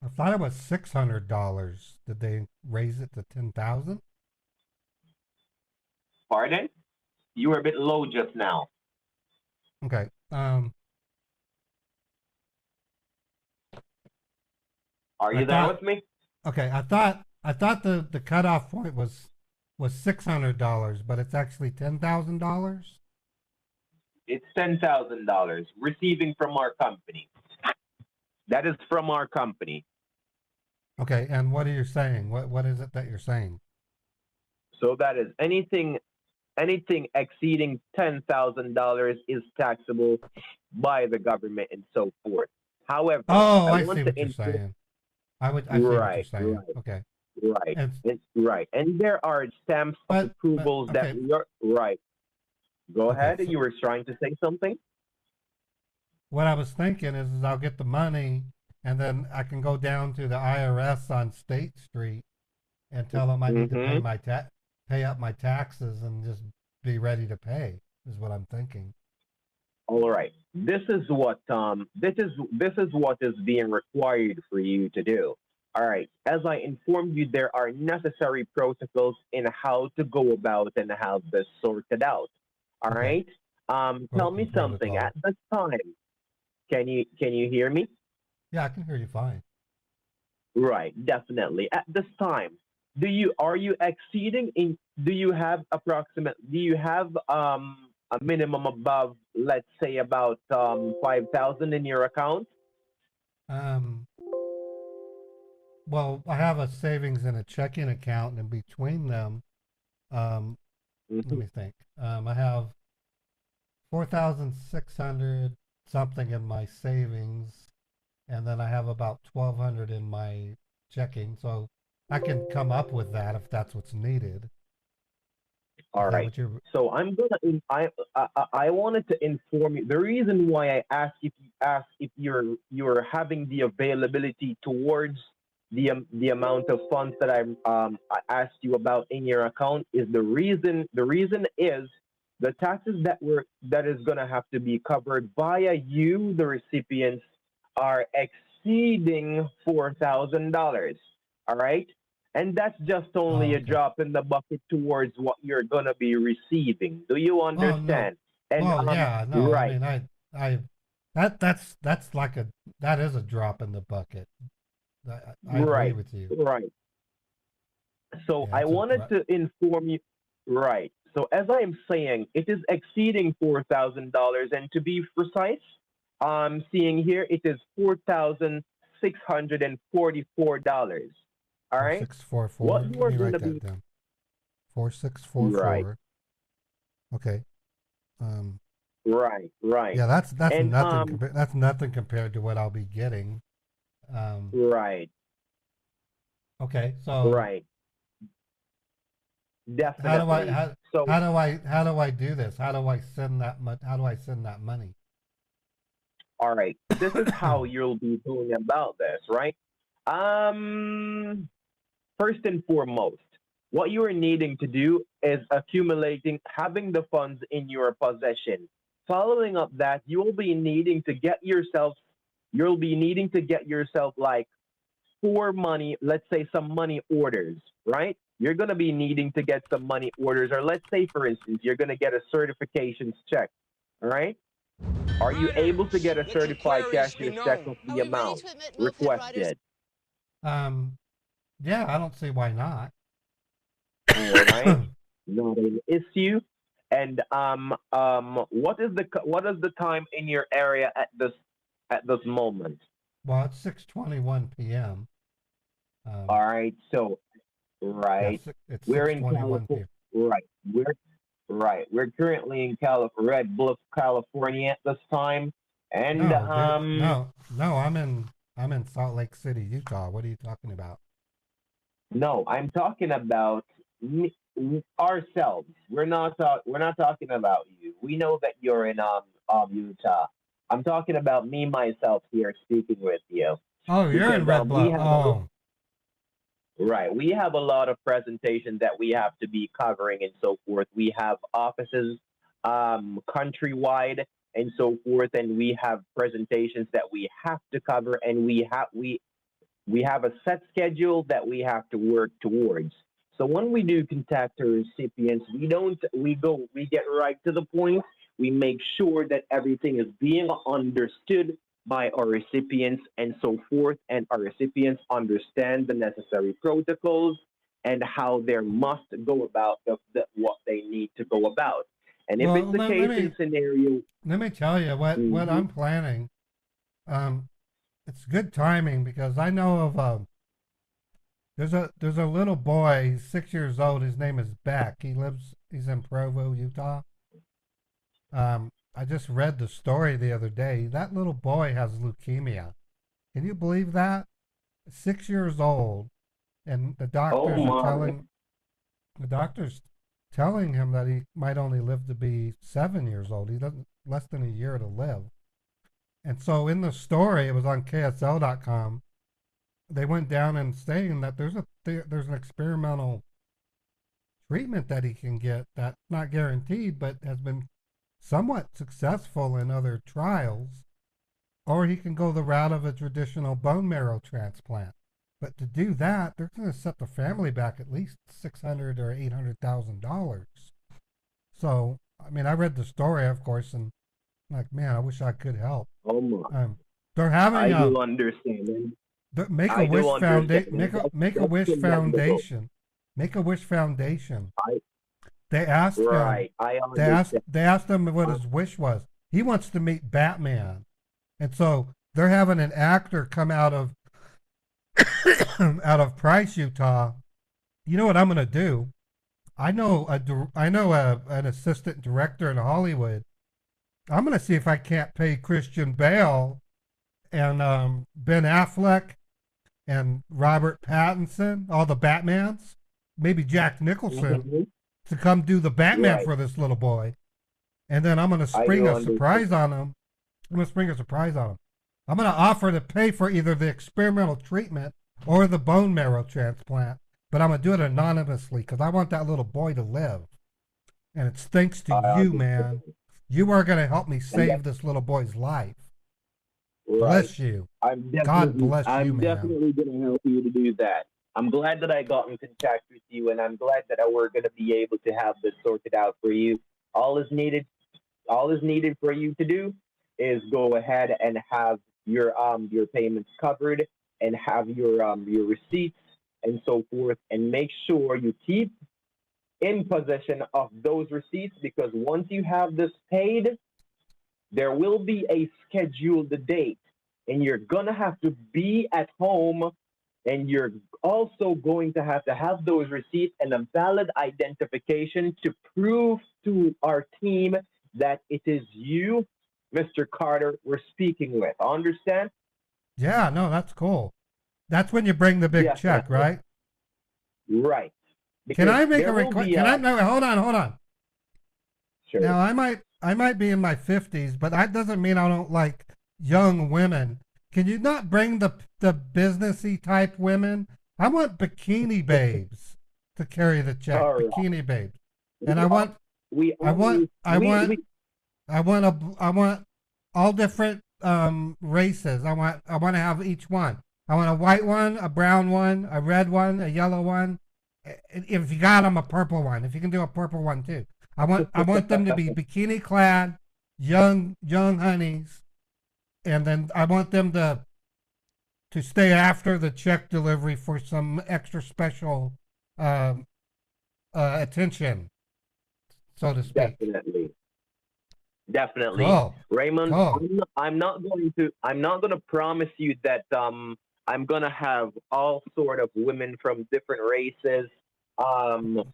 I thought it was $600. Did they raise it to 10,000? Pardon? You were a bit low just now. Okay. Are you there with me? Okay, I thought the cutoff point was $600, but it's actually $10,000. It's $10,000 receiving from our company. That is from our company. Okay, and what are you saying? What is it that you're saying? So that is anything exceeding $10,000 is taxable by the government and so forth. However, I see what you're saying. I see what you're saying. Right. Okay. Right. Right. And there are stamps of approvals that we are right. Go ahead. So you were trying to say something? What I was thinking is I'll get the money and then I can go down to the IRS on State Street and tell them I need to pay pay up my taxes and just be ready to pay is what I'm thinking. All right. This is what is being required for you to do. All right. As I informed you, there are necessary protocols in how to go about and have this sorted out. All right. Tell me something. At this time, can you hear me? Yeah, I can hear you fine. Right. Definitely. At this time, are you exceeding in? Do you have a minimum above, let's say, about 5,000 in your account? Well, I have a savings and a checking account, and between them, let me think. I have 4,600 something in my savings, and then I have about 1,200 in my checking. So I can come up with that if that's what's needed. All right. So I wanted to inform you. The reason why I asked if you're having the availability towards the amount of funds that I asked you about in your account is the reason is the taxes that is going to have to be covered via you, the recipients, are exceeding $4,000. All right. And that's just only a drop in the bucket towards what you're going to be receiving. Do you understand? Yeah, no, right. I mean, that's like that is a drop in the bucket. I agree with you. Right. So I wanted to inform you. Right. So as I'm saying, it is exceeding $4,000, and to be precise, I'm seeing here it is $4,644. All right. 4644. Let me write that down. 4644. Right. Okay. Right. Yeah, that's nothing. That's nothing compared to what I'll be getting. Right. Okay. So. Right. Definitely. How do I do this? How do I send that money? All right. This is how you'll be doing about this, right? First and foremost, what you are needing to do is having the funds in your possession. Following up that, you'll be needing to get yourself like let's say some money orders, right? You're going to be needing to get some money orders, or let's say, for instance, you're going to get a certifications check, all right? Are you able to get a certified cashier's check of the amount requested? Yeah, I don't see why not. All right, not an issue. And what is the time in your area at this moment? Well, it's 6:21 p.m. All right, so right, it's we're in 6:21 California. Right, We're currently in Red Bluff, California at this time, and No, I'm in Salt Lake City, Utah. What are you talking about? no, I'm talking about ourselves. We're not talking about you. We know that you're in Utah. I'm talking about me myself here speaking with you. Oh, you're in Red Bluff. Oh. Right. We have a lot of presentations that we have to be covering and so forth. We have offices countrywide and so forth, and we have presentations that we have to cover, and we have a set schedule that we have to work towards. So when we do contact our recipients, we get right to the point. We make sure that everything is being understood by our recipients and so forth, and our recipients understand the necessary protocols and how they must go about what they need to go about. And if it's the case in scenario, let me tell you what I'm planning. It's good timing because I know of there's a little boy. He's 6 years old. His name is Beck. He's in Provo, Utah. I just read the story the other day. That little boy has leukemia. Can you believe that? 6 years old, and the doctor's telling him that he might only live to be 7 years old. He doesn't less than a year to live. And so in the story, it was on KSL.com. They went down and saying that there's an experimental treatment that he can get that's not guaranteed, but has been somewhat successful in other trials, or he can go the route of a traditional bone marrow transplant. But to do that, they're going to set the family back at least $600,000 or $800,000. So, I mean, I read the story, of course, and I'm like, man, I wish I could help. Oh my! They're having I do understand. Make a Wish Foundation. Make a Wish Foundation. They asked him. They asked him what his wish was. He wants to meet Batman, and so they're having an actor come out of Price, Utah. You know what I'm gonna do? I know an assistant director in Hollywood. I'm gonna see if I can't pay Christian Bale and Ben Affleck and Robert Pattinson, all the Batmans, maybe Jack Nicholson, to come do the Batman for this little boy. And then I'm going to spring a surprise on him. I'm going to offer to pay for either the experimental treatment or the bone marrow transplant, but I'm going to do it anonymously because I want that little boy to live. And it's thanks to you, man. You are going to help me save this little boy's life. Bless you. God bless you, man. I'm definitely going to help you to do that. I'm glad that I got in contact with you, and I'm glad that we're going to be able to have this sorted out for you. All is needed for you to do is go ahead and have your payments covered and have your receipts and so forth, and make sure you keep in possession of those receipts, because once you have this paid, there will be a scheduled date, and you're going to have to be at home, and you're also going to have those receipts and a valid identification to prove to our team that it is you, Mr. Carter, we're speaking with. Understand? Yeah, no, that's cool. That's when you bring the big check, right? Right. Can I make a request? No, hold on. Sure. Now, I might be in my 50s, but that doesn't mean I don't like young women. Can you not bring the businessy type women? I want bikini babes to carry the check. Bikini babes, and I want all different races. I want to have each one. I want a white one, a brown one, a red one, a yellow one. If you got them, a purple one. If you can do a purple one too. I want them to be bikini clad, young honeys, and then I want them to stay after the check delivery for some extra special attention, so to speak. Definitely. Cool. Raymond, cool. I'm not going to promise you that I'm going to have all sort of women from different races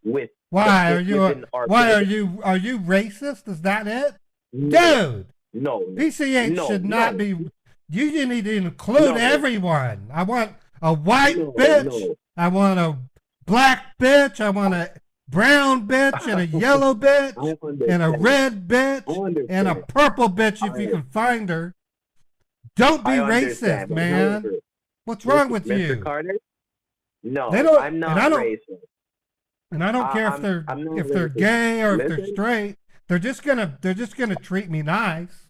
with Why are within you? our Why business. are you racist? Is that it, No, dude? no, PCH no, should no, not be. You need to include no, everyone. I want a white no, bitch. no. I want a black bitch. I want a brown bitch and a yellow bitch I and a understand. red bitch I and a understand. purple bitch if you I can find her. Don't be I racist, understand. But man. however, What's wrong Mr. with Mr. you? Carter, They no, don't, I'm and not I don't, racist. and I don't care if I'm not they're racist. gay or if they're Listen, straight. They're just gonna treat me nice.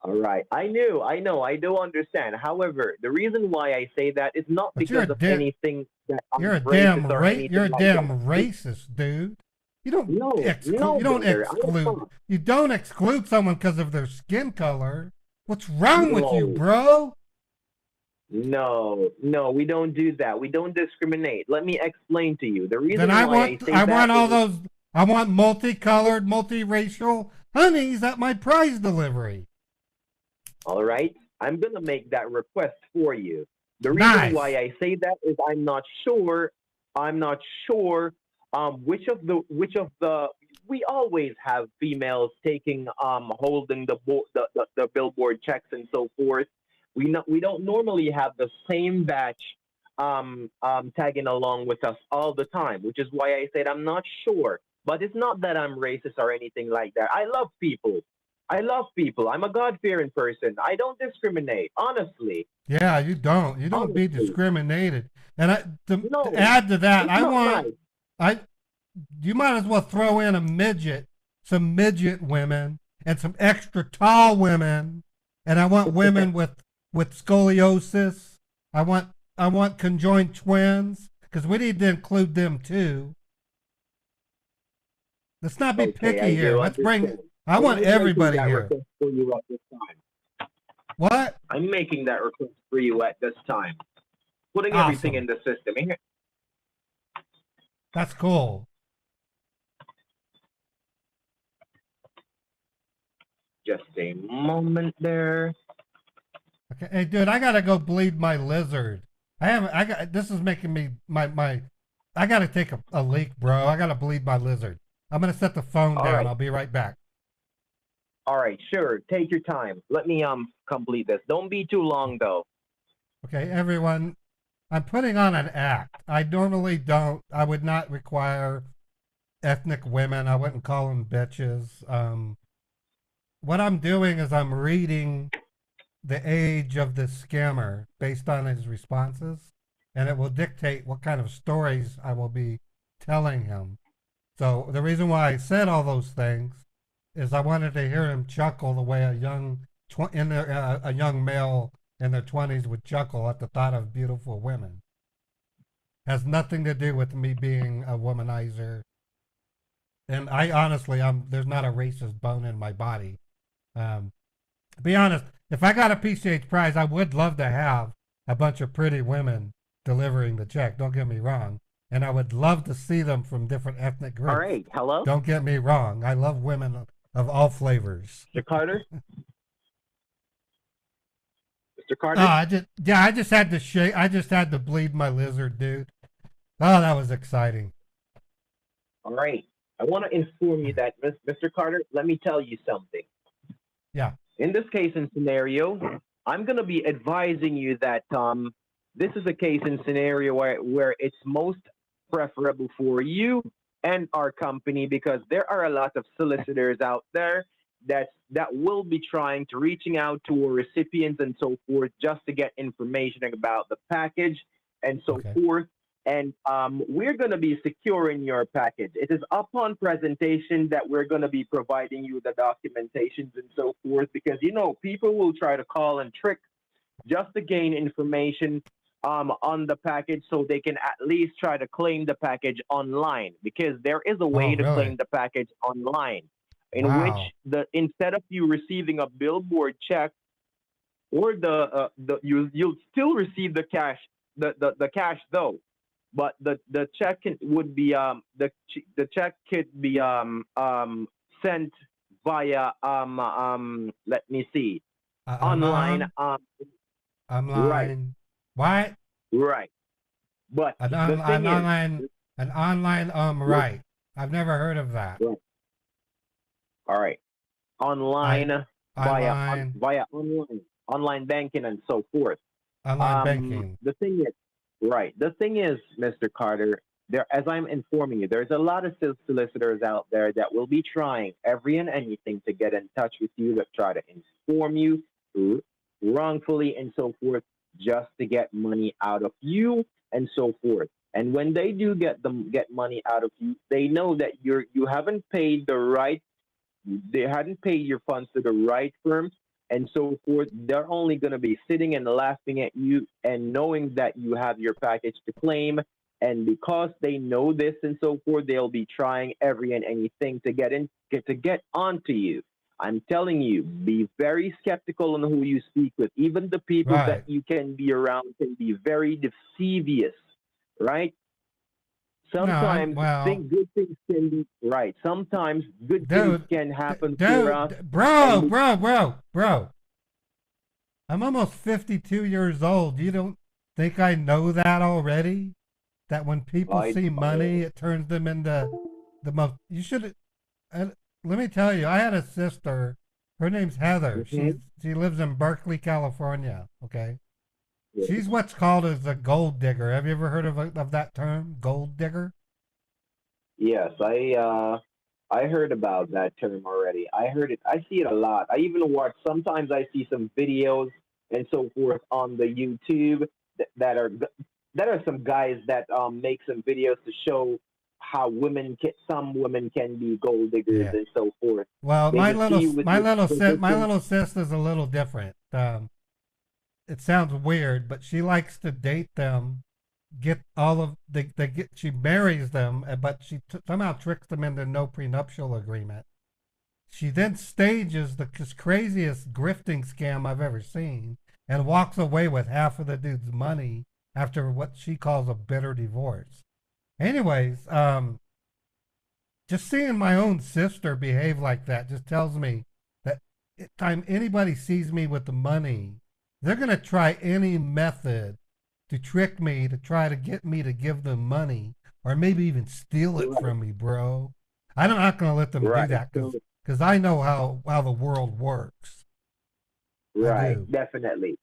all right. I know, I do understand. However, the reason why I say that is not But you're because a of damn, anything that I'm you're a racist damn or anything you're a like damn that. racist, dude. You don't No, exclude. no, You don't brother, I am exclude. not. You don't exclude someone because of their skin color. What's wrong with you, No, bro? no, we don't do that. We don't discriminate. Let me explain to you. The Then reason why I say I that want all is, those. I want multicolored, multiracial honeys at my prize delivery. all right, I'm gonna make that request for you. The reason why Nice. I say that is I'm not sure which of the we always have females taking holding the billboard checks and so forth. We don't normally have the same batch tagging along with us all the time, which is why I said I'm not sure. But it's not that I'm racist or anything like that. I love people. I love people. I'm a God fearing person. I don't discriminate, honestly. Yeah, you don't. You don't be Honestly. discriminated. And to No, add to that, it's I not want nice. I you might as well throw in some midget women and some extra tall women, and I want women with scoliosis. I want conjoined twins because we need to include them too. Let's not be Okay, picky I here. do Let's bring. understand. I want I'm making everybody that here. request for you at this time. What? I'm making that request for you at this time. Putting everything in Awesome. the system. Here- That's cool. Just a moment there. Okay, hey, dude, I gotta go bleed my lizard. This is making me I gotta take a leak, bro. I gotta bleed my lizard. I'm gonna set the phone All down. right. I'll be right back. All right, sure. Take your time. Let me complete this. Don't be too long though. Okay, everyone, I'm putting on an act. I normally don't. I would not require ethnic women. I wouldn't call them bitches. What I'm doing is I'm reading the age of this scammer based on his responses, and it will dictate what kind of stories I will be telling him. So the reason why I said all those things is I wanted to hear him chuckle the way a young male in their 20s would chuckle at the thought of beautiful women. Has nothing to do with me being a womanizer. And I honestly, there's not a racist bone in my body. To be honest, if I got a PCH prize, I would love to have a bunch of pretty women delivering the check. Don't get me wrong. And I would love to see them from different ethnic groups. All right, hello? Don't get me wrong. I love women of all flavors. Mr. Carter? Mr. Carter? I just had to shake. I just had to bleed my lizard, dude. Oh, that was exciting. All right. I want to inform you that, Mr. Carter, let me tell you something. Yeah. In this case and scenario, I'm going to be advising you that this is a case and scenario where it's most preferable for you and our company, because there are a lot of solicitors out there that will be trying to reaching out to our recipients and so forth just to get information about the package and so forth. And we're going to be securing your package. It is upon presentation that we're going to be providing you the documentations and so forth, because, you know, people will try to call and trick just to gain information on the package so they can at least try to claim the package online, because there is a way to claim the package online in which instead of you receiving a billboard check or you'll still receive the cash, the cash though. But the check would be the check could be sent via let me see online online. Right. What? Right. But An, the on, thing an online right. I've never heard of that. right, all right, online Online via online banking and so forth. online banking. The thing is, right. The thing is, Mr. Carter, there, as I'm informing you, there's a lot of solicitors out there that will be trying every and anything to get in touch with you, to try to inform you wrongfully and so forth, just to get money out of you and so forth. And when they do get money out of you, they know that you haven't paid the right, they hadn't paid your funds to the right firm and so forth. They're only going to be sitting and laughing at you and knowing that you have your package to claim. And because they know this and so forth, they'll be trying every and anything to get onto you. I'm telling you, be very skeptical on who you speak with. Even the people Right. that you can be around can be very deceivious, right? Sometimes good things can be right. Sometimes good things can happen to us. Bro. I'm almost 52 years old. You don't think I know that already? That when people see money, it turns them into the most. You should. Let me tell you, I had a sister. Her name's Heather. She lives in Berkeley, California. Okay. Yeah. She's what's called as a gold digger. Have you ever heard of that term, gold digger? Yes, I heard about that term already. I heard it. I see it a lot. I even watch. Sometimes I see some videos and so forth on the YouTube that are some guys that make some videos to show how some women can be gold diggers and so forth. Well, They my deceive little sister's a little different. It sounds weird, but she likes to date them, she marries them, but she somehow tricks them into no prenuptial agreement. She then stages the craziest grifting scam I've ever seen and walks away with half of the dude's money after what she calls a bitter divorce. Anyways, just seeing my own sister behave like that just tells me that time anybody sees me with the money, they're going to try any method to trick me, to try to get me to give them money, or maybe even steal it from me, bro. I'm not going to let them do that because I know how the world works. Right, definitely.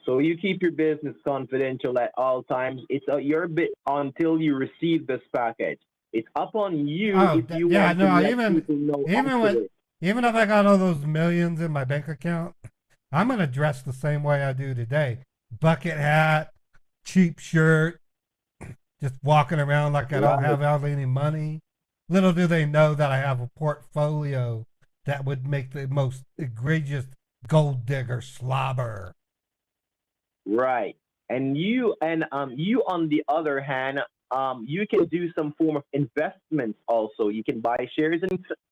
So you keep your business confidential at all times. It's your bit until you receive this package. It's up on you if you want to let people know. Even if I got all those millions in my bank account, I'm going to dress the same way I do today. Bucket hat, cheap shirt, just walking around like I don't have hardly any money. Little do they know that I have a portfolio that would make the most egregious gold digger slobber. Right. And you on the other hand, you can do some form of investments also. You can buy shares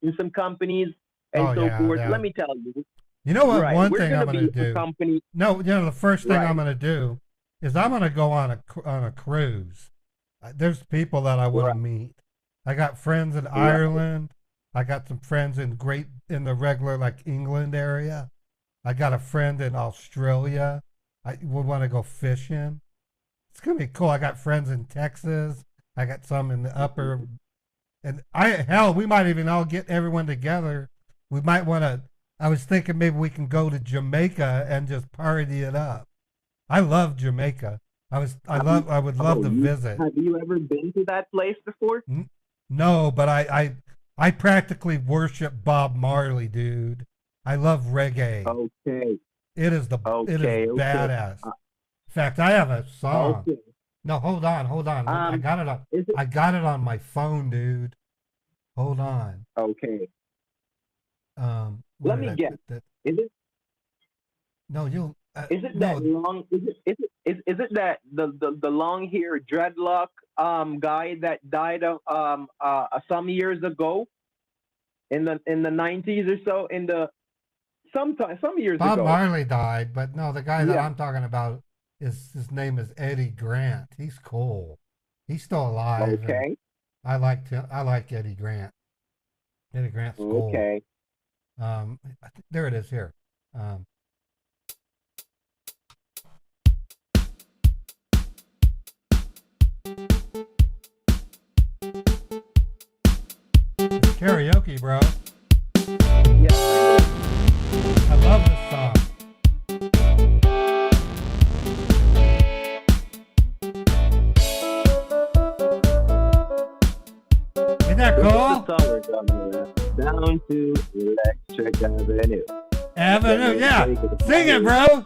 in some companies and forth. Yeah. Let me tell you. You know what? Right. One We're thing I'm going to do. The first thing I'm going to do is I'm going to go on a cruise. There's people that I want to meet. I got friends in Ireland. I got some friends in the regular like England area. I got a friend in Australia. I would want to go fishing. It's gonna be cool. I got friends in Texas. I got some in the upper, and we might even all get everyone together. We might want to. I was thinking maybe we can go to Jamaica and just party it up. I love Jamaica. I would love to visit. Have you ever been to that place before? No, but I practically worship Bob Marley, dude. I love reggae. Okay. It is badass. In fact, I have a song. Okay. No, hold on. I got it on my phone, dude. Hold on. Okay. Let me guess. Is it? No, you. Is it that long? Is it that the long hair dreadlock guy that died of some years ago in the 90s or so some years ago? Bob Marley died, but no, the guy that I'm talking about his name is Eddie Grant. He's cool. He's still alive. Okay. I like Eddie Grant. Eddie Grant's cool. Okay. There it is here. It's karaoke, bro. Yeah. I love this song. Isn't that cool? This is the song we're talking about. Down to Electric Avenue. Avenue, yeah. Sing it, bro.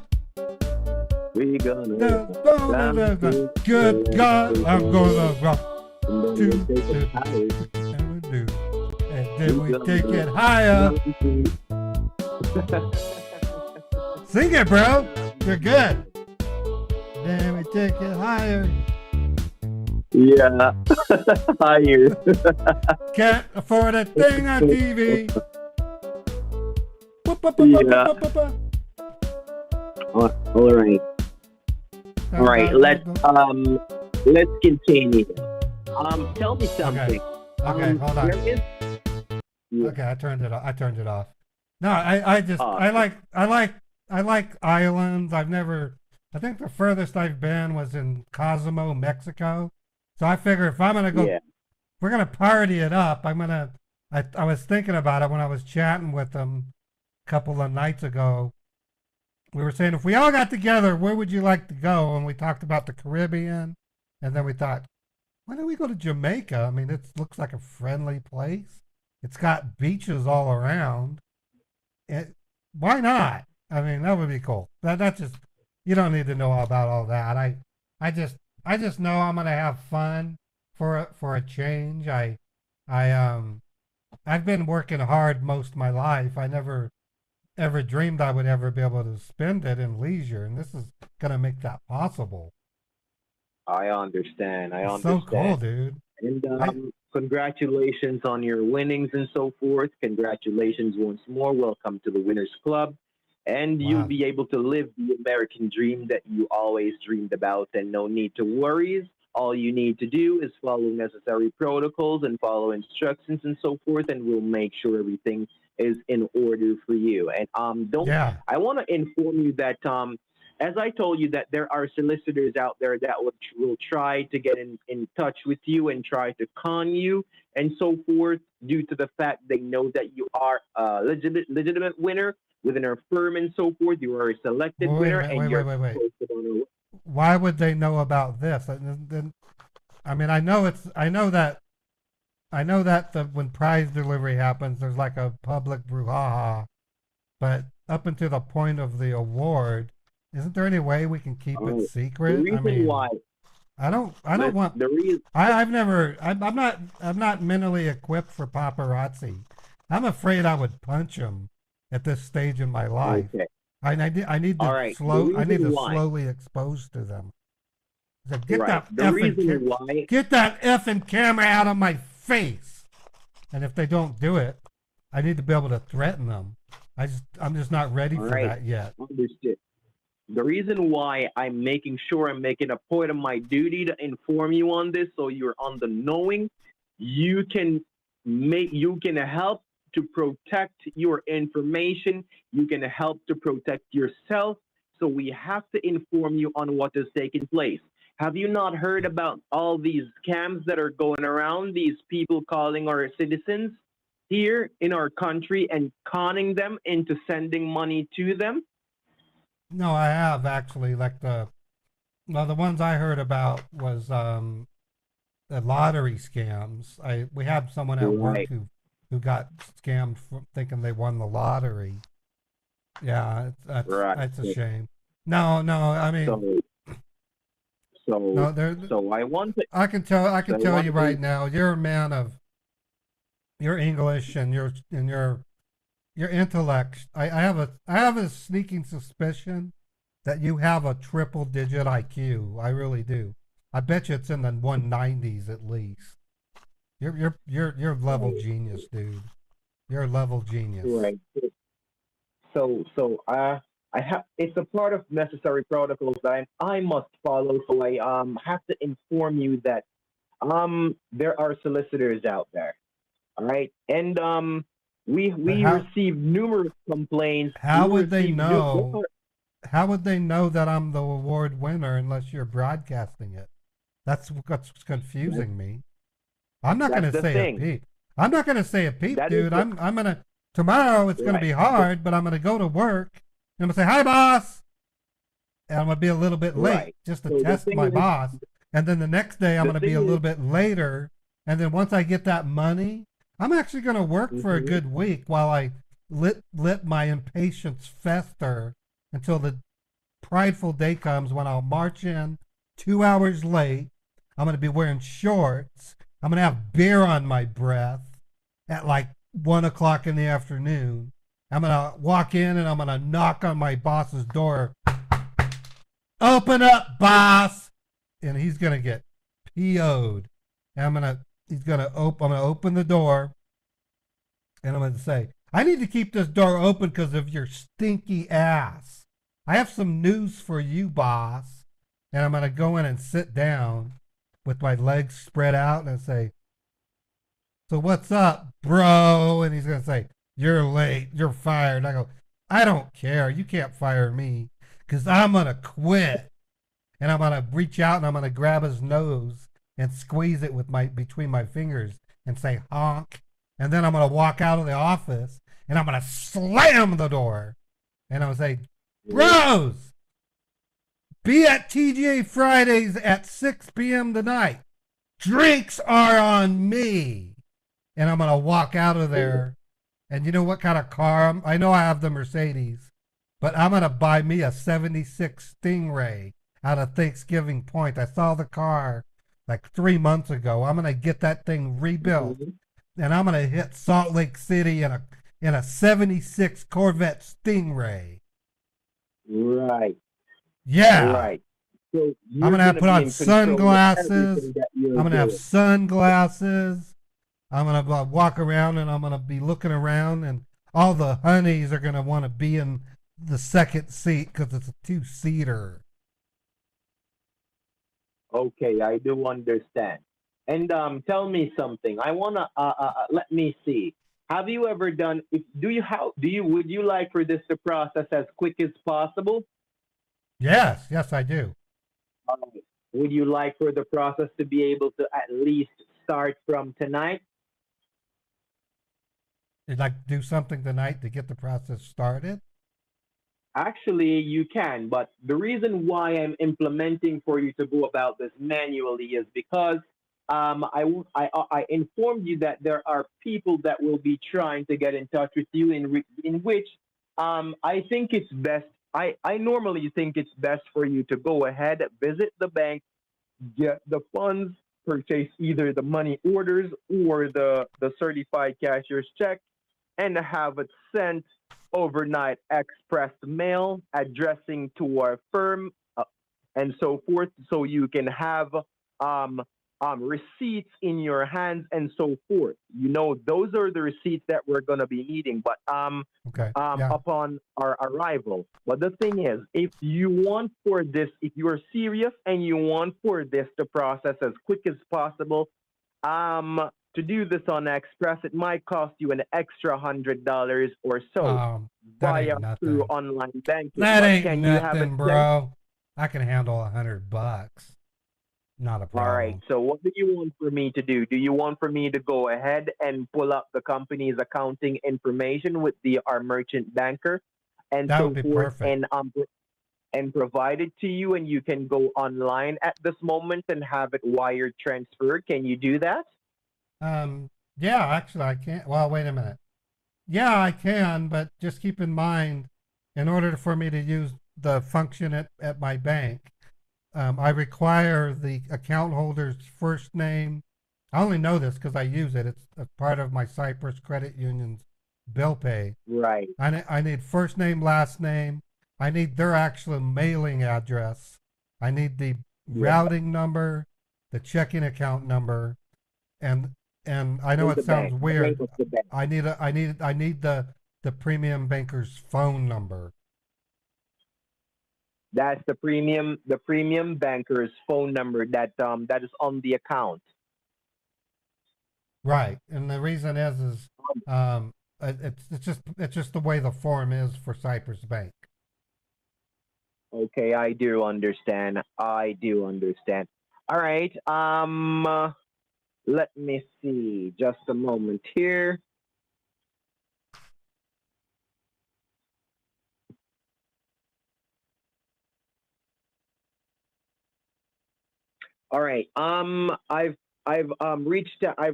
We gonna down to Good God, I'm gonna rock and to then we take it higher. Avenue. And then we take it higher. Sing it, bro. You're good. Then we take it higher. Yeah, higher. Can't afford a thing on TV. Yeah. All right. All right. Let's continue. Tell me something. Okay, hold on. There is. Okay, I turned it off. No, I like islands. I think the furthest I've been was in Cozumel, Mexico. So I figure if I'm gonna go, we're gonna party it up. I was thinking about it when I was chatting with them a couple of nights ago. We were saying if we all got together, where would you like to go? And we talked about the Caribbean, and then we thought, why don't we go to Jamaica? I mean, it looks like a friendly place. It's got beaches all around. Why not? I mean, that would be cool. That's just, you don't need to know about all that. I just know I'm gonna have fun for a change. I've been working hard most of my life. I never ever dreamed I would ever be able to spend it in leisure, and this is gonna make that possible. I understand. So cool, dude. And congratulations on your winnings and so forth. Congratulations once more. Welcome to the Winners Club. And Wow. you'll be able to live the American dream that you always dreamed about, and no need to worries. All you need to do is follow necessary protocols and follow instructions and so forth, and we'll make sure everything is in order for you. And I want to inform you that as I told you, that there are solicitors out there that will try to get in touch with you and try to con you and so forth, due to the fact they know that you are a legitimate winner within our firm and so forth. You are a selected winner. Wait. Why would they know about this? I mean, I know that when prize delivery happens, there's like a public brouhaha, but up until the point of the award, isn't there any way we can keep it secret? The reason why I don't want. The reason I'm not mentally equipped for paparazzi. I'm afraid I would punch them at this stage in my life. Okay. I need to slowly expose to them. So get that effing camera out of my face. And if they don't do it, I need to be able to threaten them. I'm just not ready for that yet. Understood. The reason why I'm making a point of my duty to inform you on this, so you're on the knowing, you can help to protect your information. You can help to protect yourself. So we have to inform you on what is taking place. Have you not heard about all these scams that are going around? These people calling our citizens here in our country and conning them into sending money to them? No, I have actually. The ones I heard about was the lottery scams. We had someone at work who got scammed thinking they won the lottery. Yeah, that's a shame. No, I mean. I can tell you right now, you're a man of your English and your intellect. I have a sneaking suspicion that you have a triple-digit IQ. I really do. I bet you it's in the 190s at least. You're level genius, dude. You're a level genius. Right. So I have. It's a part of necessary protocols that I must follow. So I have to inform you that there are solicitors out there. All right, and we received numerous complaints. How would they know? How would they know that I'm the award winner unless you're broadcasting it? That's what's confusing me. I'm not going That's to the say thing. a peep. I'm not going to say a peep, That is dude. the- I'm going to, tomorrow it's going to Right. be hard, but I'm going to go to work and I'm going to say, hi, boss. And I'm going to be a little bit late Right. just to So the test thing my is- boss. And then the next day I'm the going to be a thing little is- bit later. And then once I get that money, I'm actually going to work for a Mhm. good week while I let my impatience fester until the prideful day comes when I'll march in 2 hours late. I'm going to be wearing shorts. I'm going to have beer on my breath at like 1 o'clock in the afternoon. I'm going to walk in and I'm going to knock on my boss's door. Open up, boss. And he's going to get PO'd. And I'm going to open the door and I'm going to say, I need to keep this door open because of your stinky ass. I have some news for you, boss. And I'm going to go in and sit down with my legs spread out and I say, so what's up, bro? And he's going to say, you're late. You're fired. I go, I don't care. You can't fire me because I'm going to quit. And I'm going to reach out and I'm going to grab his nose and squeeze it with between my fingers and say, honk. And then I'm going to walk out of the office and I'm going to slam the door. And I'm going to say, bros, be at TGA Fridays at 6 p.m. tonight. Drinks are on me. And I'm going to walk out of there. And you know what kind of car? I know I have the Mercedes, but I'm going to buy me a 76 Stingray out of Thanksgiving Point. I saw the car like 3 months ago. I'm going to get that thing rebuilt. And I'm going to hit Salt Lake City in a 76 Corvette Stingray. Right. Yeah. Right. So I'm going to be put on in control of sunglasses. everything that you're I'm going to have doing. sunglasses. I'm going to walk around and I'm going to be looking around and all the honeys are going to want to be in the second seat because it's a two-seater. Okay, I do understand. And tell me something. I wanna let me see. Have you ever done? Would you like for this to process as quick as possible? Yes, I do. Would you like for the process to be able to at least start from tonight? You'd like to do something tonight to get the process started? Actually, you can, but the reason why I'm implementing for you to go about this manually is because I informed you that there are people that will be trying to get in touch with you in which I think it's best. I normally think it's best for you to go ahead, visit the bank, get the funds, purchase either the money orders or the certified cashier's check, and have it sent overnight express mail addressing to our firm and so forth, so you can have receipts in your hands and so forth. You know, those are the receipts that we're going to be needing, but upon our arrival. But the thing is, if you want for this, if you are serious and you want for this to process as quick as possible, to do this on Express, it might cost you an extra $100 or so via through online banking. That But ain't can you have nothing, it bro. I can handle $100. Not a problem. All right. So what do you want for me to do? Do you want for me to go ahead and pull up the company's accounting information with our merchant banker and That so would be forth, perfect. and provide it to you, and you can go online at this moment and have it wired transferred? Can you do that? Yeah, actually I can't. Well, wait a minute. Yeah, I can, but just keep in mind, in order for me to use the function at my bank, I require the account holder's first name. I only know this because I use it. It's a part of my Cyprus Credit Union's bill pay. Right. I need first name, last name. I need their actual mailing address. I need the routing number, the checking account number, and I know it sounds weird. I need the premium banker's phone number. That's the premium banker's phone number that is on the account. Right, and the reason is it's just the way the form is for Cyprus Bank. Okay, I do understand. All right. Let me see. Just a moment here. All right. I've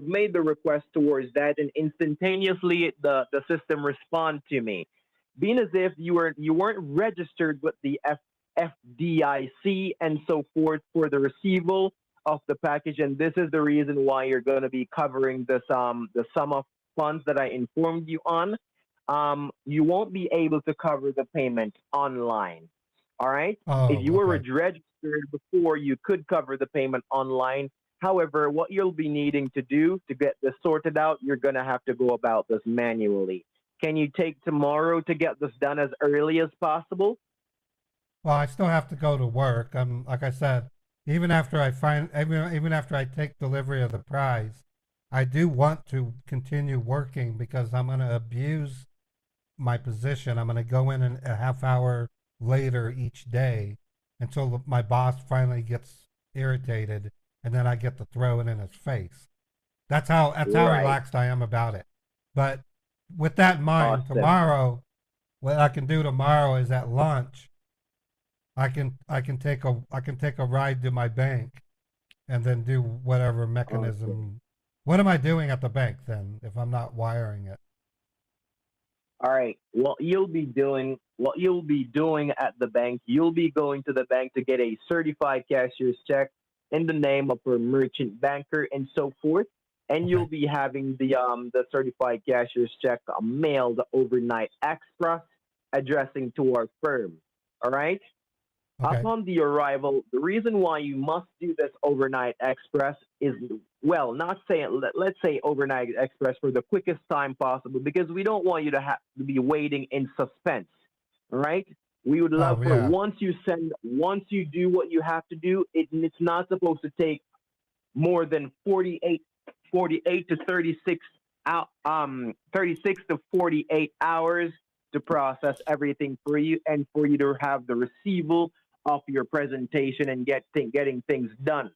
made the request towards that, and instantaneously the system respond to me, being as if you weren't registered with the FDIC and so forth for the receival of the package, and this is the reason why you're going to be covering the sum of funds that I informed you on. You won't be able to cover the payment online. All right. Oh, If you were okay. registered before, you could cover the payment online. However, what you'll be needing to do to get this sorted out, you're going to have to go about this manually. Can you take tomorrow to get this done as early as possible? Well, I still have to go to work. Like I said, even after even after I take delivery of the prize, I do want to continue working because I'm going to abuse my position. I'm going to go in a half hour later each day until my boss finally gets irritated, and then I get to throw it in his face. That's how Right. relaxed I am about it. But with that in mind, Awesome. tomorrow, what I can do tomorrow is at lunch, I can take a ride to my bank, and then do whatever mechanism. What am I doing at the bank then if I'm not wiring it? All right. What you'll be doing at the bank, you'll be going to the bank to get a certified cashier's check in the name of a merchant banker and so forth. And you'll be having the certified cashier's check mailed overnight express addressing to our firm. All right. Okay. Upon the arrival, the reason why you must do this overnight express is, well, let's say overnight express for the quickest time possible, because we don't want you to have to be waiting in suspense. All right. We would love for yeah. once you do what you have to do, it's not supposed to take more than 48 to 36 to 48 hours to process everything for you and for you to have the receival of your presentation and getting things done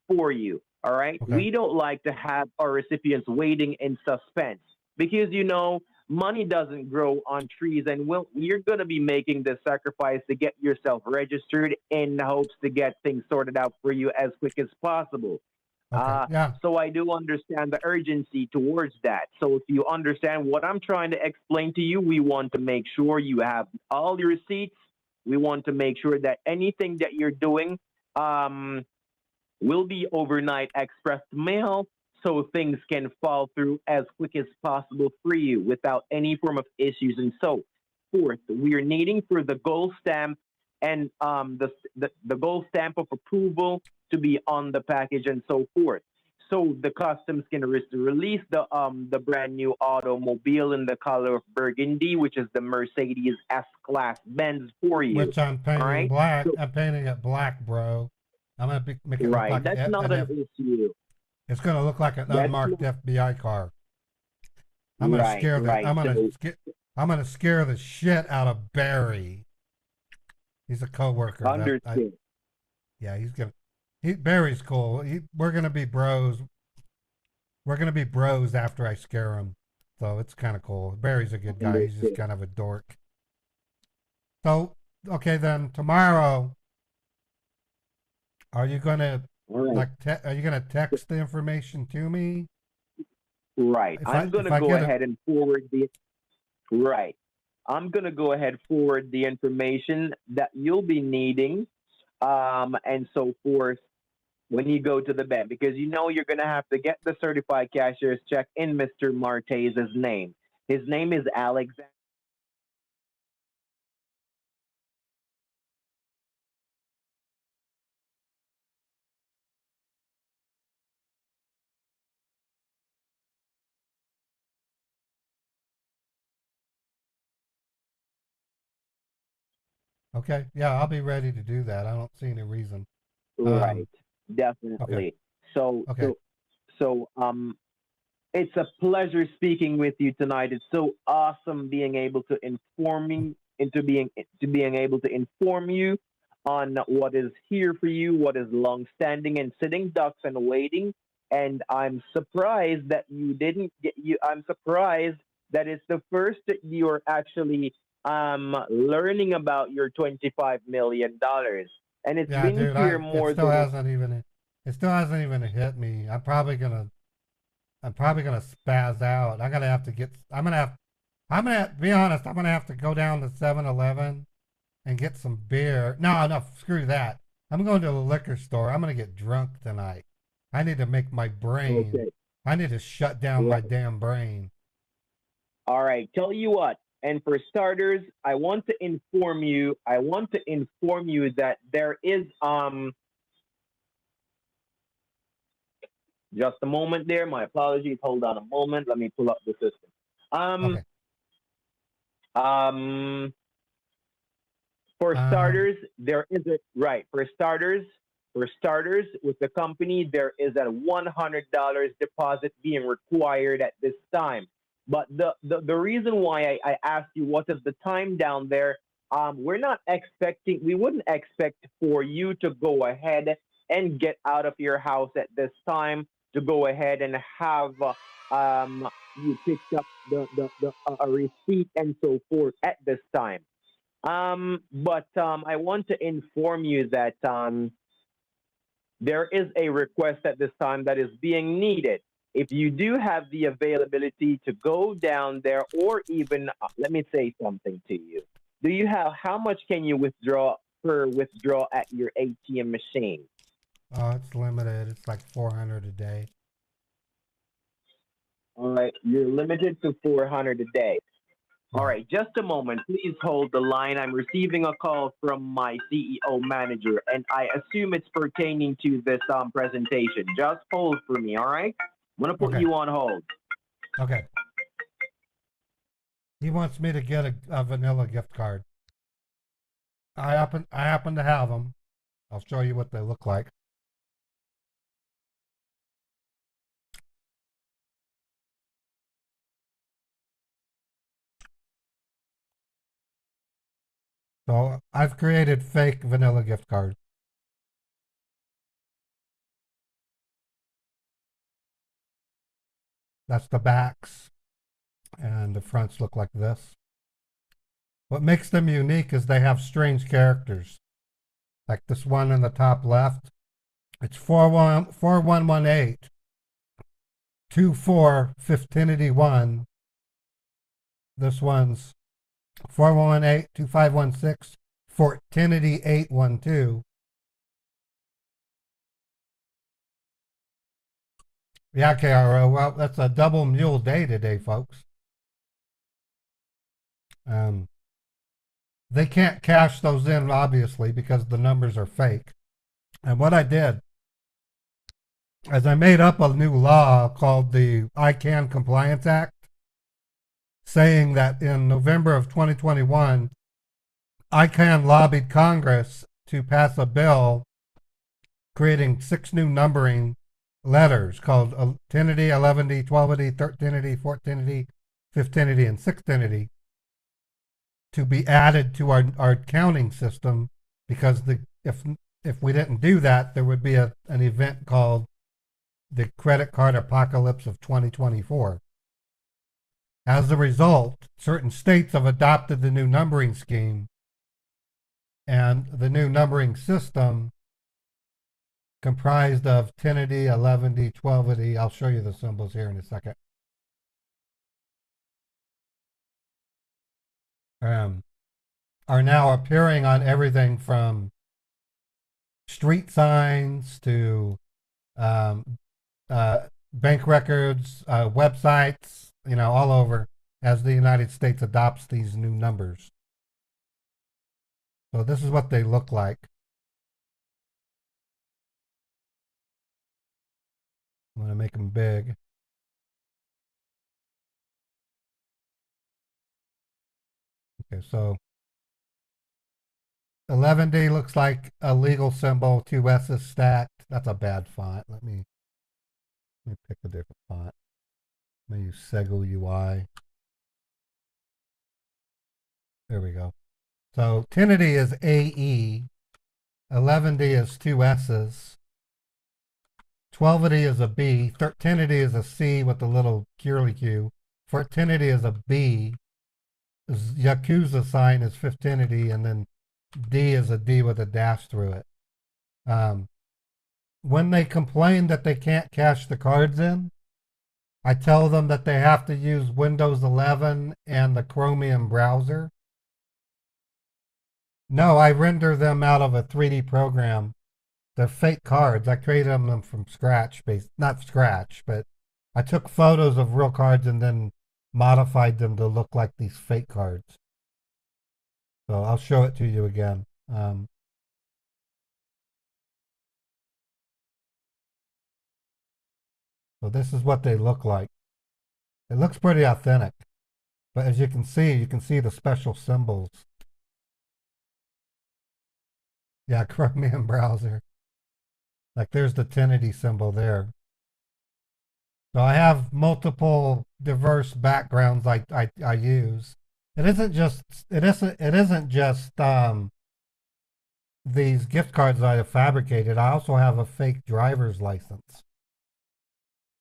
for you. All right. Okay. We don't like to have our recipients waiting in suspense because, money doesn't grow on trees, and you're going to be making the sacrifice to get yourself registered in hopes to get things sorted out for you as quick as possible. Okay. Yeah. So I do understand the urgency towards that. So if you understand what I'm trying to explain to you, we want to make sure you have all your receipts. We want to make sure that anything that you're doing will be overnight express mail, so things can fall through as quick as possible for you without any form of issues and so forth. We are needing for the gold stamp and the gold stamp of approval to be on the package and so forth. So the customs can release the brand new automobile in the color of burgundy, which is the Mercedes S-Class Benz for you. Which I'm painting black. I'm painting it black, bro. I'm gonna make it look like that's not an issue. It's gonna look like an unmarked FBI car. I'm gonna scare I'm gonna scare the shit out of Barry. He's a coworker. Understood. Yeah, Barry's cool. We're gonna be bros. We're gonna be bros after I scare him. So it's kind of cool. Barry's a good guy. He's just kind of a dork. So, okay, then tomorrow, are you gonna are you gonna text the information to me? Right. I'm gonna go ahead and forward the. Right. I'm gonna go ahead and forward the information that you'll be needing, and so forth, when you go to the bank, because you're gonna have to get the certified cashier's check in Mr. Martez's name. His name is Alexander. Okay, yeah, I'll be ready to do that. I don't see any reason. Right, definitely. Okay. So, it's a pleasure speaking with you tonight. It's so awesome being able to inform you on what is here for you, what is long standing and sitting ducks and waiting. And I'm surprised that you didn't get you. I'm surprised that it's the first that you're actually learning about your $25 million, and it's Yeah, been dude, here it more still than hasn't even hit me. I'm probably gonna spaz out. I'm gonna be honest, I'm gonna have to go down to 7-Eleven and get some beer. No, screw that. I'm going to the liquor store. I'm gonna get drunk tonight. I need to make my brain. okay. I need to shut down my damn brain. All right, tell you what. And for starters, I want to inform you. That there is just a moment there. My apologies. Hold on a moment. Let me pull up the system. Okay. For starters, there is a right. For starters, with the company, there is a $100 deposit being required at this time. But the reason why I asked you what is the time down there, we wouldn't expect for you to go ahead and get out of your house at this time to go ahead and have you picked up a receipt and so forth at this time. But I want to inform you that there is a request at this time that is being needed. If you do have the availability to go down there, or even, let me say something to you. How much can you withdraw at your ATM machine? Oh, it's limited. It's like 400 a day. All right, you're limited to 400 a day. All right, just a moment. Please hold the line. I'm receiving a call from my CEO manager, and I assume it's pertaining to this presentation. Just hold for me, all right? I'm going to put you on hold. Okay. He wants me to get a vanilla gift card. I happen to have them. I'll show you what they look like. So I've created fake vanilla gift cards. That's the backs, and the fronts look like this. What makes them unique is they have strange characters. Like this one in the top left, it's 4118 24 Fiftinity 1. This one's 4118 2516 Fortinity 812. Yeah, KRO. Well, that's a double mule day today, folks. They can't cash those in, obviously, because the numbers are fake. And what I did is I made up a new law called the ICANN Compliance Act, saying that in November of 2021, ICANN lobbied Congress to pass a bill creating 6 new numbering letters called 10ity, 11ity, 12ity, 13ity, 14ity, 15ity, and 16ity to be added to our counting system, because if we didn't do that, there would be an event called the credit card apocalypse of 2024. As a result, certain states have adopted the new numbering scheme, and the new numbering system comprised of 10ity, 11ity, 12ity. I'll show you the symbols here in a second. Are now appearing on everything from street signs to bank records, websites, all over, as the United States adopts these new numbers. So this is what they look like. I'm going to make them big. Okay, so 11D looks like a legal symbol, 2 S's stacked. That's a bad font. Let me pick a different font. Let me use Sego UI. There we go. So 10ity is AE. 11D is two S's. 12D is a B. 13D is a C with a little curly Q. 14D is a B. Yakuza sign is 15D, and then D is a D with a dash through it. When they complain that they can't cache the cards in, I tell them that they have to use Windows 11 and the Chromium browser. No, I render them out of a 3D program. They're fake cards. I created them from scratch, not scratch, but I took photos of real cards and then modified them to look like these fake cards. So I'll show it to you again. So this is what they look like. It looks pretty authentic, but as you can see the special symbols. Yeah, Chromium browser. Like there's the 1080 symbol there. So I have multiple diverse backgrounds I use. It isn't just these gift cards that I have fabricated. I also have a fake driver's license.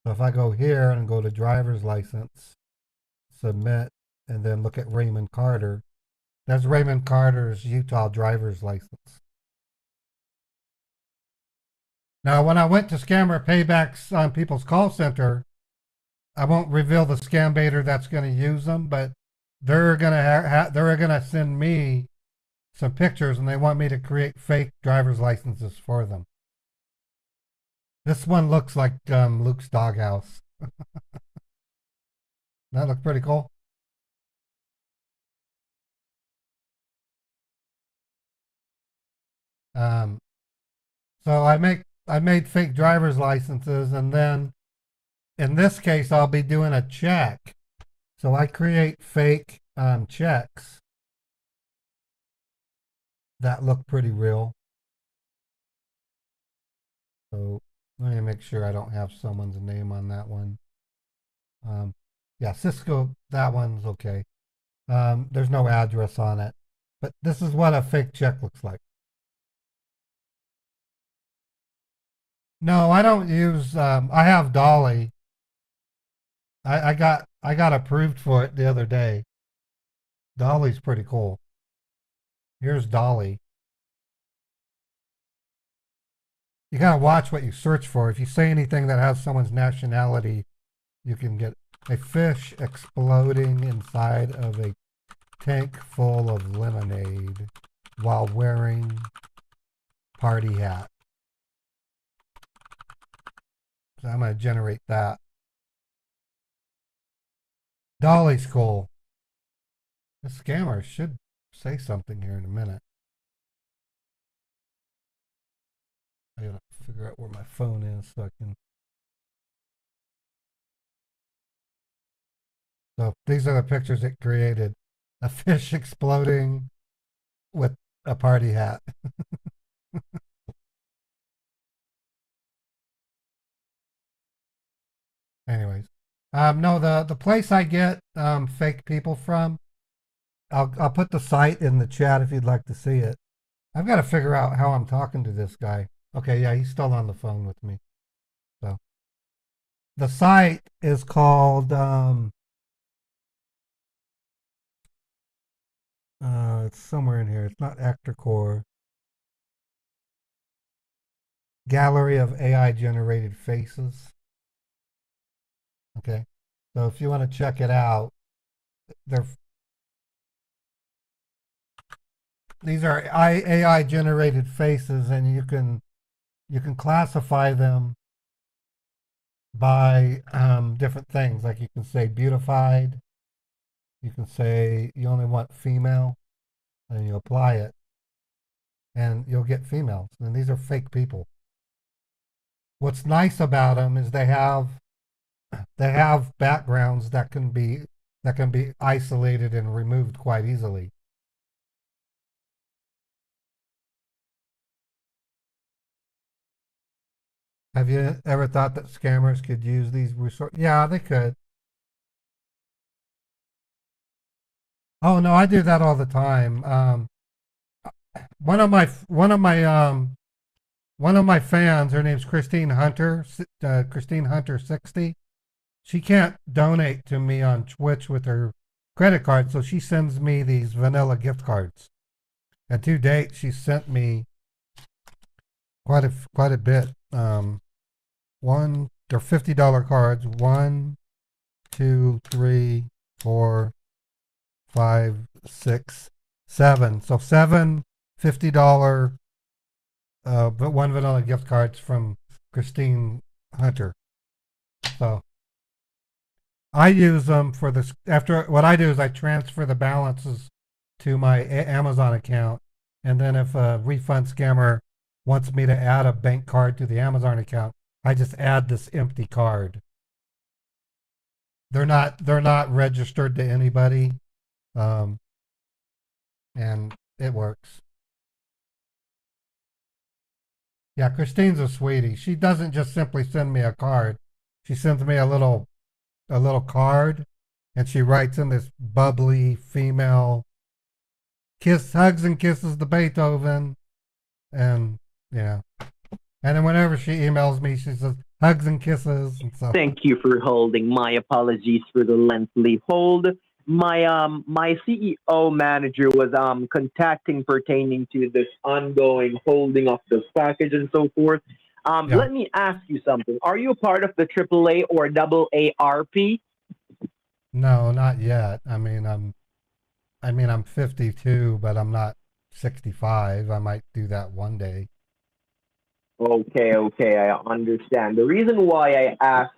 So if I go here and go to driver's license, submit, and then look at Raymond Carter, that's Raymond Carter's Utah driver's license. Now, when I went to Scammer Paybacks on People's Call Center, I won't reveal the scam baiter that's going to use them, but they're going to send me some pictures, and they want me to create fake driver's licenses for them. This one looks like Luke's doghouse. That looks pretty cool. So I made fake driver's licenses, and then in this case I'll be doing a check. So I create fake checks that look pretty real. So let me make sure I don't have someone's name on that one. Yeah, Cisco, that one's okay. There's no address on it, but this is what a fake check looks like. No, I don't use, I have Dolly. I got approved for it the other day. Dolly's pretty cool. Here's Dolly. You gotta watch what you search for. If you say anything that has someone's nationality, you can get a fish exploding inside of a tank full of lemonade while wearing party hat. So I'm gonna generate that. Dolly's cool. The scammer should say something here in a minute. I gotta figure out where my phone is so I can. So these are the pictures it created. A fish exploding with a party hat. Anyways, no, the place I get fake people from, I'll put the site in the chat if you'd like to see it. I've got to figure out how I'm talking to this guy. Okay, yeah, he's still on the phone with me. So the site is called it's somewhere in here. It's not ActorCore. Gallery of AI generated faces. Okay, so if you want to check it out, these are AI generated faces, and you can classify them by different things. Like you can say beautified, you can say you only want female, and you apply it, and you'll get females. And these are fake people. What's nice about them is they have backgrounds that can be isolated and removed quite easily. Have you ever thought that scammers could use these resources? Yeah, they could. Oh no, I do that all the time. one of my fans, her name's Christine Hunter, Christine Hunter 60. She can't donate to me on Twitch with her credit card, so she sends me these vanilla gift cards. And to date, she sent me quite a bit. They're $50 cards. 1, 2, 3, 4, 5, 6, 7. So 7 $50 but one vanilla gift cards from Christine Hunter. So I use them for this. After what I do is I transfer the balances to my Amazon account, and then if a refund scammer wants me to add a bank card to the Amazon account, I just add this empty card. They're not registered to anybody, and it works. Yeah, Christine's a sweetie. She doesn't just simply send me a card. She sends me a little card, and she writes in this bubbly female hugs and kisses to Beethoven, and yeah. And then whenever she emails me, she says hugs and kisses and stuff. Thank you for holding. My apologies for the lengthy hold. My CEO manager was contacting pertaining to this ongoing holding of this package and so forth. Yeah. Let me ask you something. Are you a part of the AAA or AARP? No, not yet. I mean, I'm 52, but I'm not 65. I might do that one day. Okay, I understand. The reason why I asked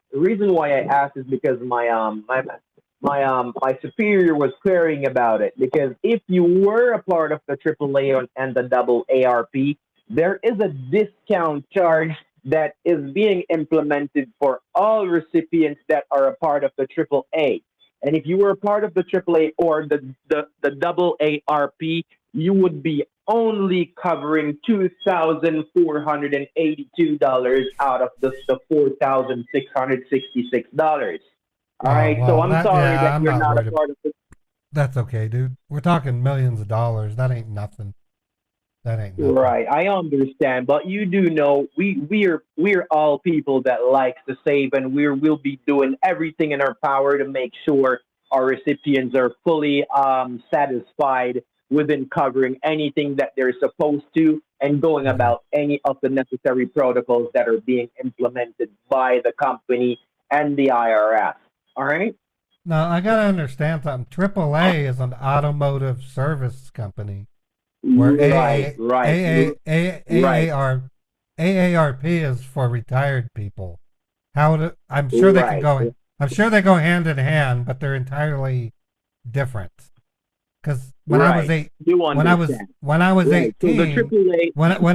is because my superior was querying about it, because if you were a part of the AAA and the AARP, there is a discount charge that is being implemented for all recipients that are a part of the AAA. And if you were a part of the AAA or the AARP, you would be only covering $2,482 out of the $4,666. All right, well, so I'm sorry that I'm you're not a worried part of it. That's okay, dude. We're talking millions of dollars. That ain't nothing. Right, I understand, but you do know we're all people that likes to save, and we'll be doing everything in our power to make sure our recipients are fully satisfied within covering anything that they're supposed to and going about any of the necessary protocols that are being implemented by the company and the IRS. All right? Now, I got to understand something. AAA is an automotive service company, where AARP is for retired people. I'm sure they can go. I'm sure they go hand in hand, but they're entirely different. Because when I was 18, when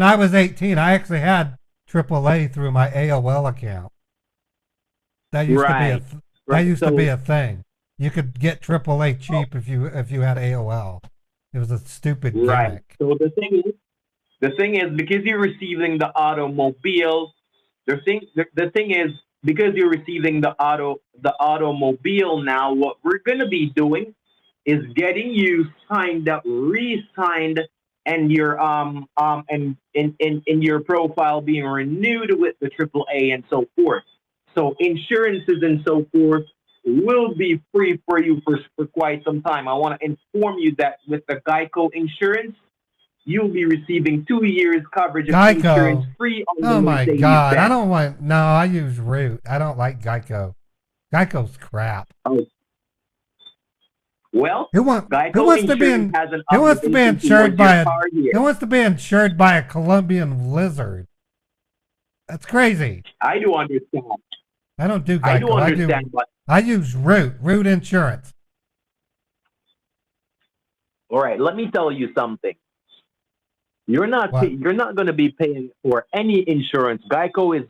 I was 18, I actually had AAA through my AOL account. That used to be a thing. You could get AAA cheap if you had AOL. It was a stupid gimmick. Right. So the thing is, because you're receiving the automobile, the thing is, because you're receiving the automobile now, what we're gonna be doing is getting you signed up, re-signed, and your and in your profile being renewed with the AAA and so forth. So insurances and so forth will be free for you for quite some time. I want to inform you that with the Geico insurance, you'll be receiving 2 years coverage of insurance free on the Oh my Mercedes God. Benz. I don't want, no, I use Root. I don't like Geico. Geico's crap. Oh. Well, Who wants to be insured by a Colombian lizard? That's crazy. I do understand. I don't do Geico. I do understand, but I use Root Insurance. all right, let me tell you something. You're not going to be paying for any insurance. Geico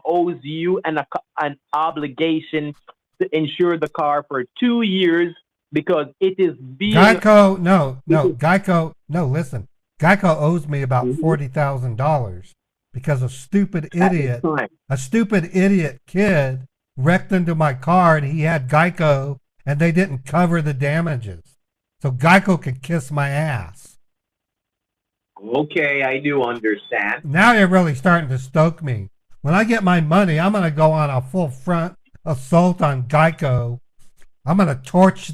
owes you an obligation to insure the car for 2 years because it is being Geico. Listen. Geico owes me about $40,000 because a stupid idiot kid wrecked into my car, and he had Geico, and they didn't cover the damages. So Geico could kiss my ass. Okay, I do understand. Now you're really starting to stoke me. When I get my money, I'm gonna go on a full front assault on Geico. I'm gonna torch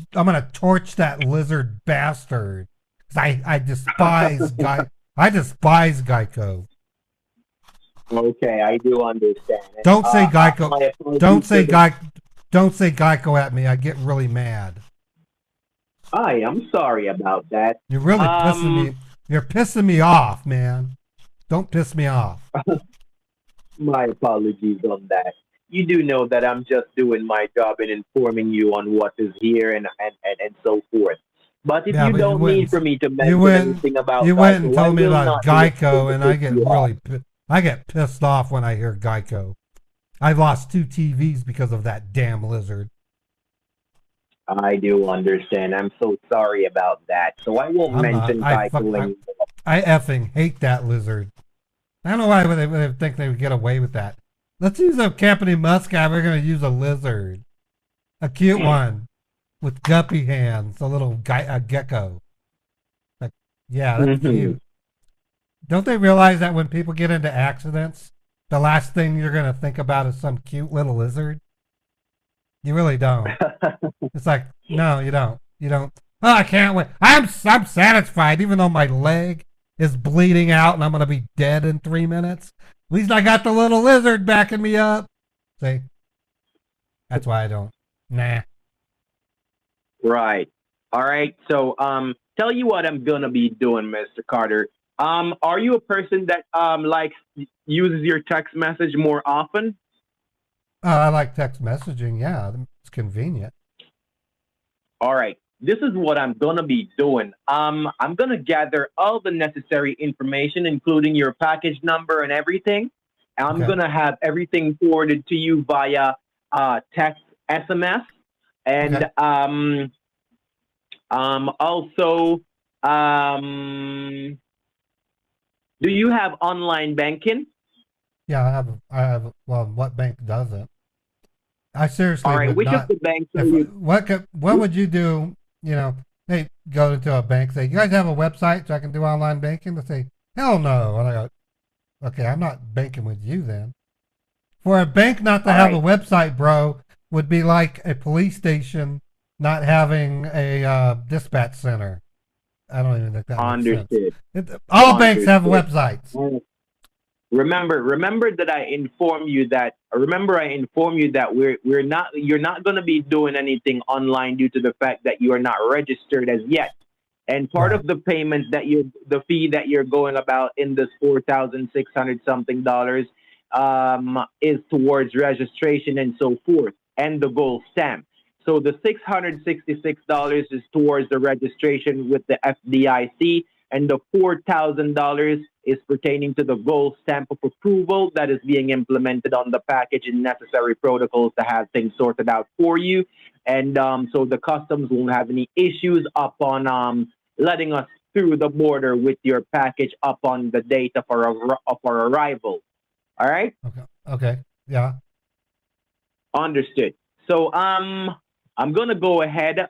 that lizard bastard. 'Cause I despise I despise Geico. Okay, I do understand. Don't say Geico. my apologies Don't say for the- Don't say Geico at me. I get really mad. I am sorry about that. You're really pissing me. You're pissing me off, man. Don't piss me off. My apologies on that. You do know that I'm just doing my job and informing you on what is here and so forth. But if Yeah, you but don't you need went- for me to You mention went. anything about You went and Geico, I told me will about not Geico, and I get you really. I get pissed off when I hear Geico. I lost 2 TVs because of that damn lizard. I do understand. I'm so sorry about that. So I won't mention Geico anymore. I effing hate that lizard. I don't know why would they think they would get away with that. Let's use a company Muscat. We're going to use a lizard. A cute one with guppy hands. A little a gecko. Like, yeah, that's cute. Don't they realize that when people get into accidents, the last thing you're going to think about is some cute little lizard? You really don't. It's like, no, you don't. You don't. Oh, I can't wait. I'm satisfied, even though my leg is bleeding out and I'm going to be dead in 3 minutes. At least I got the little lizard backing me up. See? That's why I don't. Nah. Right. All right. So, tell you what I'm gonna be doing, Mr. Carter. Are you a person that uses your text message more often? I like text messaging. Yeah, it's convenient. All right. This is what I'm gonna be doing. I'm gonna gather all the necessary information, including your package number and everything. I'm gonna have everything forwarded to you via text, SMS, and also, do you have online banking? Yeah, I have. Well, what bank doesn't? I seriously All right. would Which not. of the banks? What would you do? You know, they go into a bank, say, "You guys have a website so I can do online banking?" They say, "Hell no!" And I go, "Okay, I'm not banking with you then." For a bank not to have a website, bro, would be like a police station not having a dispatch center. I don't even think that makes sense. All banks have websites. Remember that I informed you that. Remember, I informed you that we're not. You're not going to be doing anything online due to the fact that you are not registered as yet. And part of the payment that the fee that you're going about in this $4,600 something is towards registration and so forth, and the gold stamp. So the $666 is towards the registration with the FDIC, and the $4,000 is pertaining to the gold stamp of approval that is being implemented on the package and necessary protocols to have things sorted out for you. And so the customs won't have any issues upon letting us through the border with your package upon the date of our arrival. All right? Okay. Yeah. Understood. So I'm going to go ahead,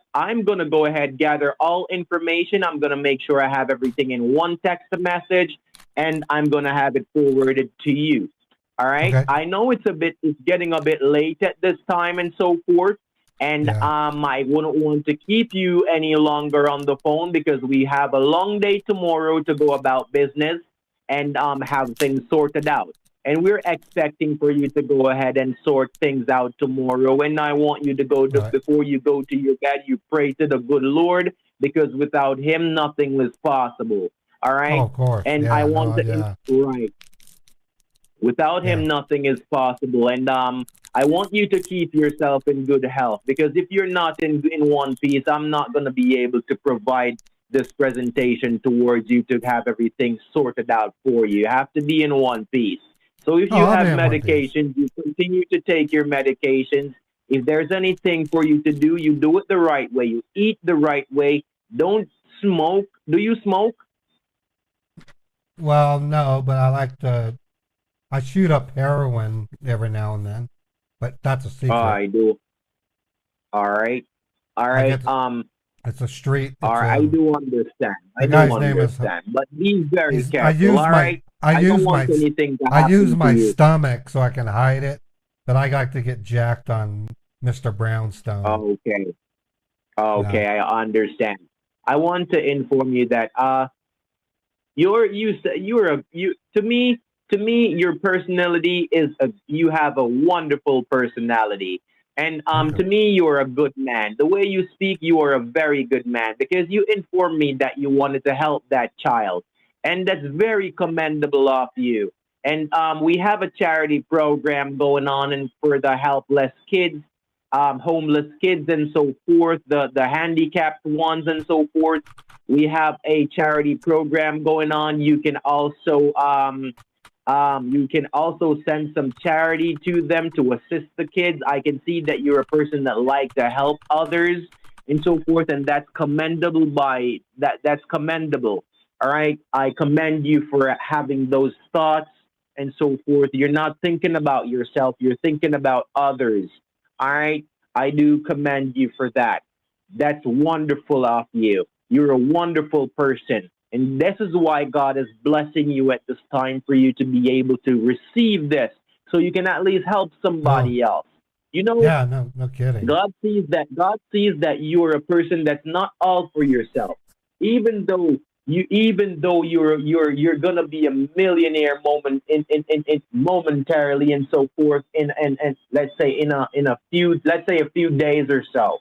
gather all information. I'm going to make sure I have everything in one text message, and I'm going to have it forwarded to you. All right? Okay. I know it's getting a bit late at this time and so forth, and I wouldn't want to keep you any longer on the phone because we have a long day tomorrow to go about business and have things sorted out. And we're expecting for you to go ahead and sort things out tomorrow. And I want you to before you go to your bed, you pray to the good Lord, because without him, nothing was possible. All right? Oh, of course. And I want right. Without him, nothing is possible. And I want you to keep yourself in good health, because if you're not in one piece, I'm not going to be able to provide this presentation towards you to have everything sorted out for you. You have to be in one piece. So if you have medications, you continue to take your medications. If there's anything for you to do, you do it the right way. You eat the right way. Don't smoke. Do you smoke? Well, no, but I shoot up heroin every now and then, but that's a secret. I do. All right. All right. It's a street. All It's right, I do understand. the I do guy's name is. understand. But be very He's, careful, all right? I don't want anything to I use happen to my you. stomach so I can hide it, but I like to get jacked on Mr. Brownstone. Okay. Okay, I understand. I want to inform you that to me your personality is you have a wonderful personality. And to me you're a good man. The way you speak, you are a very good man because you informed me that you wanted to help that child. And that's very commendable of you. And we have a charity program going on and for the helpless kids, homeless kids and so forth, the handicapped ones and so forth. We have a charity program going on. You can also send some charity to them to assist the kids. I can see that you're a person that like to help others and so forth, and that's commendable. That's commendable. All right, I commend you for having those thoughts and so forth. You're not thinking about yourself. You're thinking about others. All right, I do commend you for that. That's wonderful of you. You're a wonderful person. And this is why God is blessing you at this time for you to be able to receive this so you can at least help somebody else. You know, yeah, no kidding. God sees that you're a person that's not all for yourself. Even though you're gonna be a millionaire momentarily and so forth and let's say in a few days or so.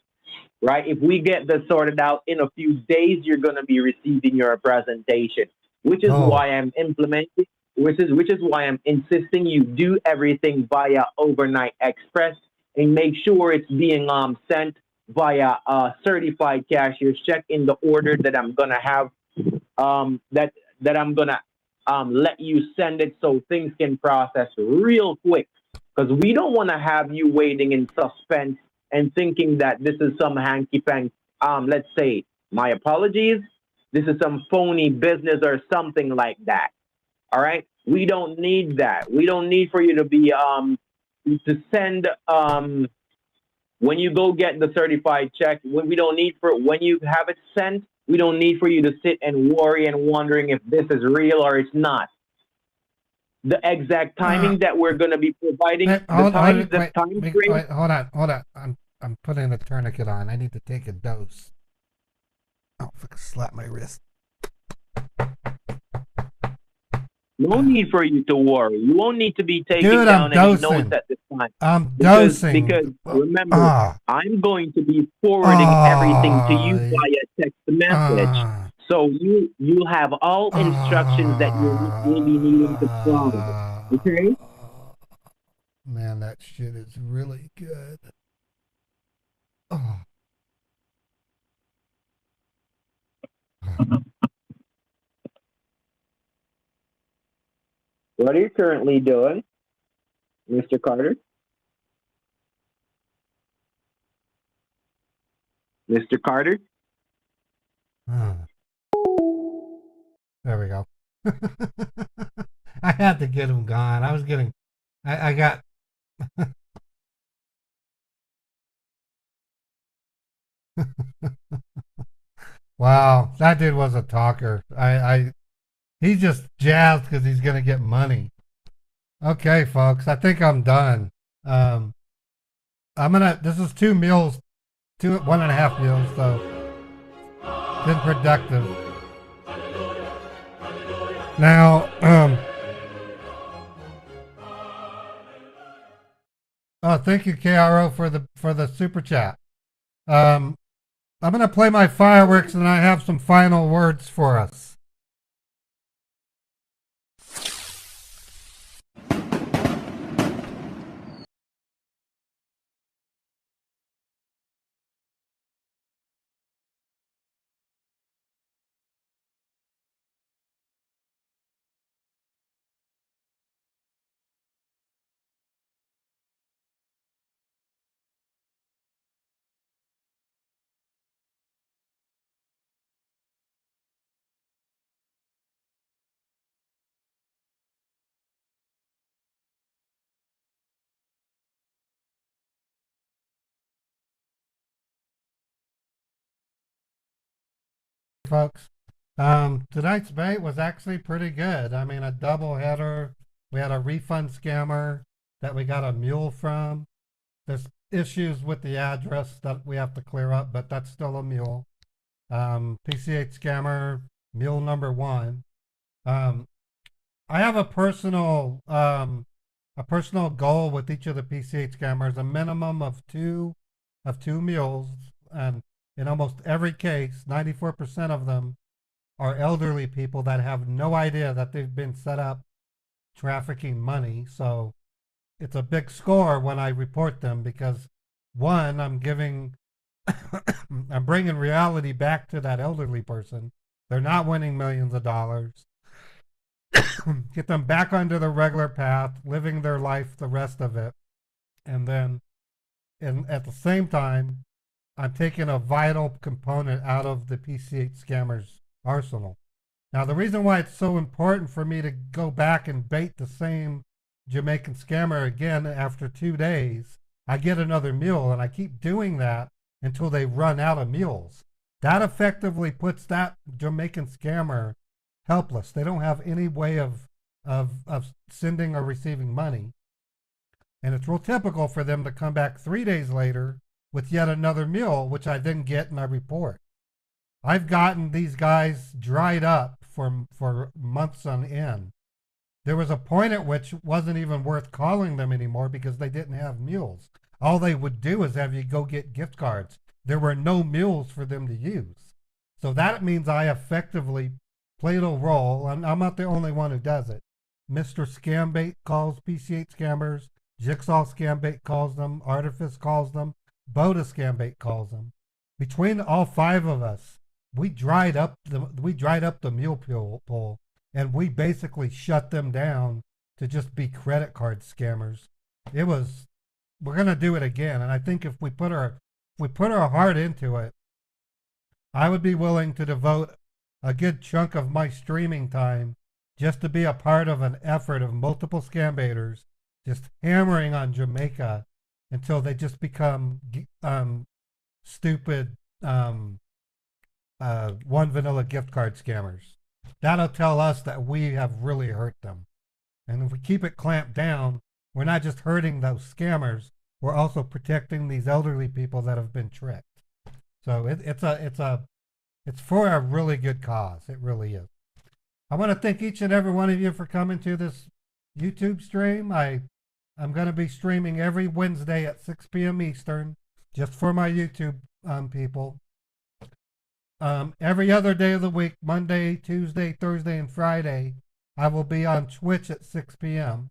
Right? If we get this sorted out in a few days, you're going to be receiving your presentation, which is why I'm implementing, which is why I'm insisting you do everything via overnight express and make sure it's being sent via a certified cashier's check in the order that I'm going to have that I'm going to let you send it so things can process real quick because we don't want to have you waiting in suspense and thinking that this is some hanky-panky, let's say, my apologies, this is some phony business or something like that. All right? We don't need that. We don't need for you to be, to send, when you go get the certified check, we don't need for, when you have it sent, we don't need for you to sit and worry and wondering if this is real or it's not. The exact timing that we're going to be providing, Hold on. I'm putting a tourniquet on. I need to take a dose. Oh, if I could slap my wrist. No need for you to worry. You won't need to be taking down any notes at this time. I'm dosing. Because remember, I'm going to be forwarding everything to you via text message. So you have all instructions that you'll be needing to follow. Okay? Man, that shit is really good. Oh. What are you currently doing, Mr. Carter? Mr. Carter? There we go. I had to get him gone. I got. Wow, that dude was a talker. He's just jazzed because he's gonna get money. Okay, folks, I think I'm done. This is 2 meals, 1.5 meals, so been productive. Now, oh, thank you, KRO, for the super chat. I'm gonna play my fireworks, and I have some final words for us. folks. Tonight's bait was actually pretty good. I mean, a double header. We had a refund scammer that we got a mule from. There's issues with the address that we have to clear up, but that's still a mule. PCH scammer, mule number 1. I have a personal goal with each of the PCH scammers, a minimum of two mules, and in almost every case, 94% of them are elderly people that have no idea that they've been set up trafficking money. So it's a big score when I report them because, one, I'm bringing reality back to that elderly person. They're not winning millions of dollars. Get them back onto the regular path, living their life, the rest of it. And then, at the same time, I'm taking a vital component out of the PCH scammers' arsenal. Now, the reason why it's so important for me to go back and bait the same Jamaican scammer again after 2 days, I get another mule, and I keep doing that until they run out of mules. That effectively puts that Jamaican scammer helpless. They don't have any way of sending or receiving money. And it's real typical for them to come back 3 days later with yet another mule, which I then get and I report. I've gotten these guys dried up for months on end. There was a point at which it wasn't even worth calling them anymore because they didn't have mules. All they would do is have you go get gift cards. There were no mules for them to use. So that means I effectively played a role, and I'm not the only one who does it. Mr. Scambait calls PCH scammers, Jigsaw Scambait calls them, Artifice calls them, Boda Scambait calls them. Between all 5 of us, we dried up the mule pool, and we basically shut them down to just be credit card scammers. We're gonna do it again, and I think if we put our heart into it, I would be willing to devote a good chunk of my streaming time just to be a part of an effort of multiple scambaiters just hammering on Jamaica until they just become stupid one vanilla gift card scammers. That'll tell us that we have really hurt them. And if we keep it clamped down, we're not just hurting those scammers, we're also protecting these elderly people that have been tricked. So it's for a really good cause. It really is. I want to thank each and every one of you for coming to this YouTube stream. I'm going to be streaming every Wednesday at 6 p.m. Eastern, just for my YouTube people. Every other day of the week, Monday, Tuesday, Thursday, and Friday, I will be on Twitch at 6 p.m.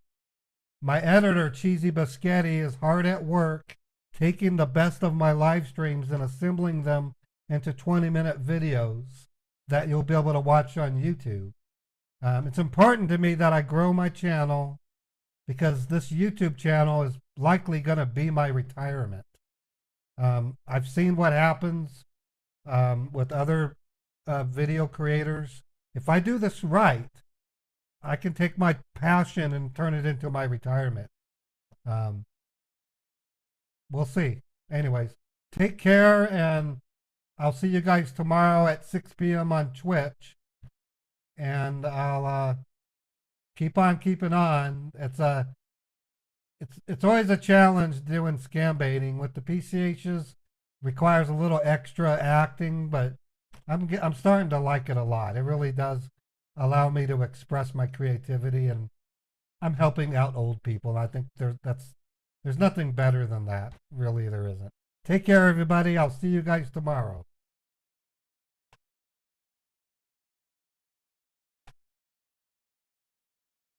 My editor, Cheesy Biscotti, is hard at work taking the best of my live streams and assembling them into 20-minute videos that you'll be able to watch on YouTube. It's important to me that I grow my channel because this YouTube channel is likely going to be my retirement. I've seen what happens with other video creators. If I do this right, I can take my passion and turn it into my retirement. We'll see. Anyways, take care, and I'll see you guys tomorrow at 6 p.m. on Twitch. And I'll keep on keeping on. It's always a challenge doing scam baiting. With the PCHs, requires a little extra acting, but I'm starting to like it a lot. It really does allow me to express my creativity, and I'm helping out old people. I think there's nothing better than that. Really, there isn't. Take care, everybody. I'll see you guys tomorrow.